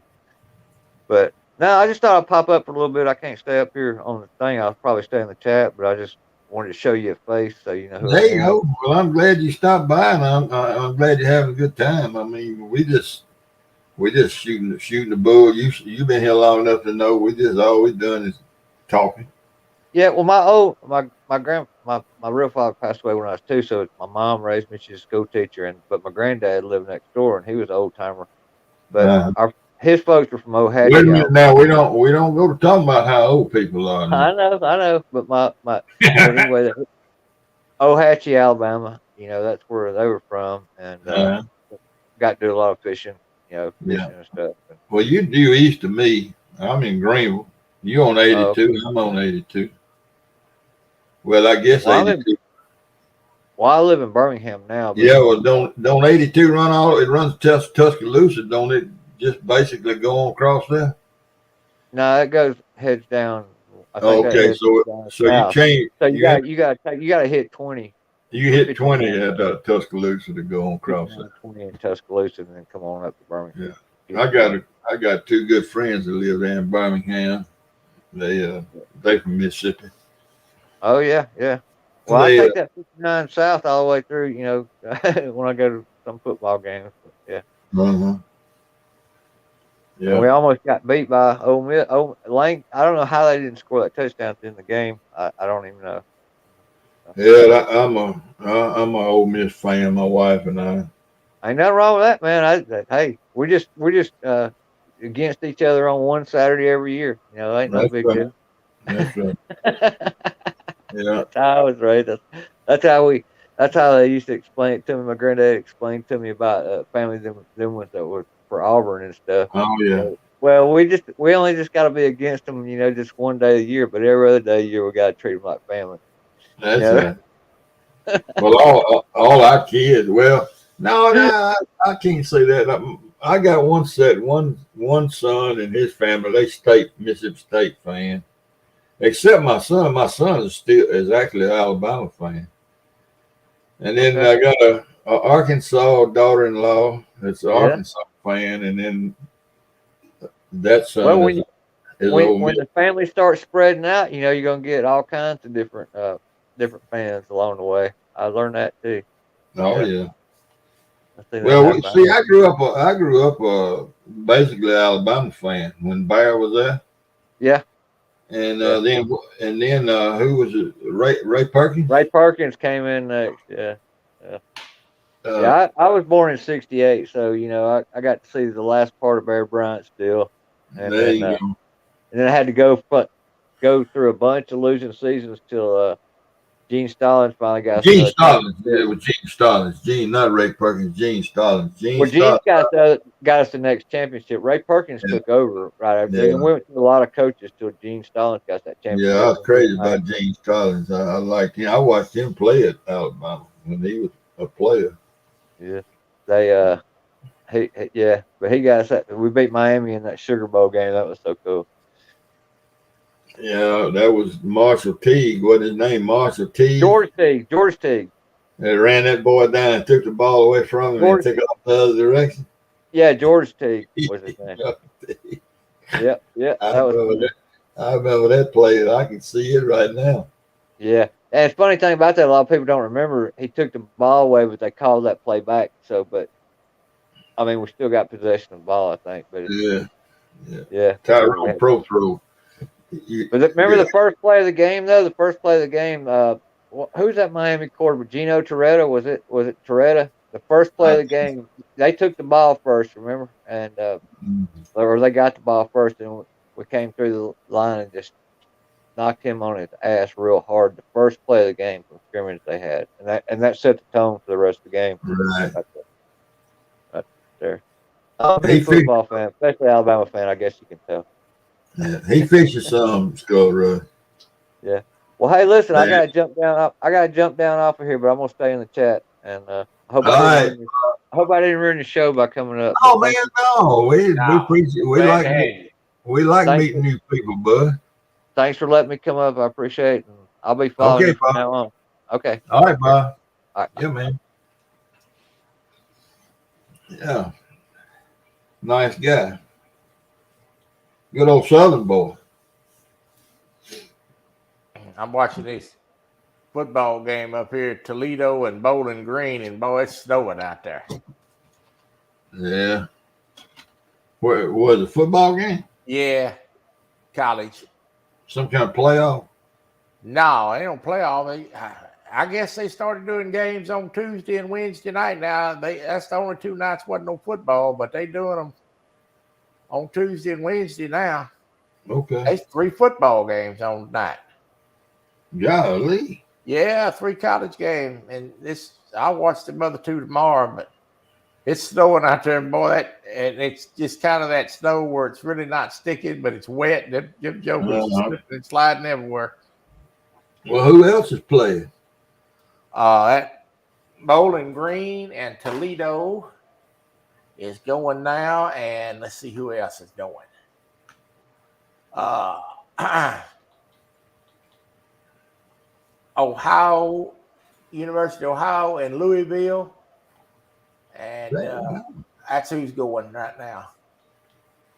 But no, I just thought I'd pop up for a little bit. I can't stay up here on the thing. I'll probably stay in the chat, but I just wanted to show you a face so you know who there I you go. Well, I'm glad you stopped by, and I'm glad you're having a good time. I mean, we just shooting the bull. You've been here long enough to know we just all we done is talking. Yeah, well, my real father passed away when I was 2, so my mom raised me. She's a school teacher, but my granddad lived next door, and he was an old timer. But his folks were from Ohatchee. Wait a minute now, we don't go to talking about how old people are. Now. I know, but but anyway, Ohatchee, Alabama. You know, that's where they were from, and got to do a lot of fishing. You know, fishing and stuff. Well, you due east of me. I'm in Greenville. You on 82? I'm on 82. Well, I guess 82. I live in Birmingham now. Yeah, well, don't 82 run all? It runs Tuscaloosa, don't it? Just basically go on across there. No, it heads down I think that Okay, hits so down so you south. change. So You had, you got to hit 20. you hit 20 59. at Tuscaloosa to go on across it. 20 in Tuscaloosa and then come on up to Birmingham. Yeah. I got two good friends that live there in Birmingham. They from Mississippi. Oh yeah, yeah. Well, I They take that 59 south all the way through. You know, when I go to some football games. Yeah. uh-huh. And Yeah. we almost got beat by Ole Miss. Lane. I don't know how they didn't score that touchdown in the game. I don't even know. Yeah, I'm a Ole Miss fan. My wife and I. Ain't nothing wrong with that, man. Hey, we're just against each other on one Saturday every year. You know, ain't no That's big right. deal. That's right. Yeah. That's how I was raised. That's how we. That's how they used to explain it to me. My granddad explained to me about families them ones that were for Auburn and stuff. Oh yeah. Well, we only just got to be against them, you know, just one day a year, but every other day a year we got to treat them like family. That's You know? right. Well, all our kids. Well, no, I can't say that. I got one son and his family. They Mississippi State fan. Except my son. My son is actually an Alabama fan. And then Okay. I got a Arkansas daughter-in-law that's an Yeah. Arkansas fan, and then that son Well, is Ole when Miss. the family starts spreading out, you know, you're gonna get all kinds of different fans along the way. I learned that too. Oh yeah. I see that Well, happen. see, I grew up basically Alabama fan when Bear was there, Yeah. and Yeah. then who was it? Ray Perkins. Ray Perkins came in next. Yeah. Yeah. Uh, Yeah, I was born in '68, so you know I got to see the last part of Bear Bryant's deal, and there you go. then I had to go through a bunch of losing seasons till Gene Stallings finally got us Gene another Stallings. championship. It was Gene Stallings. Gene, not Ray Perkins. Gene Stallings. Gene Well, Gene Stallings. got us the next championship. Ray Perkins Yeah, took over right after. yeah, And we went through a lot of coaches till Gene Stallings got that yeah. I championship. was crazy about Gene Stallings. I liked him. I watched him play at Alabama when he was a player. Yeah, they yeah, but he got us that. We beat Miami in that Sugar Bowl game. That was so cool. Yeah, that was Marshall Teague. What his name? Marshall Teague. George Teague. They ran that boy down and took the ball away from him and took it off the other direction. Yeah, George Teague was his name. Yeah, I remember that play. I can see it right now. Yeah, and the funny thing about that, a lot of people don't remember. He took the ball away, but they called that play back. So, but I mean, we still got possession of the ball, I think. But yeah. Tyrone Pro. But remember the first play of the game, though. The first play of the game. Who's that Miami quarterback? Gino Torretta? Was it Torretta? The first play of the game, they took the ball first. Remember, and or they got the ball first, and we came through the line and just knocked him on his ass real hard. The first play of the game from scrimmage they had, and that set the tone for the rest of the game. Right. Right there. I'm a big football fan, especially Alabama fan. I guess you can tell. Yeah, he fishes some, Skull Rush. Yeah. Well, hey, listen, I gotta jump down. I gotta jump down off of here, but I'm gonna stay in the chat, and I hope I didn't ruin the show by coming up. Oh man, no, we appreciate. We like meeting new people, bud. Thanks for letting me come up. I appreciate it. And I'll be following you from now on. Okay. All right, Bob. All right. Yeah, man. Yeah. Nice guy. Good old Southern boy. I'm watching this football game up here at Toledo and Bowling Green, and boy, it's snowing out there. Yeah. Where was it? Football game? Yeah. College. Some kind of playoff? No, they don't play all. I guess they started doing games on Tuesday and Wednesday night. Now that's the only 2 nights wasn't no football, but they doing them on Tuesday and Wednesday now. Okay. There's 3 football games on night. Golly. Yeah, 3 college games, and I'll watch the other 2 tomorrow. But it's snowing out there, and boy, and it's just kind of that snow where it's really not sticking, but it's wet. Them jokers slipping and sliding everywhere. Well, who else is playing? That Bowling Green and Toledo is going now, and let's see who else is going. Ohio, University of Ohio, and Louisville, and that's who's going right now.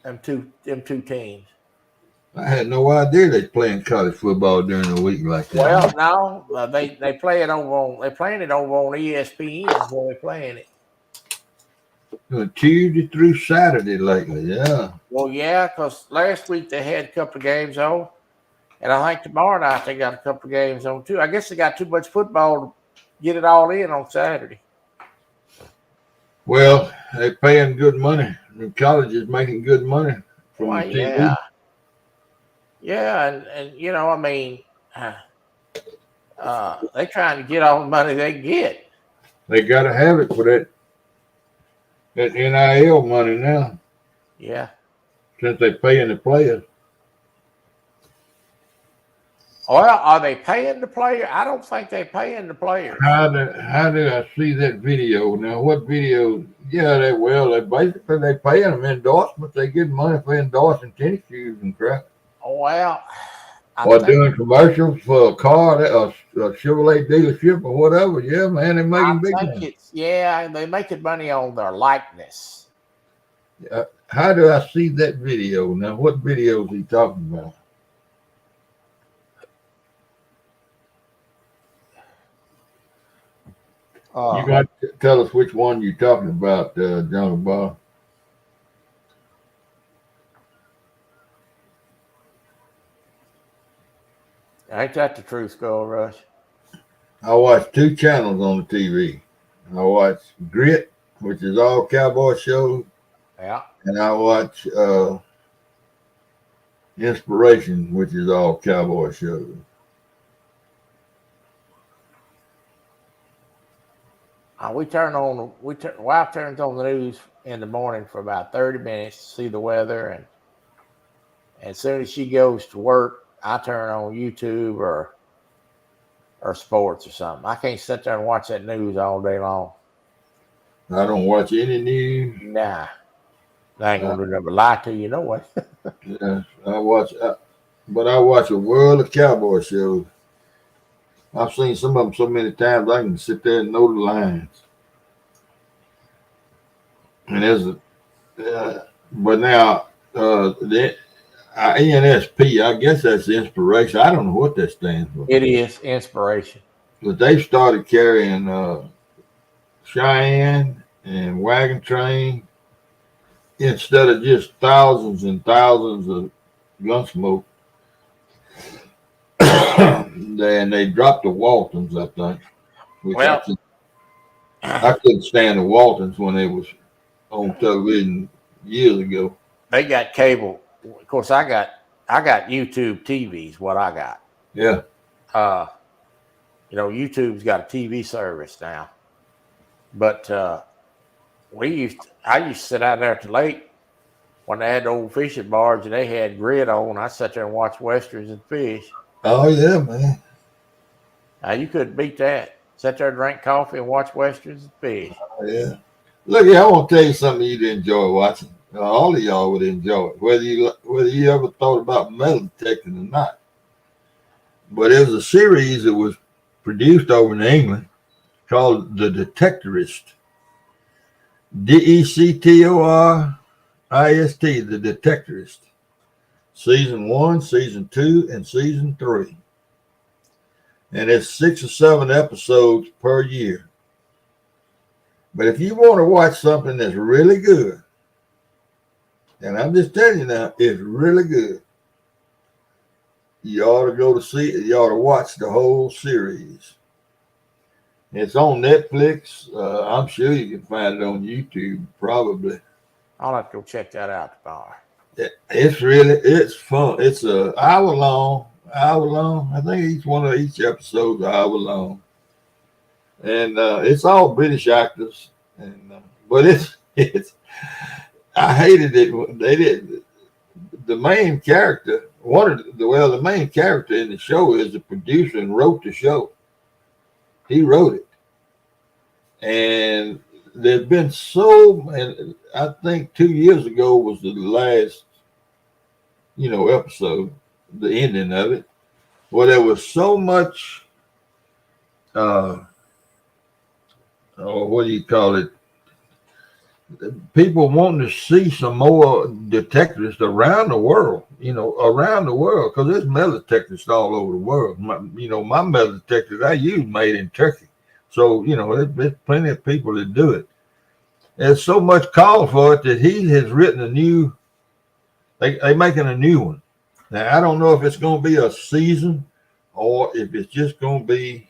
Them two teams. I had no idea they playing college football during the week like that. Well, no, they play it they're playing it over on ESPN where they're playing it. Tuesday through Saturday lately, yeah. Well, yeah, because last week they had a couple of games on, and I think tomorrow night they got a couple of games on too. I guess they got too much football to get it all in on Saturday. Well, they're paying good money. The college is making good money from the TV. Yeah, and you know, I mean, they're trying to get all the money they can get. They got to have it for that NIL money now. Yeah. Since they're paying the players. Well, are they paying the player? I don't think they're paying the players. How did I see that video? Now, what video? Yeah, they basically paying them endorsements. They get money for endorsing tennis shoes and crap. Well, or doing commercials for a car, a Chevrolet dealership or whatever. Yeah, man, they're making big money. Yeah, they're making money on their likeness. How do I see that video? Now, what video is he talking about? You got to tell us which one you're talking about, Jungle Bob. Ain't that the truth, Gold Rush? I watch 2 channels on the TV. I watch Grit, which is all cowboy shows. Yeah. And I watch Inspiration, which is all cowboy shows. Wife turns on the news in the morning for about 30 minutes to see the weather, and as soon as she goes to work, I turn on YouTube or sports or something. I can't sit there and watch that news all day long. I don't watch any news. Nah. I ain't gonna never lie to you, no way. Yeah, I watch a world of cowboy shows. I've seen some of them so many times I can sit there and know the lines. And but now the INSP, I guess that's Inspiration. I don't know what that stands for. It is Inspiration. But they've started carrying Cheyenne and Wagon Train instead of just thousands and thousands of Gunsmoke. And they dropped the Waltons, I think. I couldn't stand the Waltons when they was on television years ago. They got cable. Of course, I got YouTube TVs. What I got. Yeah. YouTube's got a TV service now. But I used to sit out there at the lake when they had the old fishing barge and they had grid on. I sat there and watched westerns and fish. Oh yeah, man. Now you couldn't beat that. Sit there, drink coffee, and watch westerns and fish. Oh, yeah. Look, I want to tell you something you'd enjoy watching. All of y'all would enjoy it, whether you ever thought about metal detecting or not. But it was a series that was produced over in England called The Detectorist. Dectorist, The Detectorist. Season 1, Season 2, and Season 3. And it's 6 or 7 episodes per year. But if you want to watch something that's really good, and I'm just telling you now, it's really good, you ought to watch the whole series. It's on Netflix. I'm sure you can find it on YouTube, probably. I'll have to go check that out tomorrow. It's fun. It's an hour long. I think each episode is an hour long. And it's all British actors. But it's I hated it when they did. The main character, the main character in the show is the producer and wrote the show. He wrote it. And there's been and I think 2 years ago was the last, episode, the ending of it, where there was so much or what do you call it? People wanting to see some more detectors around the world, around the world, because there's metal detectors all over the world. My metal detectors I use made in Turkey. So, there's plenty of people that do it. There's so much call for it that he has written they making a new one. Now, I don't know if it's going to be a season or if it's just going to be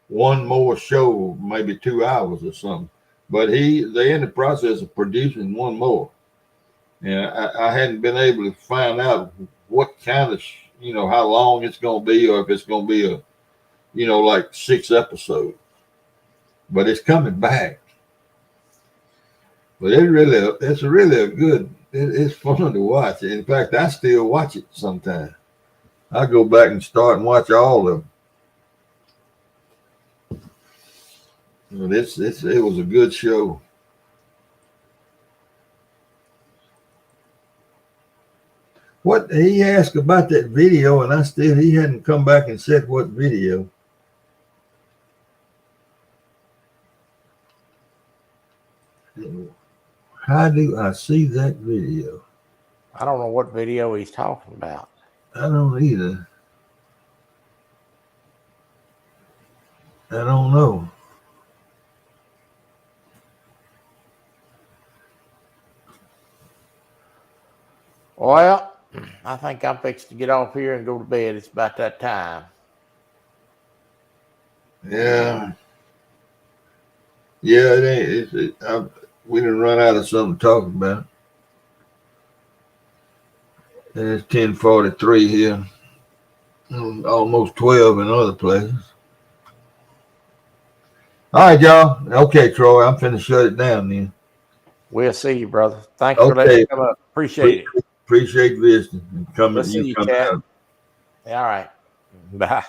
one more show, maybe 2 hours or something. But they're in the process of producing one more. And I hadn't been able to find out what kind of, how long it's going to be, or if it's going to be like 6 episodes. But it's coming back. But it's really a good, it's fun to watch. In fact, I still watch it sometimes. I go back and start and watch all of them. It was a good show. What he asked about that video, and he hadn't come back and said what video. How do I see that video? I don't know what video he's talking about. I don't either. I don't know. Well, I think I'm fixing to get off here and go to bed. It's about that time. Yeah. Yeah, it ain't. We didn't run out of something to talk about. And it's 10:43 here. Almost 12 in other places. All right, y'all. Okay, Troy, I'm finna shut it down then. We'll see you, brother. Thanks for letting me come up. Appreciate it. Appreciate visiting and coming. We'll see you, Chad. All right. Bye.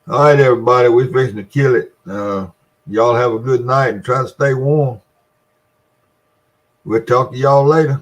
All right, everybody. We're fixing to kill it. Y'all have a good night and try to stay warm. We'll talk to y'all later.